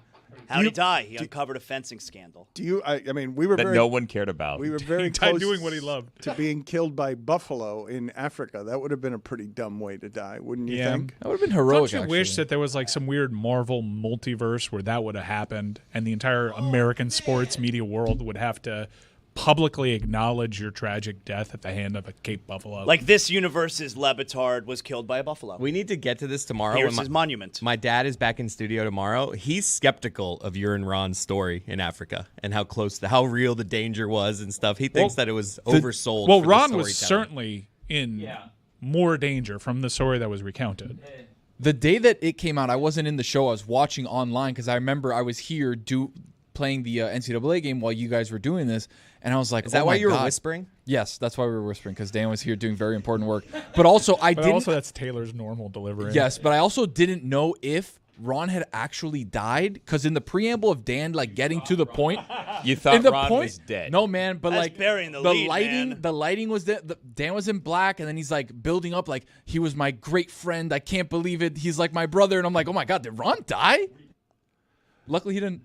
[SPEAKER 4] How'd he die? He uncovered a fencing scandal.
[SPEAKER 1] do you? I mean, we were
[SPEAKER 3] that
[SPEAKER 1] very
[SPEAKER 3] no one cared about.
[SPEAKER 1] we were very
[SPEAKER 5] He died
[SPEAKER 1] close
[SPEAKER 5] doing what he loved.
[SPEAKER 1] to being killed by buffalo in Africa. That would have been a pretty dumb way to die, wouldn't you
[SPEAKER 5] Yeah.
[SPEAKER 1] think?
[SPEAKER 7] That would have been heroic,
[SPEAKER 5] Don't you wish that there was like some weird Marvel multiverse where that would have happened and the entire American sports media world would have to publicly acknowledge your tragic death at the hand of a Cape Buffalo?
[SPEAKER 4] Like this universe's Le Batard was killed by a buffalo.
[SPEAKER 2] We need to get to this tomorrow.
[SPEAKER 4] Here's
[SPEAKER 2] when
[SPEAKER 4] his monument.
[SPEAKER 2] My dad is back in studio tomorrow. He's skeptical of your and Ron's story in Africa and how real the danger was and stuff. He thinks that it was oversold.
[SPEAKER 5] Well,
[SPEAKER 2] for the
[SPEAKER 5] Ron was
[SPEAKER 2] storytelling.
[SPEAKER 5] certainly in more danger from the story that was recounted.
[SPEAKER 7] The day that it came out, I wasn't in the show. I was watching online because I remember I was here playing the NCAA game while you guys were doing this, and I was like,
[SPEAKER 2] Is that
[SPEAKER 7] oh
[SPEAKER 2] why
[SPEAKER 7] my
[SPEAKER 2] you were
[SPEAKER 7] God.
[SPEAKER 2] whispering?
[SPEAKER 7] Yes, that's why we were whispering, because Dan was here doing very important work. But also, I
[SPEAKER 5] But
[SPEAKER 7] didn't.
[SPEAKER 5] also, that's Taylor's normal delivery.
[SPEAKER 7] Yes, but I also didn't know if Ron had actually died, because in the preamble of Dan like getting to the point,
[SPEAKER 3] You thought
[SPEAKER 7] in the
[SPEAKER 3] Ron
[SPEAKER 7] point,
[SPEAKER 3] was dead.
[SPEAKER 7] No, man, but
[SPEAKER 4] That's
[SPEAKER 7] like
[SPEAKER 4] burying the lead,
[SPEAKER 7] lighting,
[SPEAKER 4] man.
[SPEAKER 7] the lighting was there. Dan was in black, and then he's like building up, like he was my great friend. I can't believe it. He's like my brother, and I'm like, oh my God, did Ron die? Luckily, he didn't.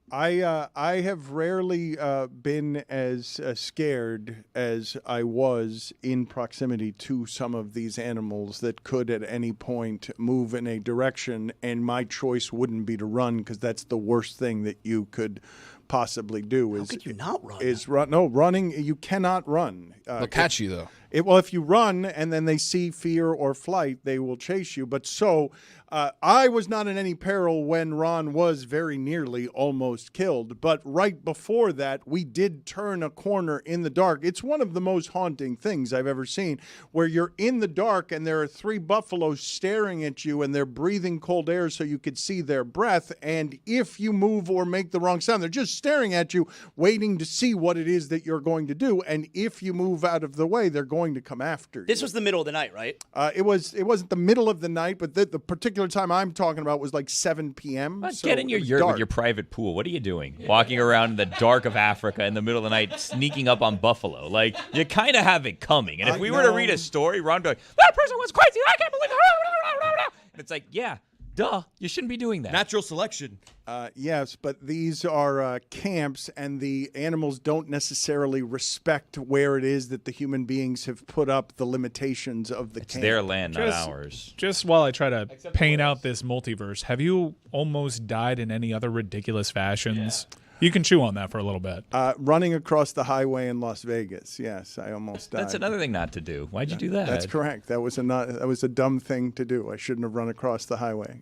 [SPEAKER 1] I have rarely been as scared as I was in proximity to some of these animals that could at any point move in a direction, and my choice wouldn't be to run because that's the worst thing that you could possibly do.
[SPEAKER 4] How could you not run?
[SPEAKER 1] Is run? No, running. You cannot run.
[SPEAKER 7] They'll catch you though.
[SPEAKER 1] Well, if you run and then they see fear or flight, they will chase you. But I was not in any peril when Ron was very nearly almost killed. But right before that, we did turn a corner in the dark. It's one of the most haunting things I've ever seen, where you're in the dark and there are 3 buffaloes staring at you and they're breathing cold air so you could see their breath. And if you move or make the wrong sound, they're just staring at you, waiting to see what it is that you're going to do. And if you move out of the way, they're going to come after you.
[SPEAKER 4] This was the middle of the night, right?
[SPEAKER 1] It wasn't the middle of the night, but the particular time I'm talking about was like 7 p.m. so
[SPEAKER 3] Get in your
[SPEAKER 1] it was
[SPEAKER 3] yurt
[SPEAKER 1] dark.
[SPEAKER 3] with your private pool. What are you doing? Walking around in the dark of Africa in the middle of the night, sneaking up on buffalo. Like, you kind of have it coming. And if we were to read a story, Ron would be like, that person was crazy. I can't believe it. And it's like, yeah, Duh. You shouldn't be doing that.
[SPEAKER 2] Natural selection.
[SPEAKER 1] Yes, but these are camps, and the animals don't necessarily respect where it is that the human beings have put up the limitations of the
[SPEAKER 3] It's
[SPEAKER 1] camp.
[SPEAKER 3] their land, not ours.
[SPEAKER 5] Just while I try to paint out this multiverse, have you almost died in any other ridiculous fashions? You can chew on that for a little bit.
[SPEAKER 1] Running across the highway in Las Vegas. Yes, I almost died.
[SPEAKER 3] That's another thing not to do. Why'd you do that?
[SPEAKER 1] That's correct. That was a dumb thing to do. I shouldn't have run across the highway.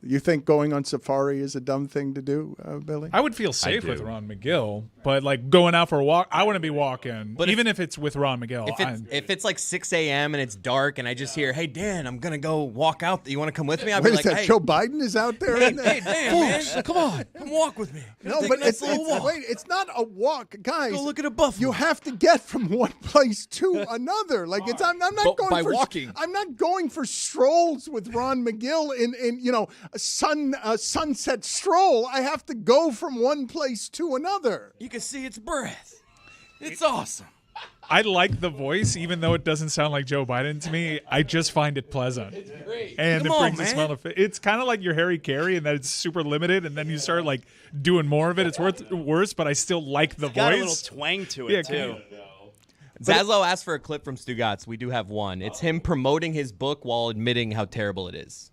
[SPEAKER 1] You think going on safari is a dumb thing to do, Billy?
[SPEAKER 5] I would feel safe with
[SPEAKER 3] do.
[SPEAKER 5] Ron McGill, but like going out for a walk, I want to be walking. But even if it's with Ron McGill,
[SPEAKER 2] If it's like 6 a.m. and it's dark and I just hear, hey, Dan, I'm going to go walk out. You want to come with me? I'll
[SPEAKER 1] Wait,
[SPEAKER 2] be
[SPEAKER 1] is
[SPEAKER 2] like,
[SPEAKER 1] that
[SPEAKER 2] hey,
[SPEAKER 1] Joe Biden is out there?
[SPEAKER 2] hey, Dan, man, come on. Come walk with me.
[SPEAKER 1] No, but it's not a walk, guys.
[SPEAKER 2] Go look at a buffalo.
[SPEAKER 1] You have to get from one place to another. Like I'm not going
[SPEAKER 7] by
[SPEAKER 1] for
[SPEAKER 7] walking.
[SPEAKER 1] I'm not going for strolls with Ron McGill in a sunset stroll. I have to go from one place to another.
[SPEAKER 2] You can see its breath. It's awesome.
[SPEAKER 5] I like the voice, even though it doesn't sound like Joe Biden to me. I just find it pleasant. It's great. And
[SPEAKER 2] Come
[SPEAKER 5] it
[SPEAKER 2] on,
[SPEAKER 5] brings a
[SPEAKER 2] man.
[SPEAKER 5] smell of it. It's kind of like your Harry Carey in that it's super limited, and then you start like doing more of it. It's worse, but I still like the
[SPEAKER 4] Got a little
[SPEAKER 5] voice.
[SPEAKER 4] twang to it,
[SPEAKER 5] Yeah,
[SPEAKER 4] too.
[SPEAKER 2] Zaslow asked for a clip from Stugotz. We do have one. It's him promoting his book while admitting how terrible it is.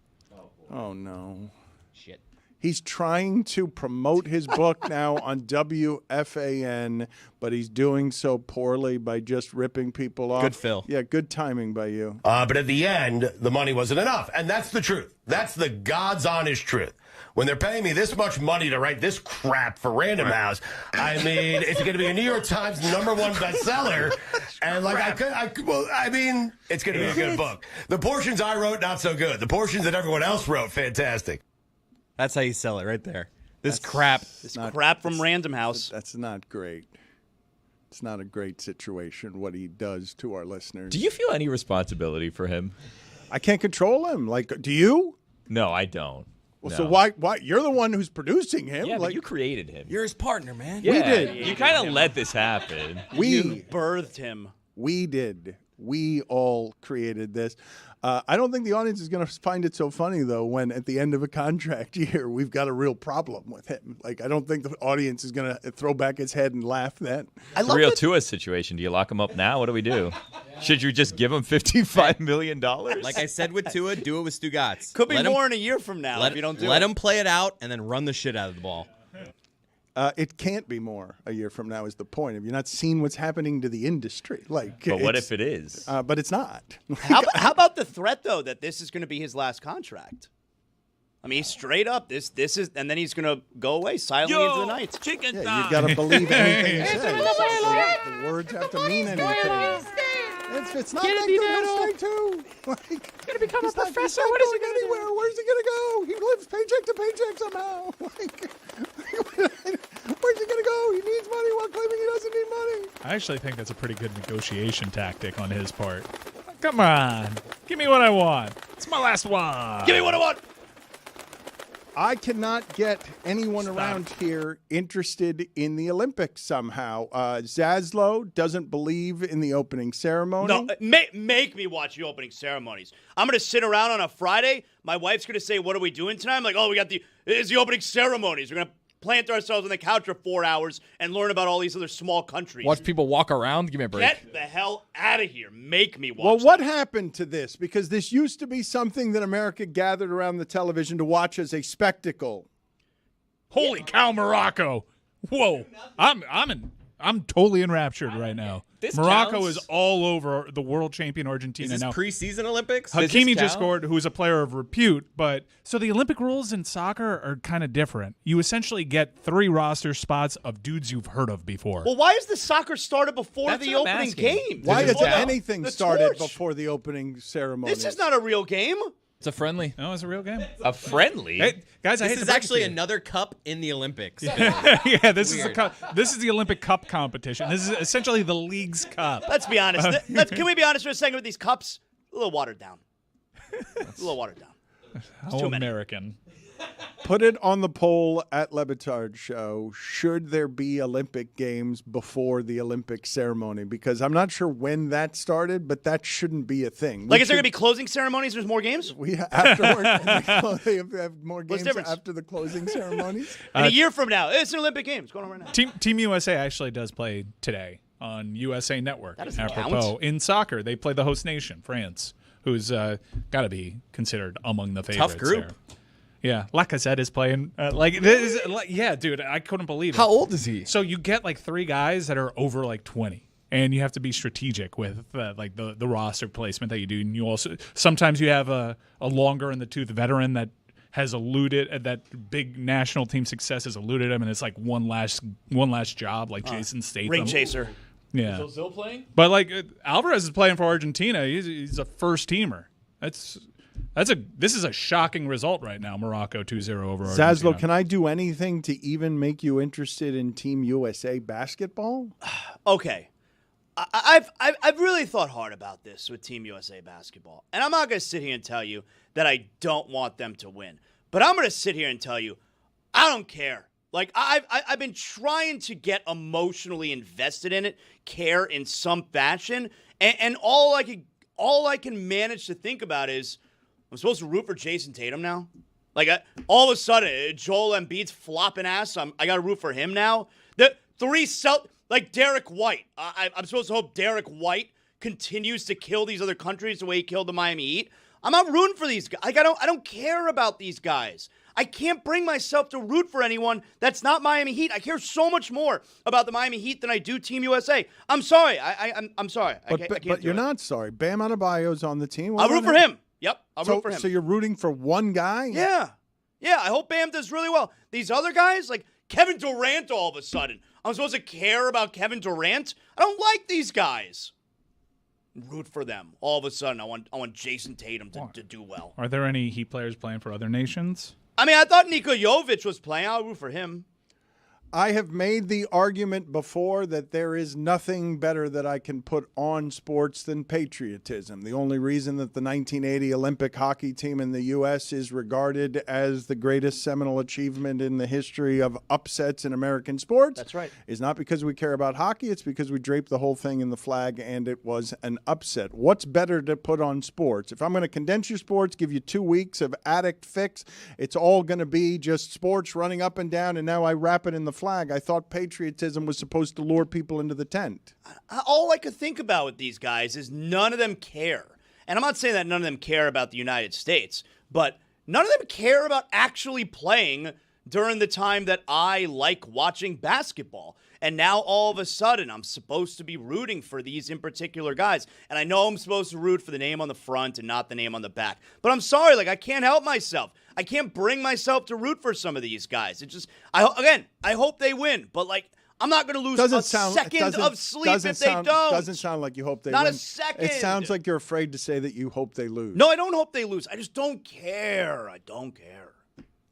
[SPEAKER 1] Oh no.
[SPEAKER 2] Shit.
[SPEAKER 1] He's trying to promote his book now on WFAN, but he's doing so poorly by just ripping people off.
[SPEAKER 2] Good Phil.
[SPEAKER 1] Yeah, good timing by you.
[SPEAKER 10] But at the end, the money wasn't enough. And that's the truth. That's the God's honest truth. When they're paying me this much money to write this crap for Random House, I mean, it's going to be a New York Times #1 bestseller. And like, it's going to be a good book. The portions I wrote, not so good. The portions that everyone else wrote, fantastic.
[SPEAKER 2] That's how you sell it right there. This crap.
[SPEAKER 4] Crap from Random House.
[SPEAKER 1] That's not great. It's not a great situation, what he does to our listeners.
[SPEAKER 3] Do you feel any responsibility for him?
[SPEAKER 1] I can't control him. Like, do you?
[SPEAKER 3] No, I don't.
[SPEAKER 1] Well,
[SPEAKER 3] No.
[SPEAKER 1] so why? You're the one who's producing him.
[SPEAKER 3] Yeah,
[SPEAKER 1] like,
[SPEAKER 3] but you created him.
[SPEAKER 2] You're his partner, man.
[SPEAKER 3] Yeah,
[SPEAKER 1] did.
[SPEAKER 3] You kind of let this happen.
[SPEAKER 4] You birthed him.
[SPEAKER 1] We did. We all created this. I don't think the audience is going to find it so funny, though, when at the end of a contract year, we've got a real problem with him. Like, I don't think the audience is going to throw back its head and laugh then.
[SPEAKER 3] It's a real Tua situation. Do you lock him up now? What do we do? Should you just give him $55 million?
[SPEAKER 2] Like I said with Tua, do it with Stugotz.
[SPEAKER 4] Could be
[SPEAKER 2] Let him-
[SPEAKER 4] more in a year from now if you don't do it.
[SPEAKER 2] Let him play it out and then run the shit out of the ball.
[SPEAKER 1] It can't be more a year from now is the point. Have you not seen what's happening to the industry? Like,
[SPEAKER 3] But what
[SPEAKER 1] it's-
[SPEAKER 3] if it is?
[SPEAKER 1] But it's not.
[SPEAKER 4] How about the threat, though, that this is going to be his last contract? I mean, straight up, this is, and then he's going to go away silently into the night.
[SPEAKER 3] Chicken
[SPEAKER 1] Yeah, you got to believe anything he says. The words have to mean anything. It's not that good. He'll stay too. Like,
[SPEAKER 7] Gonna become a professor.
[SPEAKER 1] He's not
[SPEAKER 7] What is he
[SPEAKER 1] going
[SPEAKER 7] gonna do?
[SPEAKER 1] anywhere. Where's he going to go? He lives paycheck to paycheck somehow. Where's he going to go? He needs money while claiming he doesn't need money.
[SPEAKER 5] I actually think that's a pretty good negotiation tactic on his part. Come on, give me what I want. It's my last one.
[SPEAKER 4] Give me what I want.
[SPEAKER 1] I cannot get anyone around here interested in the Olympics somehow. Zaslow doesn't believe in the opening ceremony.
[SPEAKER 4] No, make me watch the opening ceremonies. I'm going to sit around on a Friday. My wife's going to say, what are we doing tonight? I'm like, it's the opening ceremonies. We're going to plant ourselves on the couch for 4 hours and learn about all these other small countries.
[SPEAKER 7] Watch people walk around. Give me a break.
[SPEAKER 4] Get the hell out of here. Make me watch
[SPEAKER 1] Well, what
[SPEAKER 4] that.
[SPEAKER 1] happened to this? Because this used to be something that America gathered around the television to watch as a spectacle.
[SPEAKER 5] Holy cow, Morocco! Whoa, I'm totally enraptured right now.
[SPEAKER 3] This
[SPEAKER 5] Morocco
[SPEAKER 3] counts.
[SPEAKER 5] is all over the world champion Argentina
[SPEAKER 2] Is this
[SPEAKER 5] now.
[SPEAKER 2] preseason Olympics? Does this
[SPEAKER 5] Hakimi just
[SPEAKER 2] count?
[SPEAKER 5] scored, who's a player of repute. But so the Olympic rules in soccer are kind of different. You essentially get 3 roster spots of dudes you've heard of before.
[SPEAKER 4] Well, why is the soccer started before
[SPEAKER 3] That's
[SPEAKER 4] the
[SPEAKER 3] what I'm
[SPEAKER 4] opening
[SPEAKER 3] asking.
[SPEAKER 4] game?
[SPEAKER 1] Why
[SPEAKER 3] This
[SPEAKER 1] has
[SPEAKER 3] is
[SPEAKER 1] anything
[SPEAKER 4] the
[SPEAKER 1] started
[SPEAKER 4] torch.
[SPEAKER 1] before the opening ceremony?
[SPEAKER 4] This is not a real game.
[SPEAKER 7] It's a friendly.
[SPEAKER 5] No, it's a real game.
[SPEAKER 3] A friendly?
[SPEAKER 5] Hey, guys, I hate
[SPEAKER 2] This
[SPEAKER 5] to
[SPEAKER 2] is
[SPEAKER 5] break it
[SPEAKER 2] actually
[SPEAKER 5] to you.
[SPEAKER 2] another cup in the Olympics.
[SPEAKER 5] Yeah, this is
[SPEAKER 2] Weird.
[SPEAKER 5] this is the Olympic Cup competition. This is essentially the league's cup.
[SPEAKER 4] Let's be honest. Can we be honest for a second with these cups? A little watered down. A little watered down.
[SPEAKER 5] How
[SPEAKER 4] too many.
[SPEAKER 5] American.
[SPEAKER 1] Put it on the poll at Le Batard Show. Should there be Olympic Games before the Olympic ceremony? Because I'm not sure when that started, but that shouldn't be a thing.
[SPEAKER 4] Like, is there going to be closing ceremonies? There's more games?
[SPEAKER 1] We afterward, they have more
[SPEAKER 4] What's
[SPEAKER 1] games
[SPEAKER 4] the difference?
[SPEAKER 1] after the closing ceremonies.
[SPEAKER 4] In a year from now, it's an Olympic Games. What's going on right now?
[SPEAKER 5] Team USA actually does play today on USA Network.
[SPEAKER 4] That doesn't
[SPEAKER 5] apropos.
[SPEAKER 4] count.
[SPEAKER 5] In soccer, they play the host nation, France, who's got to be considered among the favorites.
[SPEAKER 2] Tough group.
[SPEAKER 5] There. Yeah, Lacazette is playing. Yeah, dude, I couldn't believe it.
[SPEAKER 7] How old is he?
[SPEAKER 5] So you get like 3 guys that are over like 20, and you have to be strategic with like the roster placement that you do. And you also sometimes you have a longer in the tooth veteran that has eluded that big national team success has eluded him, and it's like one last job, like Jason Statham.
[SPEAKER 4] Ring chaser.
[SPEAKER 5] Yeah,
[SPEAKER 7] Is Ozil playing?
[SPEAKER 5] but like Alvarez is playing for Argentina. He's a first teamer. This is a shocking result right now. Morocco 2-0 over Argentina.
[SPEAKER 1] Zaslow, can I do anything to even make you interested in Team USA basketball?
[SPEAKER 4] Okay. I've really thought hard about this with Team USA basketball. And I'm not going to sit here and tell you that I don't want them to win. But I'm going to sit here and tell you, I don't care. Like, I've been trying to get emotionally invested in it, care in some fashion, and all I can manage to think about is, I'm supposed to root for Jason Tatum now? Like, all of a sudden, Joel Embiid's flopping ass. I got to root for him now? Like Derek White. I'm supposed to hope Derek White continues to kill these other countries the way he killed the Miami Heat. I'm not rooting for these guys. Like, I don't care about these guys. I can't bring myself to root for anyone that's not Miami Heat. I care so much more about the Miami Heat than I do Team USA. I'm sorry. I'm sorry.
[SPEAKER 1] But you're not sorry. Bam Adebayo's on the team.
[SPEAKER 4] I'll root for him. Yep, I'll root for him.
[SPEAKER 1] So you're rooting for one guy?
[SPEAKER 4] Yeah. I hope Bam does really well. These other guys, like Kevin Durant all of a sudden. I'm supposed to care about Kevin Durant? I don't like these guys. Root for them. All of a sudden, I want Jason Tatum to do well.
[SPEAKER 5] Are there any Heat players playing for other nations?
[SPEAKER 4] I mean, I thought Nikola Jovic was playing. I'll root for him.
[SPEAKER 1] I have made the argument before that there is nothing better that I can put on sports than patriotism. The only reason that the 1980 Olympic hockey team in the U.S. is regarded as the greatest seminal achievement in the history of upsets in American sports
[SPEAKER 4] That's right.
[SPEAKER 1] is not because we care about hockey. It's because we draped the whole thing in the flag and it was an upset. What's better to put on sports? If I'm going to condense your sports, give you 2 weeks of addict fix, it's all going to be just sports running up and down, and now I wrap it in the flag. I thought patriotism was supposed to lure people into the tent.
[SPEAKER 4] All I could think about with these guys is none of them care. And I'm not saying that none of them care about the United States, but none of them care about actually playing during the time that I like watching basketball. And now all of a sudden I'm supposed to be rooting for these in particular guys. And I know I'm supposed to root for the name on the front and not the name on the back. But I'm sorry, like, I can't help myself. I can't bring myself to root for some of these guys. It just, I hope they win. But, like, I'm not going to lose second of sleep if they don't.
[SPEAKER 1] Doesn't sound like you hope they win.
[SPEAKER 4] Not a second.
[SPEAKER 1] It sounds like you're afraid to say that you hope they lose.
[SPEAKER 4] No, I don't hope they lose. I just don't care. I don't care.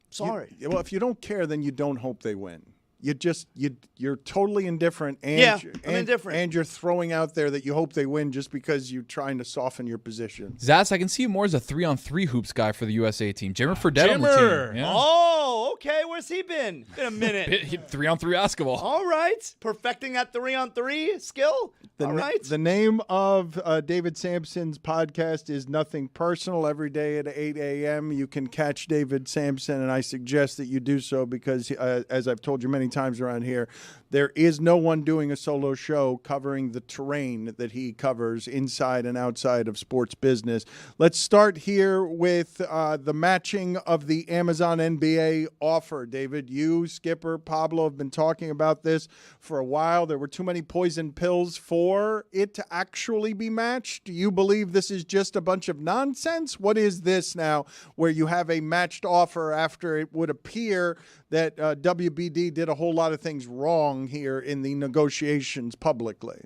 [SPEAKER 4] Sorry.
[SPEAKER 1] Well, if you don't care, then you don't hope they win. You're totally indifferent, and
[SPEAKER 4] I'm indifferent.
[SPEAKER 1] and you're throwing out there that you hope they win just because you're trying to soften your position.
[SPEAKER 7] Zaz, I can see you more as a 3-on-3 hoops guy for the USA team. Jimmer Fredette on the
[SPEAKER 5] Jimmer!
[SPEAKER 7] team. Yeah.
[SPEAKER 4] Oh, okay. Where's he been? Been a minute.
[SPEAKER 7] 3-on-3 basketball.
[SPEAKER 4] All right. Perfecting that 3-on-3 skill. All right.
[SPEAKER 1] The name of David Sampson's podcast is Nothing Personal. Every day at 8 a.m. you can catch David Sampson, and I suggest that you do so because, as I've told you many times around here, there is no one doing a solo show covering the terrain that he covers inside and outside of sports business. Let's start here with the matching of the Amazon NBA offer. David, you, Skipper, Pablo have been talking about this for a while. There were too many poison pills for it to actually be matched. Do you believe this is just a bunch of nonsense? What is this now where you have a matched offer after it would appear that WBD did a whole lot of things wrong here in the negotiations publicly?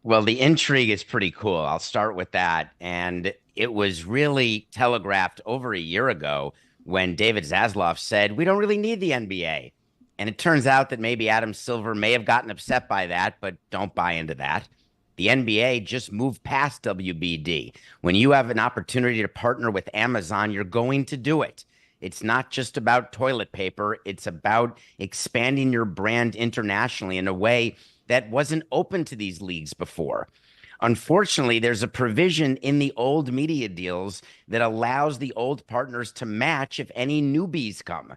[SPEAKER 11] Well, the intrigue is pretty cool. I'll start with that. And it was really telegraphed over a year ago when David Zaslav said, we don't really need the NBA. And it turns out that maybe Adam Silver may have gotten upset by that, but don't buy into that. The NBA just moved past WBD. When you have an opportunity to partner with Amazon, you're going to do it. It's not just about toilet paper. It's about expanding your brand internationally in a way that wasn't open to these leagues before. Unfortunately, there's a provision in the old media deals that allows the old partners to match if any newbies come.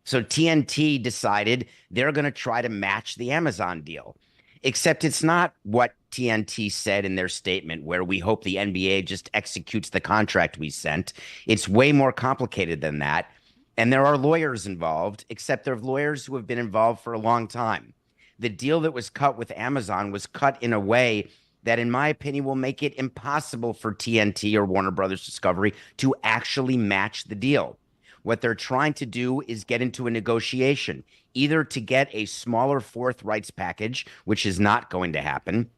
[SPEAKER 11] So TNT decided they're going to try to match the Amazon deal. Except it's not what TNT said in their statement, where we hope the NBA just executes the contract we sent. It's way more complicated than that. And there are lawyers involved, except they're lawyers who have been involved for a long time. The deal that was cut with Amazon was cut in a way that, in my opinion, will make it impossible for TNT or Warner Brothers Discovery to actually match the deal. What they're trying to do is get into a negotiation, either to get a smaller fourth rights package, which is not going to happen,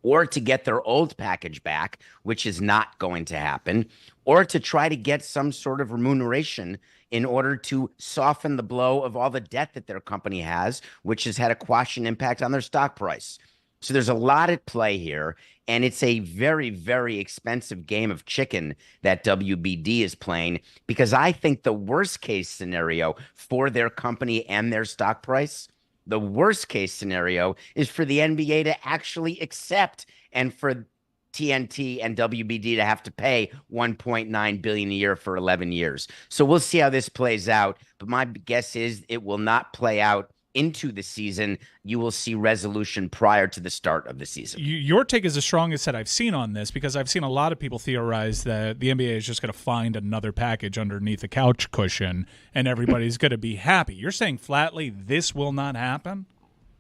[SPEAKER 11] or to get their old package back, which is not going to happen, or to try to get some sort of remuneration in order to soften the blow of all the debt that their company has, which has had a quashing impact on their stock price. So there's a lot at play here, and it's a very, very expensive game of chicken that WBD is playing, because I think the worst case scenario for their company and their stock price, the worst case scenario is for the NBA to actually accept and for TNT and WBD to have to pay $1.9 billion a year for 11 years. So we'll see how this plays out, but my guess is it will not play out into the season. You will see resolution prior to the start of the season.
[SPEAKER 5] Your take is the strongest that I've seen on this, because I've seen a lot of people theorize that the NBA is just going to find another package underneath the couch cushion and everybody's going to be happy. You're saying flatly this will not happen?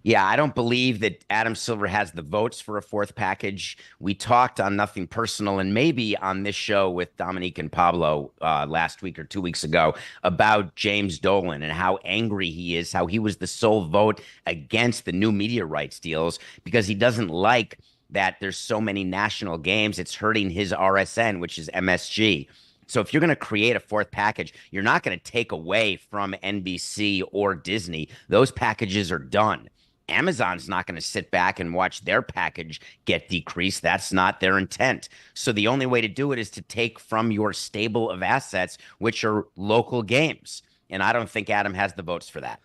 [SPEAKER 11] Yeah, I don't believe that Adam Silver has the votes for a fourth package. We talked on Nothing Personal and maybe on this show with Dominique and Pablo last week or 2 weeks ago about James Dolan and how angry he is, how he was the sole vote against the new media rights deals because he doesn't like that there's so many national games. It's hurting his RSN, which is MSG. So if you're going to create a fourth package, you're not going to take away from NBC or Disney. Those packages are done. Amazon's not going to sit back and watch their package get decreased. That's not their intent. So the only way to do it is to take from your stable of assets, which are local games. And I don't think Adam has the votes for that.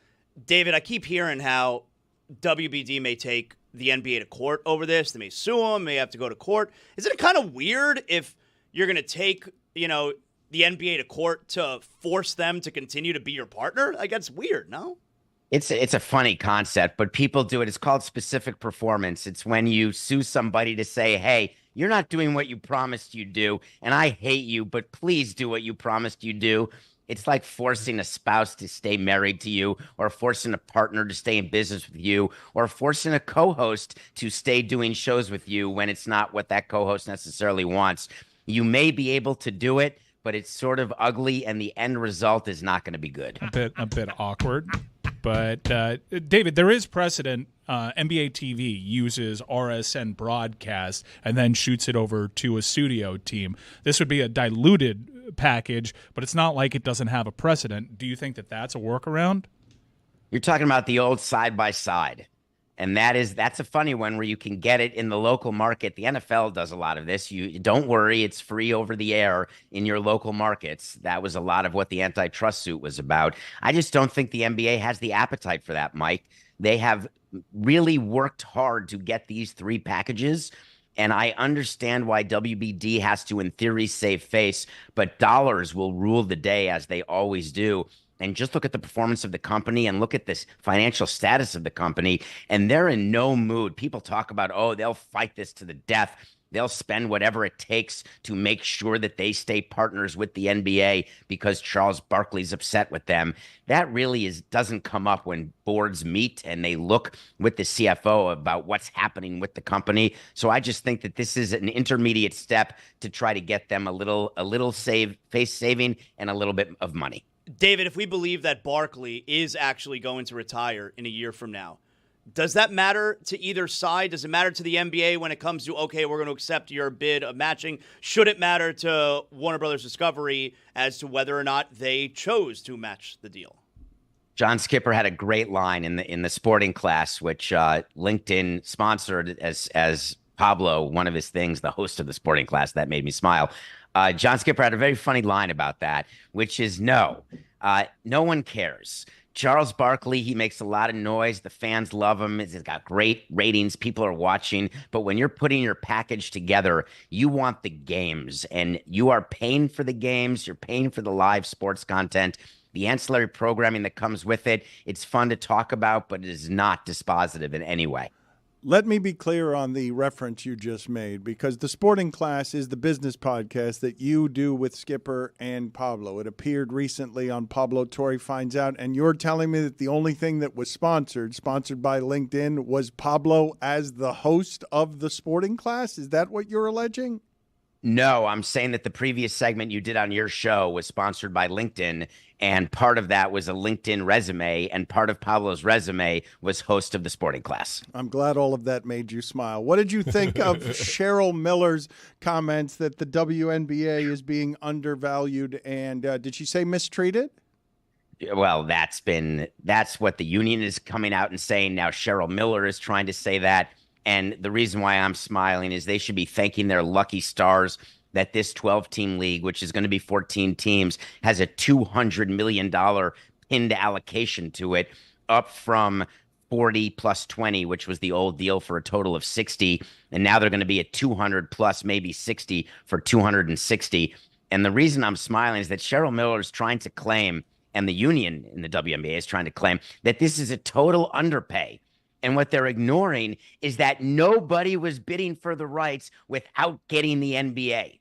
[SPEAKER 4] David, I keep hearing how WBD may take the NBA to court over this. They may sue them, may have to go to court. Isn't it kind of weird if you're going to take, the NBA to court to force them to continue to be your partner? Like, that's weird, no?
[SPEAKER 11] It's a funny concept, but people do it. It's called specific performance. It's when you sue somebody to say, hey, you're not doing what you promised you do, and I hate you, but please do what you promised you do. It's like forcing a spouse to stay married to you, or forcing a partner to stay in business with you, or forcing a co-host to stay doing shows with you when it's not what that co-host necessarily wants. You may be able to do it, but it's sort of ugly, and the end result is not going to be good.
[SPEAKER 5] A bit awkward. But, David, there is precedent. NBA TV uses RSN broadcast and then shoots it over to a studio team. This would be a diluted package, but it's not like it doesn't have a precedent. Do you think that that's a workaround?
[SPEAKER 11] You're talking about the old side-by-side. And that's a funny one where you can get it in the local market. The NFL does a lot of this. You don't worry, it's free over the air in your local markets. That was a lot of what the antitrust suit was about. I just don't think the NBA has the appetite for that, Mike. They have really worked hard to get these three packages. And I understand why WBD has to, in theory, save face, but dollars will rule the day as they always do. And just look at the performance of the company and look at this financial status of the company. And they're in no mood. People talk about, they'll fight this to the death. They'll spend whatever it takes to make sure that they stay partners with the NBA because Charles Barkley's upset with them. That really doesn't come up when boards meet and they look with the CFO about what's happening with the company. So I just think that this is an intermediate step to try to get them a little face saving and a little bit of money.
[SPEAKER 4] David, if we believe that Barkley is actually going to retire in a year from now, does that matter to either side? Does it matter to the NBA when it comes to, okay, we're going to accept your bid of matching? Should it matter to Warner Brothers Discovery as to whether or not they chose to match the deal?
[SPEAKER 11] John Skipper had a great line in the sporting class, which LinkedIn sponsored as Pablo, one of his things, the host of the sporting class. That made me smile. John Skipper had a very funny line about that, which is no one cares. Charles Barkley, he makes a lot of noise. The fans love him. He's got great ratings. People are watching. But when you're putting your package together, you want the games, and you are paying for the games. You're paying for the live sports content, the ancillary programming that comes with it. It's fun to talk about, but it is not dispositive in any way.
[SPEAKER 1] Let me be clear on the reference you just made, because the Sporting Class is the business podcast that you do with Skipper and Pablo. It appeared recently on Pablo Torre Finds Out, and you're telling me that the only thing that was sponsored by LinkedIn, was Pablo as the host of the Sporting Class? Is that what you're alleging?
[SPEAKER 11] No, I'm saying that the previous segment you did on your show was sponsored by LinkedIn, and part of that was a LinkedIn resume, and part of Pablo's resume was host of the Sporting Class.
[SPEAKER 1] I'm glad all of that made you smile. What did you think of Cheryl Miller's comments that the WNBA is being undervalued, and did she say mistreated?
[SPEAKER 11] Well, that's what the union is coming out and saying now. Cheryl Miller is trying to say that. And the reason why I'm smiling is they should be thanking their lucky stars that this 12-team league, which is going to be 14 teams, has a $200 million pinned allocation to it, up from 40 plus 20, which was the old deal, for a total of 60. And now they're going to be at 200 plus maybe 60 for 260. And the reason I'm smiling is that Cheryl Miller is trying to claim, and the union in the WNBA is trying to claim, that this is a total underpay. And what they're ignoring is that nobody was bidding for the rights without getting the NBA.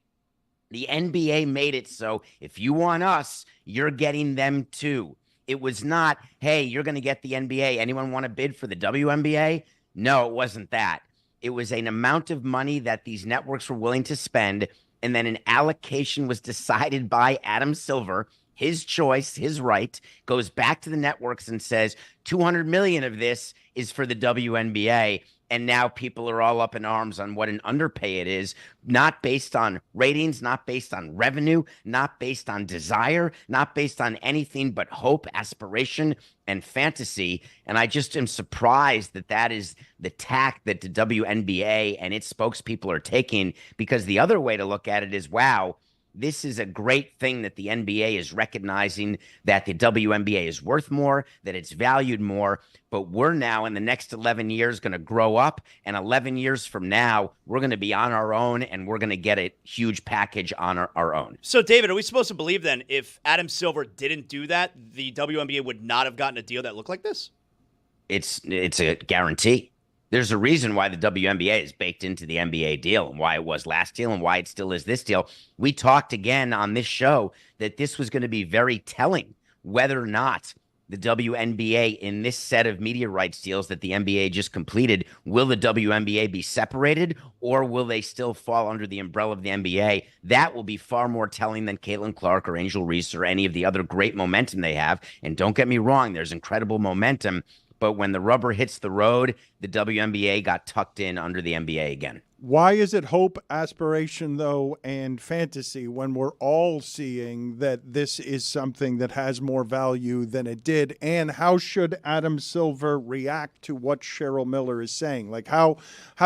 [SPEAKER 11] The NBA made it so if you want us, you're getting them too. It was not, hey, you're going to get the NBA. Anyone want to bid for the WNBA? No, it wasn't that. It was an amount of money that these networks were willing to spend, and then an allocation was decided by Adam Silver. His choice, his right, goes back to the networks and says 200 million of this is for the WNBA. And now people are all up in arms on what an underpay it is, not based on ratings, not based on revenue, not based on desire, not based on anything but hope, aspiration, and fantasy. And I just am surprised that that is the tack that the WNBA and its spokespeople are taking, because the other way to look at it is, wow, this is a great thing that the NBA is recognizing that the WNBA is worth more, that it's valued more. But we're now in the next 11 years going to grow up, and 11 years from now, we're going to be on our own, and we're going to get a huge package on our own.
[SPEAKER 4] So, David, are we supposed to believe then if Adam Silver didn't do that, the WNBA would not have gotten a deal that looked like this?
[SPEAKER 11] It's a guarantee. There's a reason why the WNBA is baked into the NBA deal, and why it was last deal, and why it still is this deal. We talked again on this show that this was going to be very telling whether or not the WNBA, in this set of media rights deals that the NBA just completed, will the WNBA be separated, or will they still fall under the umbrella of the NBA? That will be far more telling than Caitlin Clark or Angel Reese or any of the other great momentum they have. And don't get me wrong, there's incredible momentum. But when the rubber hits the road, the WNBA got tucked in under the NBA again.
[SPEAKER 1] Why is it hope, aspiration, though, and fantasy when we're all seeing that this is something that has more value than it did? And how should Adam Silver react to what Cheryl Miller is saying? Like, how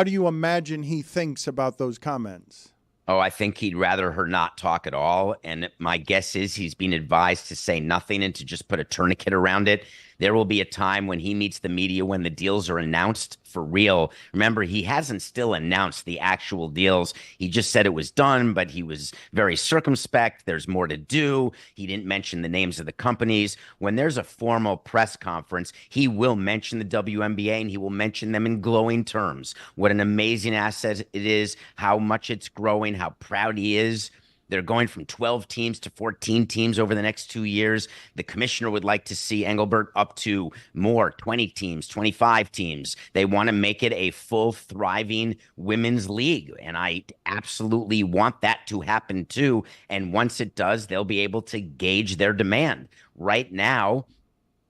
[SPEAKER 1] do you imagine he thinks about those comments?
[SPEAKER 11] Oh, I think he'd rather her not talk at all. And my guess is he's been advised to say nothing and to just put a tourniquet around it. There will be a time when he meets the media when the deals are announced for real. Remember, he hasn't still announced the actual deals. He just said it was done, but he was very circumspect. There's more to do. He didn't mention the names of the companies. When there's a formal press conference, he will mention the WNBA, and he will mention them in glowing terms. What an amazing asset it is, how much it's growing, how proud he is. They're going from 12 teams to 14 teams over the next 2 years. The commissioner would like to see Engelbert up to more, 20 teams, 25 teams. They want to make it a full, thriving women's league, and I absolutely want that to happen too. And once it does, they'll be able to gauge their demand. Right now,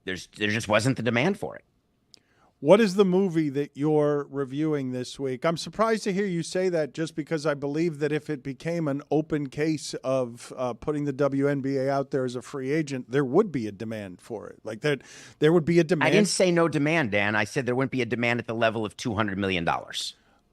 [SPEAKER 11] there just wasn't the demand for it.
[SPEAKER 1] What is the movie that you're reviewing this week? I'm surprised to hear you say that, just because I believe that if it became an open case of putting the WNBA out there as a free agent, there would be a demand for it. Like there would be a demand.
[SPEAKER 11] I didn't say no demand, Dan. I said there wouldn't be a demand at the level of $200 million.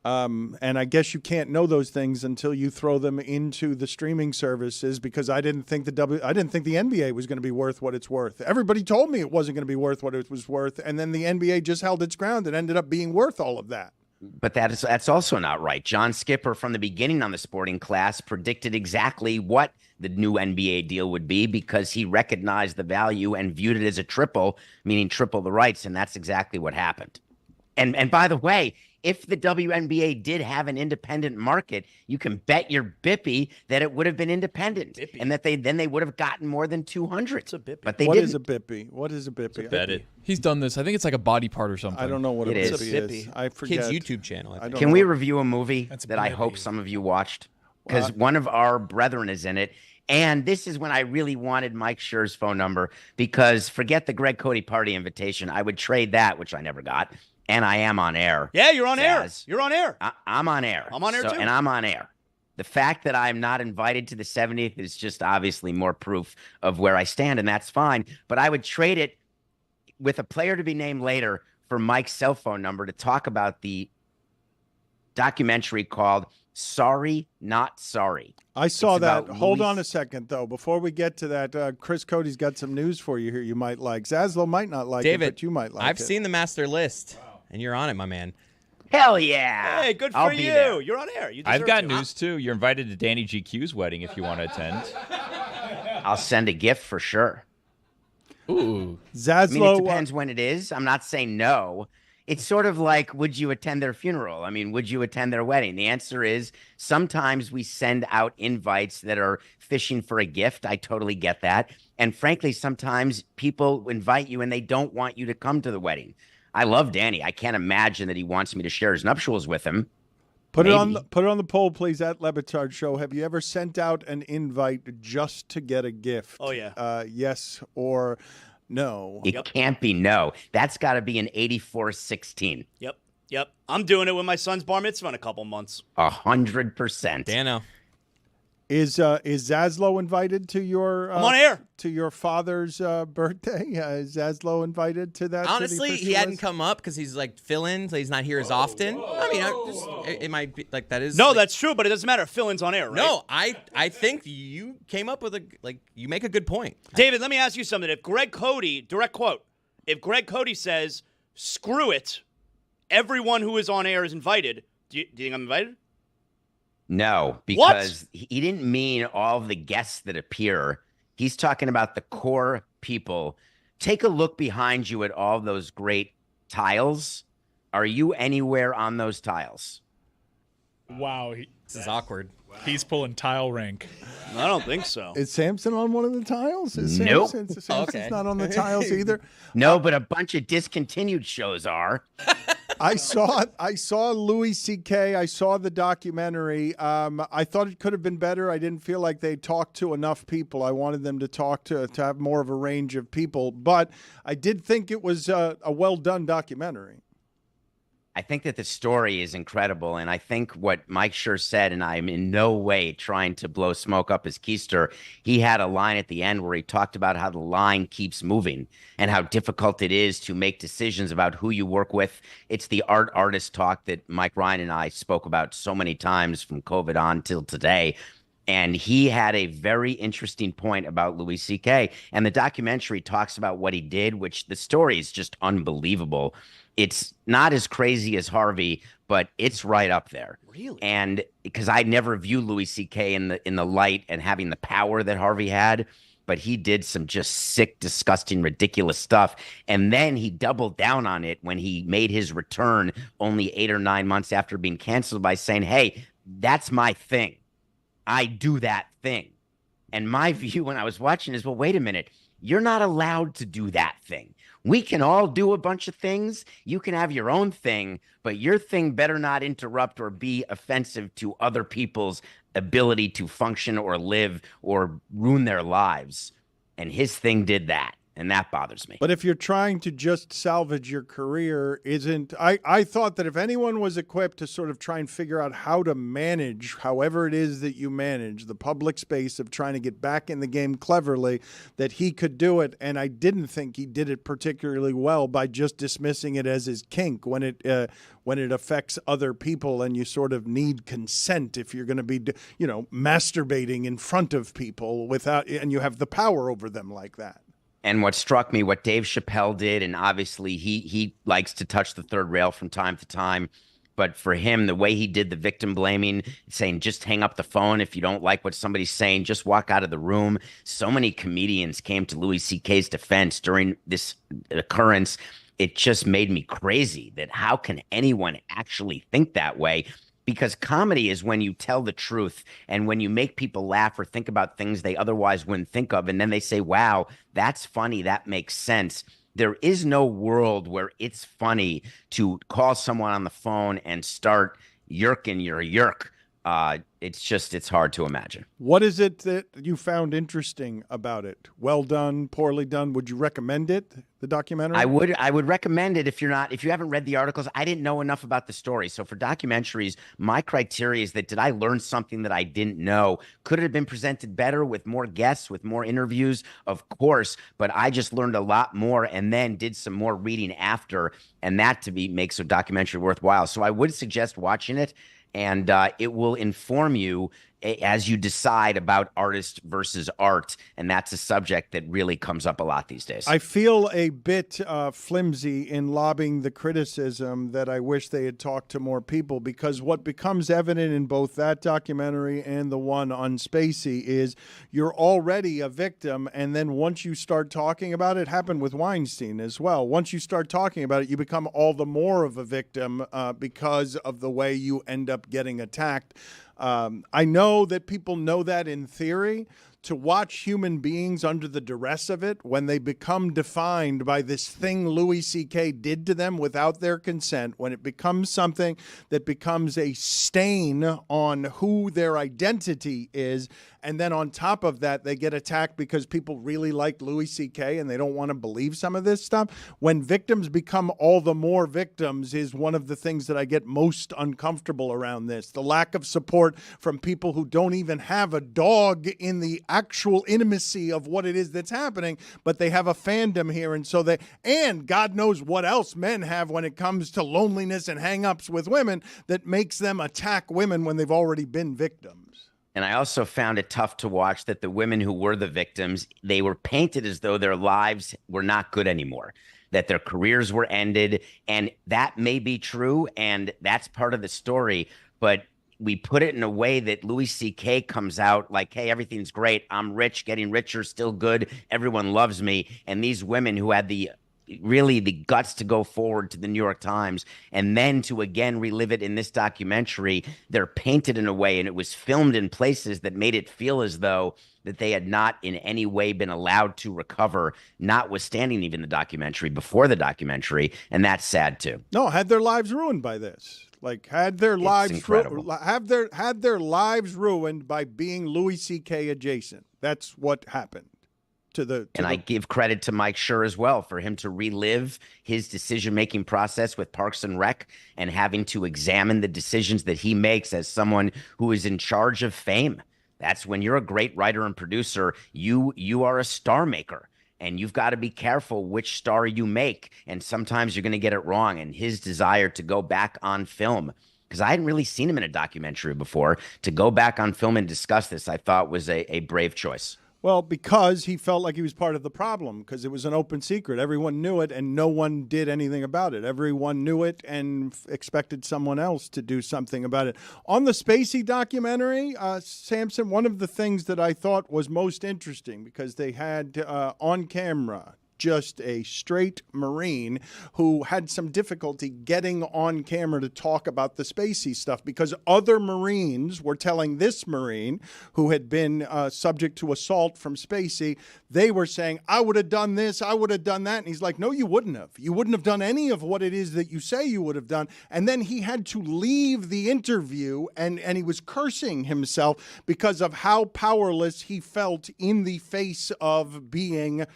[SPEAKER 1] And I guess you can't know those things until you throw them into the streaming services, because I didn't think the NBA was going to be worth what it's worth. Everybody told me it wasn't going to be worth what it was worth, and then the NBA just held its ground and ended up being worth all of that.
[SPEAKER 11] But that's also not right. John Skipper, from the beginning on the Sporting Class, predicted exactly what the new NBA deal would be, because he recognized the value and viewed it as a triple, meaning triple the rights, and that's exactly what happened. And by the way, if the WNBA did have an independent market, you can bet your bippy that it would have been independent, and that they would have gotten more than 200.
[SPEAKER 4] It's a bippy.
[SPEAKER 11] But they
[SPEAKER 1] What
[SPEAKER 11] didn't.
[SPEAKER 1] is a bippy? What is a bippy?
[SPEAKER 3] Bet it.
[SPEAKER 7] He's done this. I think it's like a body part or something.
[SPEAKER 1] I don't know what a
[SPEAKER 11] It is.
[SPEAKER 1] bippy
[SPEAKER 4] It's a
[SPEAKER 1] is.
[SPEAKER 4] bippy.
[SPEAKER 1] I forget.
[SPEAKER 2] Kids YouTube channel. I think.
[SPEAKER 11] Can we review a movie
[SPEAKER 5] That's
[SPEAKER 11] that I
[SPEAKER 5] Morbid.
[SPEAKER 11] hope some of you watched? Because one of our brethren is in it. And this is when I really wanted Mike Schur's phone number, because forget the Greg Cody party invitation. I would trade that, which I never got. And I am on air.
[SPEAKER 4] Yeah, you're on air.
[SPEAKER 11] Zaz.
[SPEAKER 4] You're on air.
[SPEAKER 11] I'm on air.
[SPEAKER 4] I'm on air too.
[SPEAKER 11] And I'm on air. The fact that I'm not invited to the 70th is just obviously more proof of where I stand, and that's fine. But I would trade it with a player to be named later for Mike's cell phone number to talk about the documentary called Sorry, Not Sorry.
[SPEAKER 1] I saw
[SPEAKER 11] It's
[SPEAKER 1] that.
[SPEAKER 11] about
[SPEAKER 1] Hold
[SPEAKER 11] Louis-
[SPEAKER 1] on a second, though. Before we get to that, Chris Cody's got some news for you here you might like. Zaslow might not like
[SPEAKER 2] David,
[SPEAKER 1] it, but you might like
[SPEAKER 2] I've
[SPEAKER 1] it.
[SPEAKER 2] seen the master list, and you're on it, my man.
[SPEAKER 11] Hell yeah.
[SPEAKER 4] Hey, good for
[SPEAKER 11] I'll be
[SPEAKER 4] you.
[SPEAKER 11] there.
[SPEAKER 4] You're on air. You
[SPEAKER 3] I've
[SPEAKER 4] deserve
[SPEAKER 3] got
[SPEAKER 4] to.
[SPEAKER 3] news too. You're invited to Danny GQ's wedding if you want to attend.
[SPEAKER 11] I'll send a gift for sure.
[SPEAKER 7] Ooh.
[SPEAKER 11] I
[SPEAKER 1] Zaslow,
[SPEAKER 11] mean, it depends when it is. I'm not saying no. It's sort of like, would you attend their funeral? I mean, would you attend their wedding? The answer is sometimes we send out invites that are fishing for a gift. I totally get that. And frankly, sometimes people invite you and they don't want you to come to the wedding. I love Danny. I can't imagine that he wants me to share his nuptials with him.
[SPEAKER 1] put it on
[SPEAKER 11] maybe.
[SPEAKER 1] the poll, please, at Le Batard Show. Have you ever sent out an invite just to get a gift?
[SPEAKER 4] Oh, yeah.
[SPEAKER 1] Yes or no?
[SPEAKER 11] It can't be no. That's got to be an 84-16.
[SPEAKER 4] Yep. I'm doing it with my son's bar mitzvah in a couple months.
[SPEAKER 11] 100%.
[SPEAKER 2] Dano.
[SPEAKER 1] Is Zaslow invited to your?
[SPEAKER 4] I'm on air.
[SPEAKER 1] To your father's birthday? Is Zaslow invited to that?
[SPEAKER 2] Honestly, he hadn't come up because he's like fill-in, so he's not here as often. I mean, it might be like that is.
[SPEAKER 4] No,
[SPEAKER 2] like,
[SPEAKER 4] that's true, but it doesn't matter. Fill-in's on air, right?
[SPEAKER 2] no. I think you came up with you make a good point.
[SPEAKER 4] David, let me ask you something. If Greg Cody, direct quote, if Greg Cody says, screw it, everyone who is on air is invited, do you think I'm invited?
[SPEAKER 11] No, because he didn't mean all of the guests that appear. He's talking about the core people. Take a look behind you at all those great tiles. Are you anywhere on those tiles?
[SPEAKER 5] Wow.
[SPEAKER 2] This is awkward.
[SPEAKER 5] He's pulling tile rank.
[SPEAKER 4] I don't think so.
[SPEAKER 1] Is Samson on one of the tiles? Is
[SPEAKER 11] Nope.
[SPEAKER 1] Samson's
[SPEAKER 2] Okay.
[SPEAKER 1] not on the tiles either.
[SPEAKER 11] No, but a bunch of discontinued shows are.
[SPEAKER 1] I saw Louis C.K. I saw the documentary. I thought it could have been better. I didn't feel like they talked to enough people. I wanted them to talk to have more of a range of people. But I did think it was a well done documentary.
[SPEAKER 11] I think that the story is incredible, and I think what Mike Schur said, and I'm in no way trying to blow smoke up his keister, he had a line at the end where he talked about how the line keeps moving and how difficult it is to make decisions about who you work with. It's the artist talk that Mike Ryan and I spoke about so many times from COVID on till today. And he had a very interesting point about Louis C.K. And the documentary talks about what he did, which the story is just unbelievable. It's not as crazy as Harvey, but it's right up there.
[SPEAKER 4] Really?
[SPEAKER 11] And because I never view Louis C.K. in the light and having the power that Harvey had, but he did some just sick, disgusting, ridiculous stuff. And then he doubled down on it when he made his return only 8 or 9 months after being canceled by saying, hey, that's my thing. I do that thing. And my view when I was watching is, well, wait a minute. You're not allowed to do that thing. We can all do a bunch of things. You can have your own thing, but your thing better not interrupt or be offensive to other people's ability to function or live or ruin their lives. And his thing did that. And that bothers me.
[SPEAKER 1] But if you're trying to just salvage your career, I thought that if anyone was equipped to sort of try and figure out how to manage, however it is that you manage the public space of trying to get back in the game cleverly, that he could do it. And I didn't think he did it particularly well by just dismissing it as his kink when it affects other people and you sort of need consent if you're going to be, masturbating in front of people and you have the power over them like that.
[SPEAKER 11] And what struck me, what Dave Chappelle did, and obviously he likes to touch the third rail from time to time, but for him, the way he did the victim blaming, saying just hang up the phone if you don't like what somebody's saying, just walk out of the room. So many comedians came to Louis C.K.'s defense during this occurrence. It just made me crazy that how can anyone actually think that way? Because comedy is when you tell the truth and when you make people laugh or think about things they otherwise wouldn't think of. And then they say, wow, that's funny. That makes sense. There is no world where it's funny to call someone on the phone and start yerking your yerk. It's hard to imagine.
[SPEAKER 1] What is it that you found interesting about it? Well done, poorly done? Would you recommend it, the documentary?
[SPEAKER 11] I would recommend it if you haven't read the articles. I didn't know enough about the story. So for documentaries, my criteria is that did I learn something that I didn't know? Could it have been presented better with more guests, with more interviews? Of course, but I just learned a lot more and then did some more reading after, and that to me makes a documentary worthwhile. So I would suggest watching it. And it will inform you as you decide about artist versus art. And that's a subject that really comes up a lot these days.
[SPEAKER 1] I feel a bit flimsy in lobbing the criticism that I wish they had talked to more people, because what becomes evident in both that documentary and the one on Spacey is you're already a victim. And then once you start talking about it, happened with Weinstein as well. Once you start talking about it, you become all the more of a victim because of the way you end up getting attacked. I know that people know that in theory. To watch human beings under the duress of it, when they become defined by this thing Louis C.K. did to them without their consent, when it becomes something that becomes a stain on who their identity is, and then on top of that, they get attacked because people really like Louis C.K. and they don't want to believe some of this stuff. When victims become all the more victims is one of the things that I get most uncomfortable around this. The lack of support from people who don't even have a dog in the actual intimacy of what it is that's happening, but they have a fandom here. And God knows what else men have when it comes to loneliness and hang-ups with women that makes them attack women when they've already been victims.
[SPEAKER 11] And I also found it tough to watch that the women who were the victims, they were painted as though their lives were not good anymore, that their careers were ended. And that may be true, and that's part of the story. But we put it in a way that Louis C.K. comes out like, hey, everything's great. I'm rich, getting richer, still good. Everyone loves me. And these women who had the guts to go forward to the New York Times and then to again relive it in this documentary, they're painted in a way, and it was filmed in places that made it feel as though that they had not in any way been allowed to recover, notwithstanding even the documentary, before the documentary, and that's sad too.
[SPEAKER 1] No, had their lives ruined by this. Like had their lives ruined by being Louis C.K. adjacent. That's what happened. I give credit to Mike Schur as well for him to relive his decision-making process with Parks and Rec and having to examine the decisions that he makes as someone who is in charge of fame. That's when you're a great writer and producer, you are a star maker, and you've got to be careful which star you make, and sometimes you're going to get it wrong. And his desire to go back on film, because I hadn't really seen him in a documentary before, to go back on film and discuss this, I thought was a brave choice. Well, because he felt like he was part of the problem, because it was an open secret. Everyone knew it, and no one did anything about it. Everyone knew it and expected someone else to do something about it. On the Spacey documentary, Samson, one of the things that I thought was most interesting, because they had on camera just a straight Marine who had some difficulty getting on camera to talk about the Spacey stuff because other Marines were telling this Marine who had been subject to assault from Spacey, they were saying, I would have done this, I would have done that. And he's like, no, you wouldn't have. You wouldn't have done any of what it is that you say you would have done. And then he had to leave the interview and he was cursing himself because of how powerless he felt in the face of being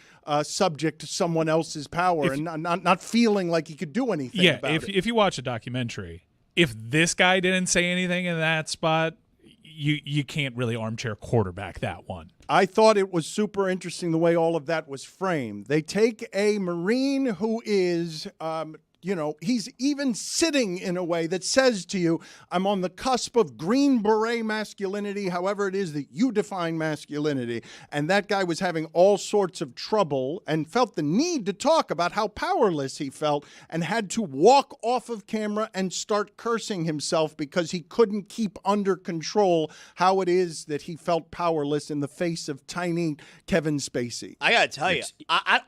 [SPEAKER 1] subject to someone else's power and not feeling like he could do anything about it.
[SPEAKER 5] If you watch a documentary, if this guy didn't say anything in that spot, you can't really armchair quarterback that one.
[SPEAKER 1] I thought it was super interesting the way all of that was framed. They take a Marine who is, he's even sitting in a way that says to you, I'm on the cusp of Green Beret masculinity, however it is that you define masculinity. And that guy was having all sorts of trouble and felt the need to talk about how powerless he felt and had to walk off of camera and start cursing himself because he couldn't keep under control how it is that he felt powerless in the face of tiny Kevin Spacey.
[SPEAKER 4] I gotta tell you, I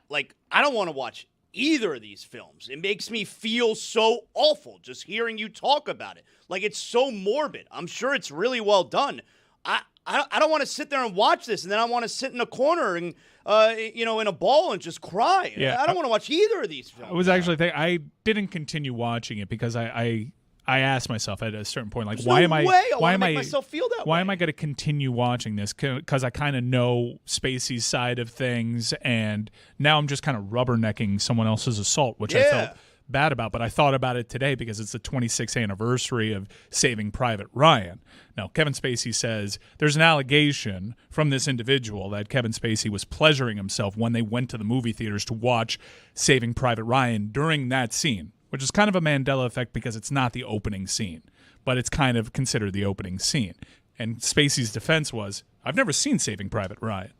[SPEAKER 4] don't want to watch either of these films. It makes me feel so awful just hearing you talk about it. Like, it's so morbid. I'm sure it's really well done. I don't want to sit there and watch this, and then I want to sit in a corner and in a ball and just cry.
[SPEAKER 5] Yeah,
[SPEAKER 4] I don't want to watch either of these films.
[SPEAKER 5] I was actually thinking, I didn't continue watching it because I asked myself at a certain point, like, why am I
[SPEAKER 4] make myself feel that
[SPEAKER 5] why
[SPEAKER 4] way.
[SPEAKER 5] am I going to continue watching this? Because I kind of know Spacey's side of things, and now I'm just kind of rubbernecking someone else's assault, which I felt bad about. But I thought about it today because it's the 26th anniversary of Saving Private Ryan. Now, Kevin Spacey says there's an allegation from this individual that Kevin Spacey was pleasuring himself when they went to the movie theaters to watch Saving Private Ryan during that scene, which is kind of a Mandela effect because it's not the opening scene, but it's kind of considered the opening scene. And Spacey's defense was, I've never seen Saving Private Ryan.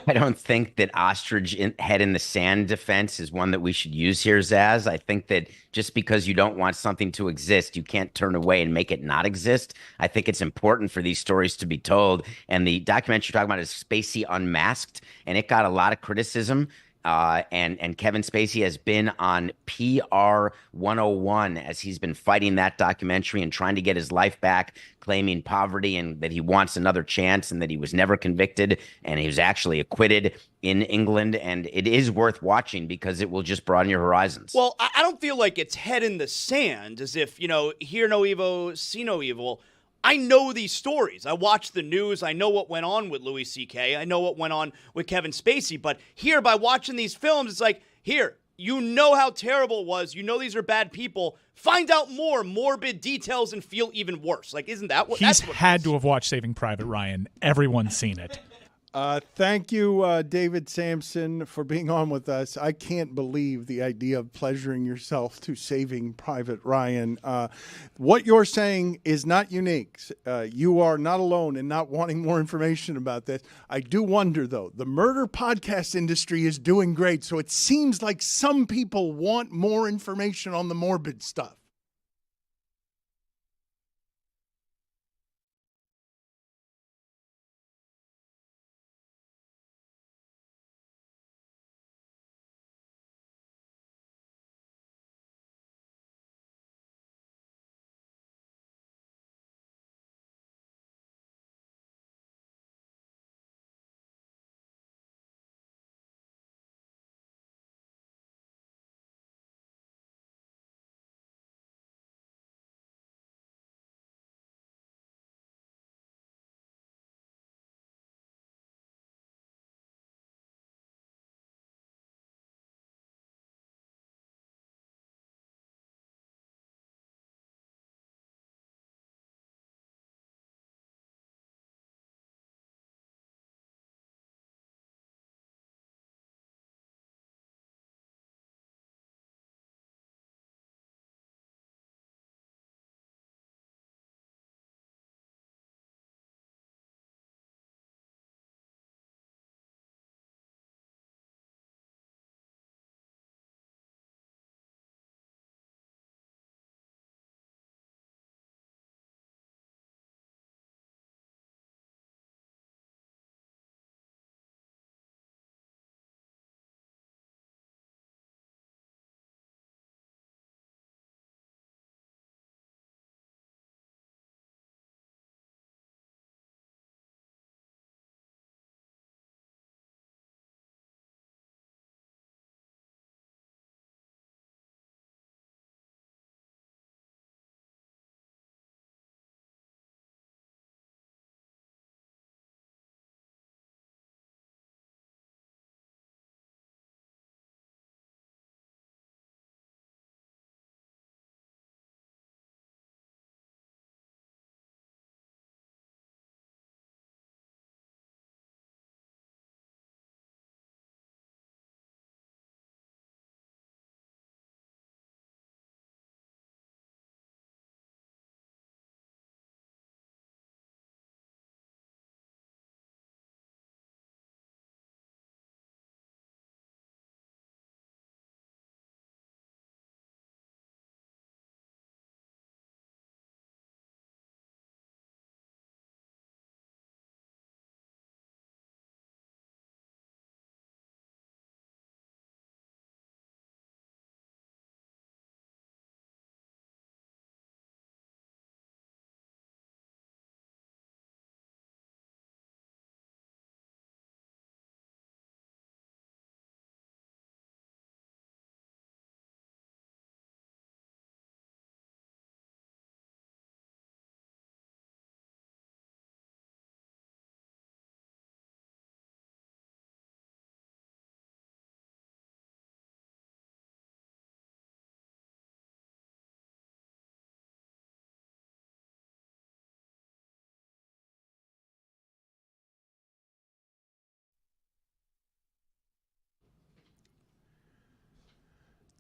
[SPEAKER 11] I don't think that ostrich head in the sand defense is one that we should use here, Zaz. I think that just because you don't want something to exist, you can't turn away and make it not exist. I think it's important for these stories to be told. And the documentary you're talking about is Spacey Unmasked, and it got a lot of criticism. And Kevin Spacey has been on PR 101 as he's been fighting that documentary and trying to get his life back, claiming poverty and that he wants another chance and that he was never convicted and he was actually acquitted in England. And it is worth watching because it will just broaden your horizons.
[SPEAKER 4] Well, I don't feel like it's head in the sand, as if, hear no evil, see no evil. I know these stories. I watch the news. I know what went on with Louis C.K. I know what went on with Kevin Spacey. But here, by watching these films, it's like, here, you know how terrible it was. You know these are bad people. Find out more morbid details and feel even worse. Like, isn't that what
[SPEAKER 5] He's had to have watched Saving Private Ryan. Everyone's seen it.
[SPEAKER 1] Thank you, David Sampson, for being on with us. I can't believe the idea of pleasuring yourself to Saving Private Ryan. What you're saying is not unique. You are not alone in not wanting more information about this. I do wonder, though, the murder podcast industry is doing great, so it seems like some people want more information on the morbid stuff.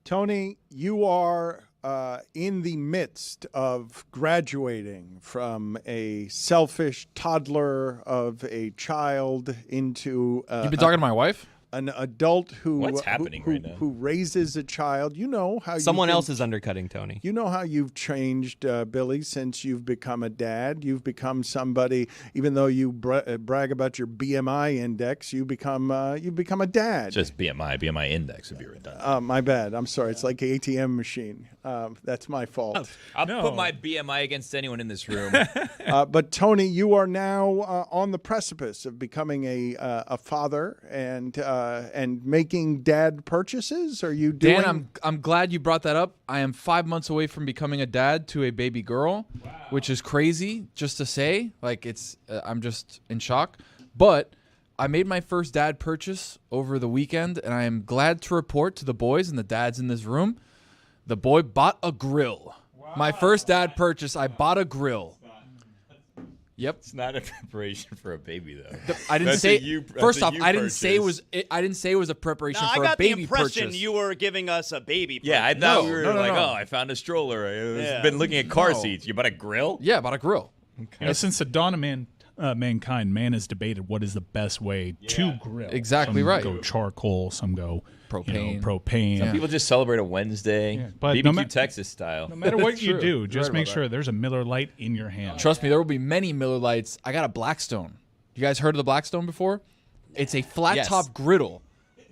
[SPEAKER 1] Tony, you are in the midst of graduating from a selfish toddler of a child into
[SPEAKER 7] You've been talking to my wife?
[SPEAKER 1] an adult who
[SPEAKER 3] What's happening
[SPEAKER 1] who,
[SPEAKER 3] right now?
[SPEAKER 1] who raises a child. You know how
[SPEAKER 2] Someone
[SPEAKER 1] you've
[SPEAKER 2] else
[SPEAKER 1] been-
[SPEAKER 2] is undercutting Tony.
[SPEAKER 1] You know how you've changed, Billy, since you've become a dad. You've become somebody. Even though you brag about your BMI index, you become a dad.
[SPEAKER 3] Just BMI index would be redundant.
[SPEAKER 1] My bad. I'm sorry. It's like an ATM machine. That's my fault.
[SPEAKER 3] I'll put my BMI against anyone in this room.
[SPEAKER 1] But Tony, you are now on the precipice of becoming a father and making dad purchases. Are you doing?
[SPEAKER 7] Dan, I'm glad you brought that up. I am 5 months away from becoming a dad to a baby girl, which is crazy just to say. Like it's, I'm just in shock. But I made my first dad purchase over the weekend, and I am glad to report to the boys and the dads in this room, the boy bought a grill. My first dad purchase, I bought a grill. Yep.
[SPEAKER 3] It's not a preparation for a baby, though.
[SPEAKER 7] I didn't
[SPEAKER 3] That's
[SPEAKER 7] say.
[SPEAKER 3] a you- that's
[SPEAKER 7] First
[SPEAKER 3] a
[SPEAKER 7] off,
[SPEAKER 3] you
[SPEAKER 7] I didn't say it
[SPEAKER 3] purchase.
[SPEAKER 7] was. I didn't say it was a preparation
[SPEAKER 4] No, I
[SPEAKER 7] for
[SPEAKER 4] got
[SPEAKER 7] a baby
[SPEAKER 4] the impression
[SPEAKER 7] purchase.
[SPEAKER 4] you were giving us a baby.
[SPEAKER 3] Yeah, I
[SPEAKER 4] present.
[SPEAKER 3] thought
[SPEAKER 7] No,
[SPEAKER 3] we were
[SPEAKER 7] no, no,
[SPEAKER 3] like,
[SPEAKER 7] no.
[SPEAKER 3] oh, I found a stroller. I've
[SPEAKER 4] Yeah.
[SPEAKER 3] been looking at car
[SPEAKER 7] No.
[SPEAKER 3] seats. You bought a grill?
[SPEAKER 7] Yeah, bought a grill.
[SPEAKER 5] Since the dawn of mankind, man has debated what is the best way to grill.
[SPEAKER 7] Exactly
[SPEAKER 5] some
[SPEAKER 7] right.
[SPEAKER 5] Go charcoal, some go
[SPEAKER 7] Propane.
[SPEAKER 5] propane.
[SPEAKER 7] Yeah.
[SPEAKER 3] People just celebrate a Wednesday,
[SPEAKER 5] Yeah, but
[SPEAKER 3] BBQ
[SPEAKER 5] no ma-
[SPEAKER 3] Texas style.
[SPEAKER 5] No matter what you
[SPEAKER 7] True.
[SPEAKER 5] do,
[SPEAKER 7] You're
[SPEAKER 5] just
[SPEAKER 7] right
[SPEAKER 5] make
[SPEAKER 7] about
[SPEAKER 5] sure there's a Miller Lite in your hand.
[SPEAKER 7] Trust me, there will be many Miller Lights. I got a Blackstone. You guys heard of the Blackstone before? It's a flat
[SPEAKER 2] Yes.
[SPEAKER 7] top griddle.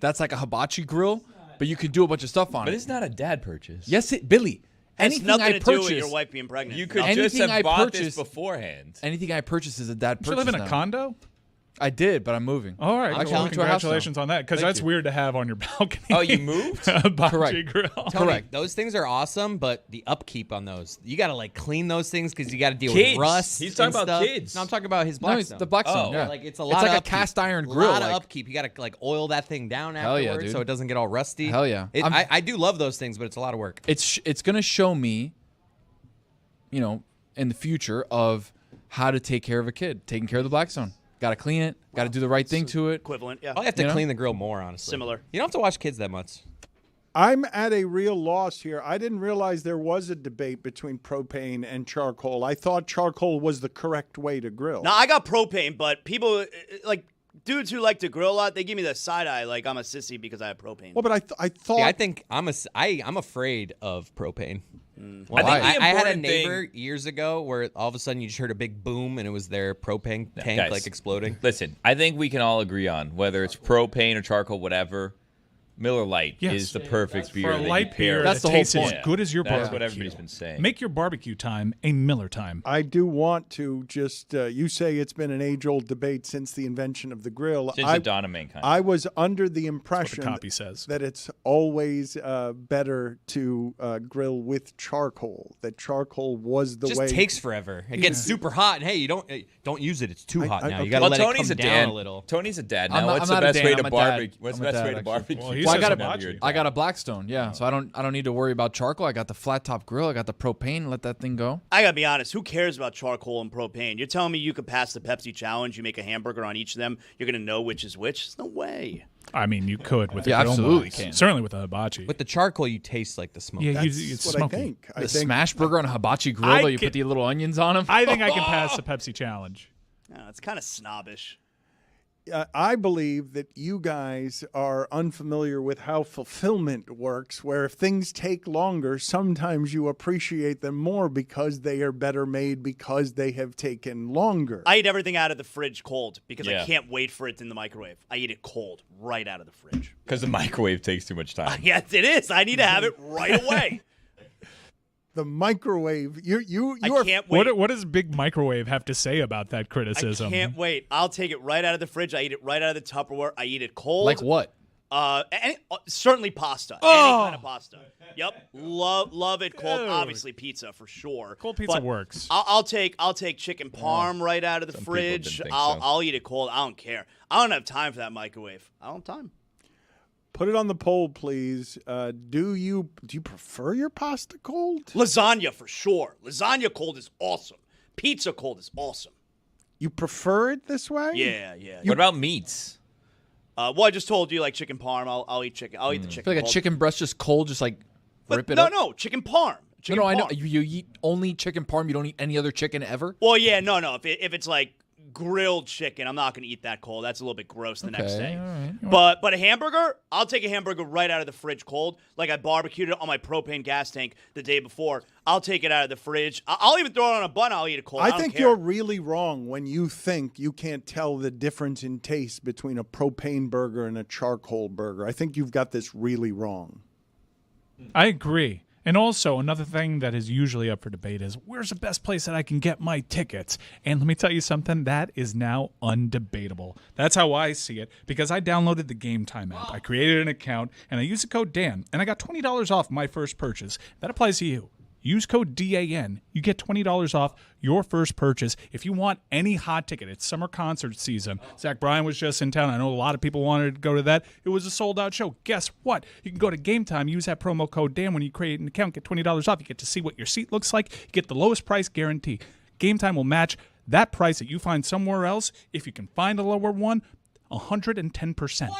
[SPEAKER 7] That's like a hibachi grill, but you can do a bunch of stuff on
[SPEAKER 3] But
[SPEAKER 7] it.
[SPEAKER 3] it's not a dad purchase.
[SPEAKER 7] Yes, Billy.
[SPEAKER 4] Has
[SPEAKER 7] Anything
[SPEAKER 4] nothing
[SPEAKER 7] I
[SPEAKER 4] to do
[SPEAKER 7] purchase,
[SPEAKER 4] with your wife being pregnant.
[SPEAKER 3] You could
[SPEAKER 4] Nothing.
[SPEAKER 3] just
[SPEAKER 7] Anything
[SPEAKER 3] have
[SPEAKER 7] I
[SPEAKER 3] bought this
[SPEAKER 7] purchased-
[SPEAKER 3] beforehand.
[SPEAKER 7] anything I purchase is a dad
[SPEAKER 5] You
[SPEAKER 7] purchase.
[SPEAKER 5] live in a
[SPEAKER 7] now.
[SPEAKER 5] condo?
[SPEAKER 7] I did, but I'm moving.
[SPEAKER 5] All right.
[SPEAKER 7] Actually,
[SPEAKER 5] Well,
[SPEAKER 7] I went to a house
[SPEAKER 5] congratulations on that, because
[SPEAKER 7] Thank
[SPEAKER 5] that's
[SPEAKER 7] you.
[SPEAKER 5] weird to have on your balcony.
[SPEAKER 3] Oh, you moved?
[SPEAKER 5] A hibachi
[SPEAKER 7] Correct.
[SPEAKER 5] grill.
[SPEAKER 2] Tony,
[SPEAKER 7] Correct.
[SPEAKER 2] those things are awesome, but the upkeep on those, you got to like clean those things because you got to deal
[SPEAKER 3] Kids.
[SPEAKER 2] with rust.
[SPEAKER 3] He's talking
[SPEAKER 2] and
[SPEAKER 3] about
[SPEAKER 2] stuff.
[SPEAKER 3] kids.
[SPEAKER 2] No, I'm talking about his
[SPEAKER 7] No, it's
[SPEAKER 2] Blackstone.
[SPEAKER 7] the Blackstone.
[SPEAKER 3] Oh.
[SPEAKER 7] Yeah,
[SPEAKER 2] Like it's a
[SPEAKER 7] It's
[SPEAKER 2] lot
[SPEAKER 7] like
[SPEAKER 2] of
[SPEAKER 7] a
[SPEAKER 2] upkeep.
[SPEAKER 7] cast iron grill.
[SPEAKER 2] A lot of
[SPEAKER 7] like-
[SPEAKER 2] upkeep. You got to like oil that thing down
[SPEAKER 7] Hell yeah,
[SPEAKER 2] afterwards
[SPEAKER 7] dude.
[SPEAKER 2] so it doesn't get all rusty.
[SPEAKER 7] Hell yeah.
[SPEAKER 2] I do love those things, but it's a lot of work.
[SPEAKER 7] It's going to show me, in the future of how to take care of a kid, taking care of the Blackstone. Got to clean it. Got to do the right thing to it.
[SPEAKER 4] Equivalent, yeah.
[SPEAKER 2] I have to
[SPEAKER 7] You know?
[SPEAKER 2] clean the grill more, honestly.
[SPEAKER 4] Similar.
[SPEAKER 2] You don't have to watch kids that much.
[SPEAKER 1] I'm at a real loss here. I didn't realize there was a debate between propane and charcoal. I thought charcoal was the correct way to grill.
[SPEAKER 4] Now I got propane, but people like dudes who like to grill a lot, they give me the side eye like I'm a sissy because I have propane.
[SPEAKER 1] Well, but I thought
[SPEAKER 2] Yeah, I think I'm afraid of propane.
[SPEAKER 3] I think the
[SPEAKER 2] I had a
[SPEAKER 3] important thing-
[SPEAKER 2] neighbor years ago where all of a sudden you just heard a big boom and it was their propane tank
[SPEAKER 3] guys.
[SPEAKER 2] like exploding.
[SPEAKER 3] Listen, I think we can all agree on whether it's propane or charcoal, whatever. Miller Lite
[SPEAKER 5] Yes.
[SPEAKER 3] is the perfect beer.
[SPEAKER 5] For a
[SPEAKER 3] that you
[SPEAKER 5] light
[SPEAKER 3] pair
[SPEAKER 5] beer,
[SPEAKER 7] That's
[SPEAKER 5] that
[SPEAKER 7] the whole
[SPEAKER 5] tastes as
[SPEAKER 7] point.
[SPEAKER 5] good as your
[SPEAKER 3] That's
[SPEAKER 5] barbecue.
[SPEAKER 3] what everybody's been saying.
[SPEAKER 5] Make your barbecue time a Miller time.
[SPEAKER 1] I do want to just you say it's been an age-old debate since the invention of the grill.
[SPEAKER 3] Since the dawn of mankind.
[SPEAKER 1] I was under the
[SPEAKER 5] That's
[SPEAKER 1] impression
[SPEAKER 5] what the copy says.
[SPEAKER 1] that it's always better to grill with charcoal. That charcoal was the
[SPEAKER 2] It just
[SPEAKER 1] way.
[SPEAKER 2] takes forever. It gets super hot, and hey, you don't use it. It's too hot now.
[SPEAKER 1] okay.
[SPEAKER 2] You got to
[SPEAKER 3] well,
[SPEAKER 2] let
[SPEAKER 3] Tony's
[SPEAKER 2] it
[SPEAKER 3] a
[SPEAKER 2] come down
[SPEAKER 3] dad.
[SPEAKER 2] a little.
[SPEAKER 3] Tony's a dad.
[SPEAKER 7] I'm
[SPEAKER 3] Now,
[SPEAKER 7] not-
[SPEAKER 3] what's
[SPEAKER 7] I'm
[SPEAKER 3] the
[SPEAKER 7] not a
[SPEAKER 3] best
[SPEAKER 7] dad,
[SPEAKER 3] way
[SPEAKER 7] I'm
[SPEAKER 3] to
[SPEAKER 7] a dad.
[SPEAKER 3] barbecue? What's
[SPEAKER 7] I'm
[SPEAKER 3] the
[SPEAKER 7] a
[SPEAKER 3] best way
[SPEAKER 7] dad,
[SPEAKER 3] to
[SPEAKER 7] actually.
[SPEAKER 3] barbecue?
[SPEAKER 5] Well, he
[SPEAKER 7] Well,
[SPEAKER 5] says
[SPEAKER 7] I
[SPEAKER 5] hibachi.
[SPEAKER 7] got a Blackstone, yeah. So I don't need to worry about charcoal. I got the flat top grill. I got the propane. Let that thing go.
[SPEAKER 4] I gotta be honest, who cares about charcoal and propane? You're telling me you could pass the Pepsi challenge, you make a hamburger on each of them, you're gonna know which is which? There's no way.
[SPEAKER 5] I mean, you could with
[SPEAKER 7] Yeah,
[SPEAKER 5] a grill
[SPEAKER 7] absolutely
[SPEAKER 5] mods.
[SPEAKER 7] can.
[SPEAKER 5] Certainly with a hibachi.
[SPEAKER 2] With the charcoal, you taste like the smoke.
[SPEAKER 5] Yeah,
[SPEAKER 1] That's
[SPEAKER 5] it's
[SPEAKER 1] what
[SPEAKER 5] smoky.
[SPEAKER 1] I think. I
[SPEAKER 7] The
[SPEAKER 1] think
[SPEAKER 7] smash burger on a hibachi grill,
[SPEAKER 5] I
[SPEAKER 7] though, you
[SPEAKER 5] can-
[SPEAKER 7] put the little onions on them.
[SPEAKER 5] I think I can pass the Pepsi challenge.
[SPEAKER 4] It's kind of snobbish.
[SPEAKER 1] I believe that you guys are unfamiliar with how fulfillment works, where if things take longer, sometimes you appreciate them more because they are better made because they have taken longer.
[SPEAKER 4] I eat everything out of the fridge cold because
[SPEAKER 3] Yeah.
[SPEAKER 4] I can't wait for it in the microwave. I eat it cold, right out of the fridge.
[SPEAKER 3] Because the microwave takes too much time.
[SPEAKER 4] Yes, it is. I need to have it right away.
[SPEAKER 1] The microwave, you
[SPEAKER 4] I
[SPEAKER 1] are
[SPEAKER 4] can't wait.
[SPEAKER 5] What does Big Microwave have to say about that
[SPEAKER 4] I
[SPEAKER 5] criticism?
[SPEAKER 4] can't wait. I'll take it right out of the fridge. I eat it right out of the Tupperware. I eat it cold.
[SPEAKER 7] Like what?
[SPEAKER 4] Certainly pasta. Any kind of pasta. Yep. Love it cold.
[SPEAKER 5] Dude.
[SPEAKER 4] Obviously pizza for sure.
[SPEAKER 5] Cold pizza
[SPEAKER 4] But
[SPEAKER 5] works.
[SPEAKER 4] I'll take chicken parm right out of the
[SPEAKER 3] Some people
[SPEAKER 4] fridge.
[SPEAKER 3] didn't think
[SPEAKER 4] I'll eat it cold. I don't care. I don't have time for that microwave. I don't have time.
[SPEAKER 1] Put it on the poll, please. Do you prefer your pasta cold?
[SPEAKER 4] Lasagna for sure. Lasagna cold is awesome. Pizza cold is awesome.
[SPEAKER 1] You prefer it this way?
[SPEAKER 4] Yeah.
[SPEAKER 3] What about meats?
[SPEAKER 4] Well, I just told you like chicken parm. I'll eat chicken. I'll eat the
[SPEAKER 7] I
[SPEAKER 4] chicken.
[SPEAKER 7] feel like a
[SPEAKER 4] cold.
[SPEAKER 7] chicken breast just cold, just like
[SPEAKER 4] But
[SPEAKER 7] rip it up.
[SPEAKER 4] no, chicken parm. Chicken
[SPEAKER 7] No, I know.
[SPEAKER 4] parm.
[SPEAKER 7] You eat only chicken parm. You don't eat any other chicken ever.
[SPEAKER 4] Well, yeah, no. If it's like grilled chicken, I'm not gonna eat that cold. That's a little bit gross the next day.
[SPEAKER 7] All right.
[SPEAKER 4] But a hamburger, I'll take a hamburger right out of the fridge cold. Like I barbecued it on my propane gas tank the day before. I'll take it out of the fridge. I'll even throw it on a bun. I'll eat it cold. I
[SPEAKER 1] I
[SPEAKER 4] don't
[SPEAKER 1] think
[SPEAKER 4] care.
[SPEAKER 1] you're really wrong when you think you can't tell the difference in taste between a propane burger and a charcoal burger. I think you've got this really wrong.
[SPEAKER 5] I agree. And also, another thing that is usually up for debate is where's the best place that I can get my tickets? And let me tell you something, that is now undebatable. That's how I see it because I downloaded the Game Time app. I created an account, and I used the code DAN, and I got $20 off my first purchase. That applies to you. Use code DAN. You get $20 off your first purchase. If you want any hot ticket, it's summer concert season. Zach Bryan was just in town. I know a lot of people wanted to go to that. It was a sold-out show. Guess what? You can go to Game Time, use that promo code DAN when you create an account, get $20 off. You get to see what your seat looks like. You get the lowest price guarantee. Game Time will match that price that you find somewhere else. If you can find a lower one, 110%.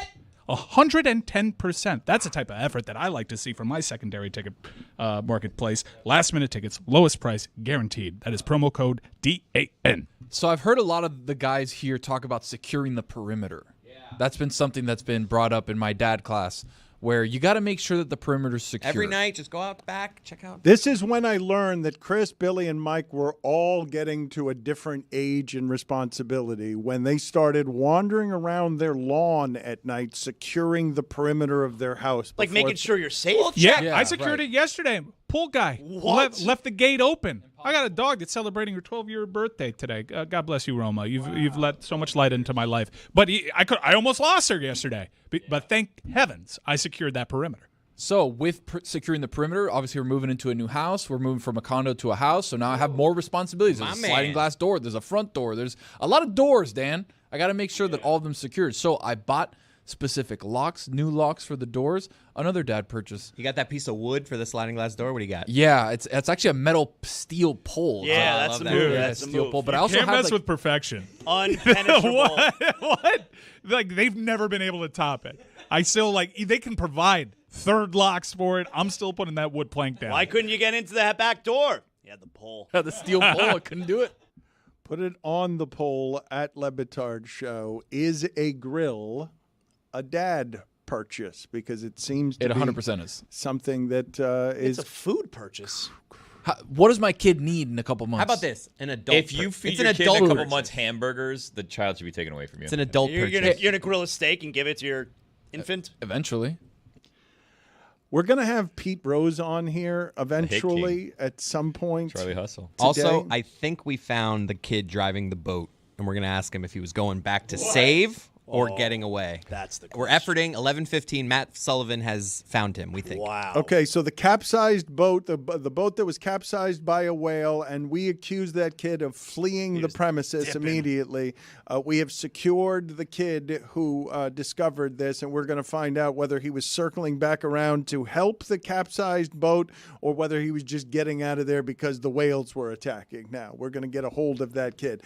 [SPEAKER 5] 110%. That's the type of effort that I like to see from my secondary ticket marketplace. Last minute tickets, lowest price, guaranteed. That is promo code DAN.
[SPEAKER 7] So I've heard a lot of the guys here talk about securing the perimeter. Yeah. That's been something that's been brought up in my dad class, where you got to make sure that the perimeter's secure.
[SPEAKER 2] Every night, just go out back, check out.
[SPEAKER 1] This is when I learned that Chris, Billy, and Mike were all getting to a different age and responsibility when they started wandering around their lawn at night, securing the perimeter of their house.
[SPEAKER 4] Like
[SPEAKER 1] before
[SPEAKER 4] making sure you're safe.
[SPEAKER 5] Yeah, I secured it yesterday. Pool guy left the gate open. I got a dog that's celebrating her 12-year birthday today. God bless you, Roma. You've let so much light into my life. But I almost lost her yesterday. But thank heavens I secured that perimeter.
[SPEAKER 7] So with securing the perimeter, obviously we're moving into a new house. We're moving from a condo to a house. So now I have more responsibilities. There's a sliding glass door. There's a front door. There's a lot of doors, Dan. I got to make sure that all of them secured. So I bought specific locks, new locks for the doors. Another dad purchase.
[SPEAKER 2] You got that piece of wood for the sliding glass door? What do you got?
[SPEAKER 7] Yeah, it's actually a metal steel pole.
[SPEAKER 4] Yeah, that's the move.
[SPEAKER 7] Yeah,
[SPEAKER 4] That's the
[SPEAKER 7] steel
[SPEAKER 4] move.
[SPEAKER 7] pole. But I also
[SPEAKER 5] Can't
[SPEAKER 7] have
[SPEAKER 5] mess with perfection.
[SPEAKER 4] Unpenetrable.
[SPEAKER 5] What? Like, they've never been able to top it. I still, they can provide third locks for it. I'm still putting that wood plank down.
[SPEAKER 4] Why couldn't you get into that back door? Yeah, the pole.
[SPEAKER 7] the steel pole. I couldn't do it.
[SPEAKER 1] Put it on the poll at Le Batard Show. Is a grill a dad purchase? Because it seems to
[SPEAKER 7] It
[SPEAKER 1] be
[SPEAKER 7] 100% is.
[SPEAKER 1] something that
[SPEAKER 4] It's
[SPEAKER 1] is
[SPEAKER 4] a food purchase.
[SPEAKER 7] What does my kid need in a couple months?
[SPEAKER 2] How about this? An adult.
[SPEAKER 3] If you feed
[SPEAKER 2] it's an
[SPEAKER 3] your kid in
[SPEAKER 2] adult
[SPEAKER 3] a couple
[SPEAKER 2] purchase.
[SPEAKER 3] months hamburgers, the child should be taken away from you.
[SPEAKER 2] It's an adult
[SPEAKER 4] You're
[SPEAKER 2] purchase.
[SPEAKER 4] gonna grill a steak and give it to your infant?
[SPEAKER 7] Eventually.
[SPEAKER 1] We're going to have Pete Rose on here eventually at some point.
[SPEAKER 3] Charlie Hustle.
[SPEAKER 2] Also,
[SPEAKER 1] today.
[SPEAKER 2] I think we found the kid driving the boat, and we're going to ask him if he was going back to save or getting away.
[SPEAKER 4] That's the
[SPEAKER 2] We're
[SPEAKER 4] question.
[SPEAKER 2] efforting. 11:15. Matt Sullivan has found him, we think.
[SPEAKER 4] Wow.
[SPEAKER 1] Okay, so the capsized boat, the boat that was capsized by a whale, and we accused that kid of fleeing the premises immediately. We have secured the kid who discovered this, and we're going to find out whether he was circling back around to help the capsized boat or whether he was just getting out of there because the whales were attacking. Now, we're going to get a hold of that kid.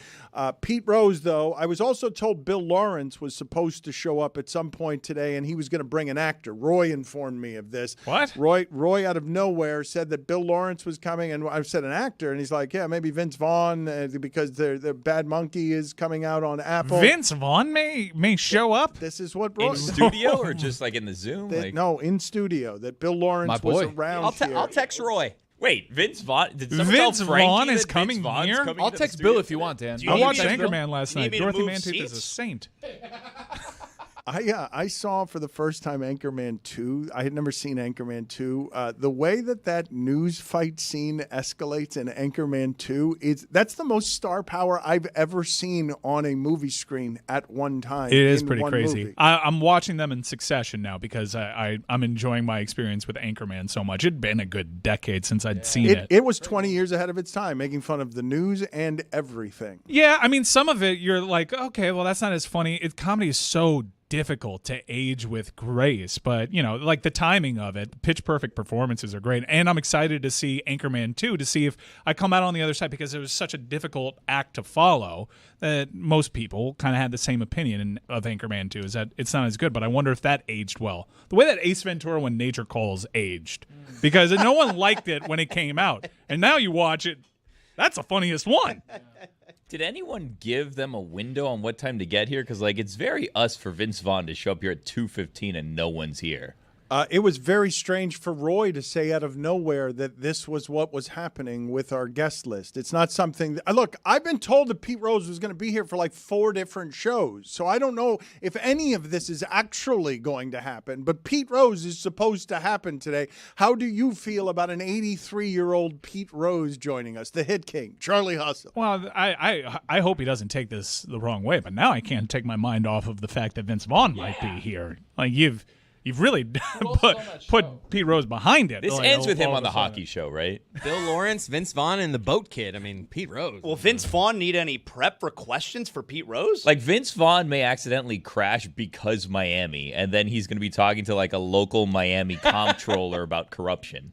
[SPEAKER 1] Pete Rose, though, I was also told Bill Lawrence was supposed to show up at some point today, and he was going to bring an actor. Roy informed me of this.
[SPEAKER 5] What?
[SPEAKER 1] Roy out of nowhere said that Bill Lawrence was coming, and I said an actor, and he's like, yeah, maybe Vince Vaughn, because the Bad Monkey is coming out on Apple.
[SPEAKER 5] Vince Vaughn may show up.
[SPEAKER 1] This is what Roy
[SPEAKER 3] In studio or just like in the Zoom?
[SPEAKER 1] no, in studio. That Bill Lawrence
[SPEAKER 7] My
[SPEAKER 1] was
[SPEAKER 7] boy.
[SPEAKER 1] around here.
[SPEAKER 2] I'll text Roy.
[SPEAKER 3] Wait, Vince Vaughn? Did someone
[SPEAKER 5] Vince
[SPEAKER 3] tell Frankie
[SPEAKER 5] Vaughn is
[SPEAKER 3] that
[SPEAKER 5] coming
[SPEAKER 3] Vince Vaughn's
[SPEAKER 5] here?
[SPEAKER 3] coming
[SPEAKER 7] I'll
[SPEAKER 3] to the
[SPEAKER 7] text
[SPEAKER 3] studio?
[SPEAKER 7] Bill if you want, Dan.
[SPEAKER 4] Do you
[SPEAKER 5] I
[SPEAKER 4] need
[SPEAKER 5] watched
[SPEAKER 4] me to-
[SPEAKER 5] Anchorman last
[SPEAKER 4] you need
[SPEAKER 5] night.
[SPEAKER 4] me to
[SPEAKER 5] Dorothy
[SPEAKER 4] move
[SPEAKER 5] Mantooth is a
[SPEAKER 4] seats?
[SPEAKER 5] saint.
[SPEAKER 1] I saw for the first time Anchorman 2. I had never seen Anchorman 2. The way that news fight scene escalates in Anchorman 2, that's the most star power I've ever seen on a movie screen at one time.
[SPEAKER 5] It is
[SPEAKER 1] in
[SPEAKER 5] pretty
[SPEAKER 1] one
[SPEAKER 5] crazy.
[SPEAKER 1] movie.
[SPEAKER 5] I'm watching them in succession now because I'm enjoying my experience with Anchorman so much. It'd been a good decade since I'd seen it.
[SPEAKER 1] It was 20 years ahead of its time, making fun of the news and everything.
[SPEAKER 5] Yeah, I mean, some of it you're like, okay, well, that's not as funny. Comedy is so difficult to age with grace, but like the timing of it, pitch perfect performances are great, and I'm excited to see Anchorman 2 to see if I come out on the other side, because it was such a difficult act to follow that most people kind of had the same opinion of Anchorman 2, is that it's not as good, but I wonder if that aged well. The way that Ace Ventura When Nature Calls aged, because no one liked it when it came out, and now you watch it, that's the funniest one.
[SPEAKER 3] Did anyone give them a window on what time to get here? Because, it's very us for Vince Vaughn to show up here at 2:15 and no one's here.
[SPEAKER 1] It was very strange for Roy to say out of nowhere that this was what was happening with our guest list. It's not something that, look, I've been told that Pete Rose was going to be here for 4 different shows. So I don't know if any of this is actually going to happen, but Pete Rose is supposed to happen today. How do you feel about an 83-year-old Pete Rose joining us, the Hit King, Charlie Hustle?
[SPEAKER 5] Well, I hope he doesn't take this the wrong way, but now I can't take my mind off of the fact that Vince Vaughn might be here. You've really put Pete Rose behind it.
[SPEAKER 3] This ends with him on the hockey show, right?
[SPEAKER 2] Bill Lawrence, Vince Vaughn, and the Boat Kid. I mean, Pete Rose.
[SPEAKER 4] Will Vince Vaughn need any prep for questions for Pete Rose?
[SPEAKER 3] Vince Vaughn may accidentally crash because Miami, and then he's going to be talking to a local Miami comptroller about corruption.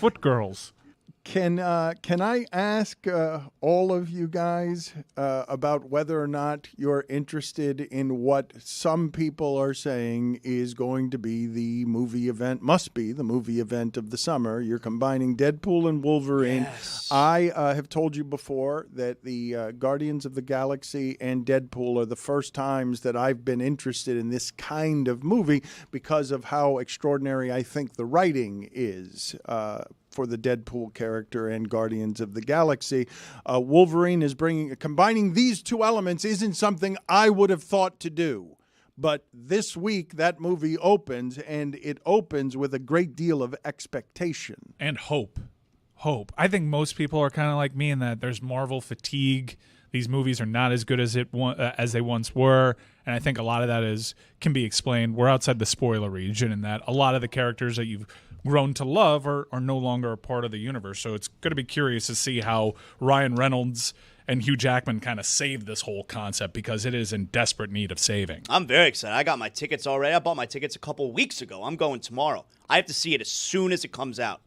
[SPEAKER 5] Foot girls.
[SPEAKER 1] Can I ask all of you guys about whether or not you're interested in what some people are saying is going to be the movie event, must be the movie event of the summer? You're combining Deadpool and Wolverine.
[SPEAKER 4] Yes.
[SPEAKER 1] I have told you before that the Guardians of the Galaxy and Deadpool are the first times that I've been interested in this kind of movie because of how extraordinary I think the writing is. For the Deadpool character and Guardians of the Galaxy. Wolverine is combining these two elements isn't something I would have thought to do. But this week, that movie opens, and it opens with a great deal of expectation.
[SPEAKER 5] And hope. I think most people are kind of like me in that there's Marvel fatigue. These movies are not as good as they once were, and I think a lot of that can be explained. We're outside the spoiler region, in that a lot of the characters that you've grown to love are no longer a part of the universe. So it's going to be curious to see how Ryan Reynolds and Hugh Jackman kind of save this whole concept, because it is in desperate need of saving.
[SPEAKER 4] I'm very excited. I got my tickets already. I bought my tickets a couple weeks ago. I'm going tomorrow. I have to see it as soon as it comes out.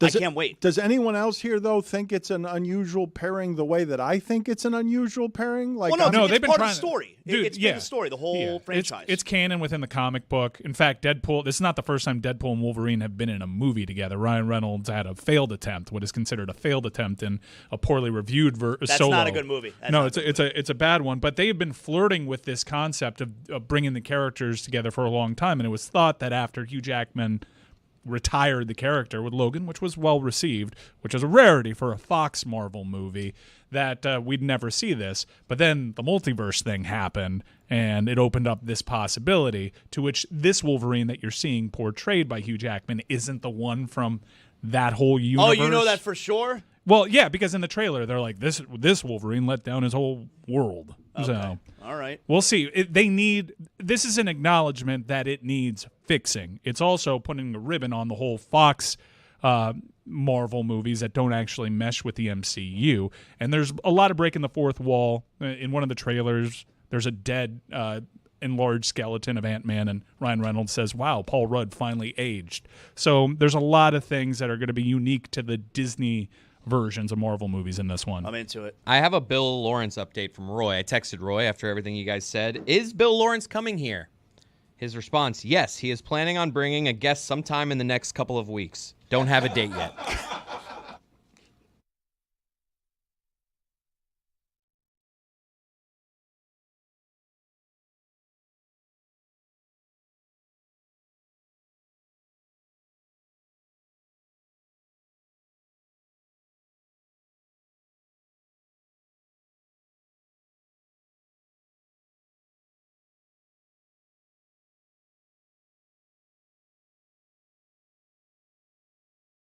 [SPEAKER 4] I can't wait.
[SPEAKER 1] Does anyone else here, though, think it's an unusual pairing the way that I think it's an unusual pairing?
[SPEAKER 4] They've been part of the story. It's been the story, the whole franchise.
[SPEAKER 5] It's canon within the comic book. In fact, this is not the first time Deadpool and Wolverine have been in a movie together. Ryan Reynolds had a failed attempt, what is considered a failed attempt in a poorly reviewed solo.
[SPEAKER 4] That's not a good movie.
[SPEAKER 5] It's a bad one. But they have been flirting with this concept of bringing the characters together for a long time, and it was thought that after Hugh Jackman retired the character with Logan, which was well received, which is a rarity for a Fox Marvel movie, that we'd never see this. But then the multiverse thing happened, and it opened up this possibility, to which this Wolverine that you're seeing portrayed by Hugh Jackman isn't the one from that whole universe.
[SPEAKER 4] Oh, you know that for sure?
[SPEAKER 5] Well, yeah, because in the trailer they're like, this Wolverine let down his whole world.
[SPEAKER 4] Okay.
[SPEAKER 5] So
[SPEAKER 4] all right,
[SPEAKER 5] we'll see. This is an acknowledgement that it needs fixing. It's also putting a ribbon on the whole Fox Marvel movies that don't actually mesh with the MCU. And there's a lot of breaking the fourth wall. In one of the trailers, there's a dead enlarged skeleton of Ant-Man, and Ryan Reynolds says, wow, Paul Rudd finally aged. So there's a lot of things that are going to be unique to the Disney versions of Marvel movies in this one.
[SPEAKER 4] I'm into it.
[SPEAKER 2] I have a Bill Lawrence update from Roy. I texted Roy after everything you guys said. Is Bill Lawrence coming here? His response, yes, he is planning on bringing a guest sometime in the next couple of weeks. Don't have a date yet.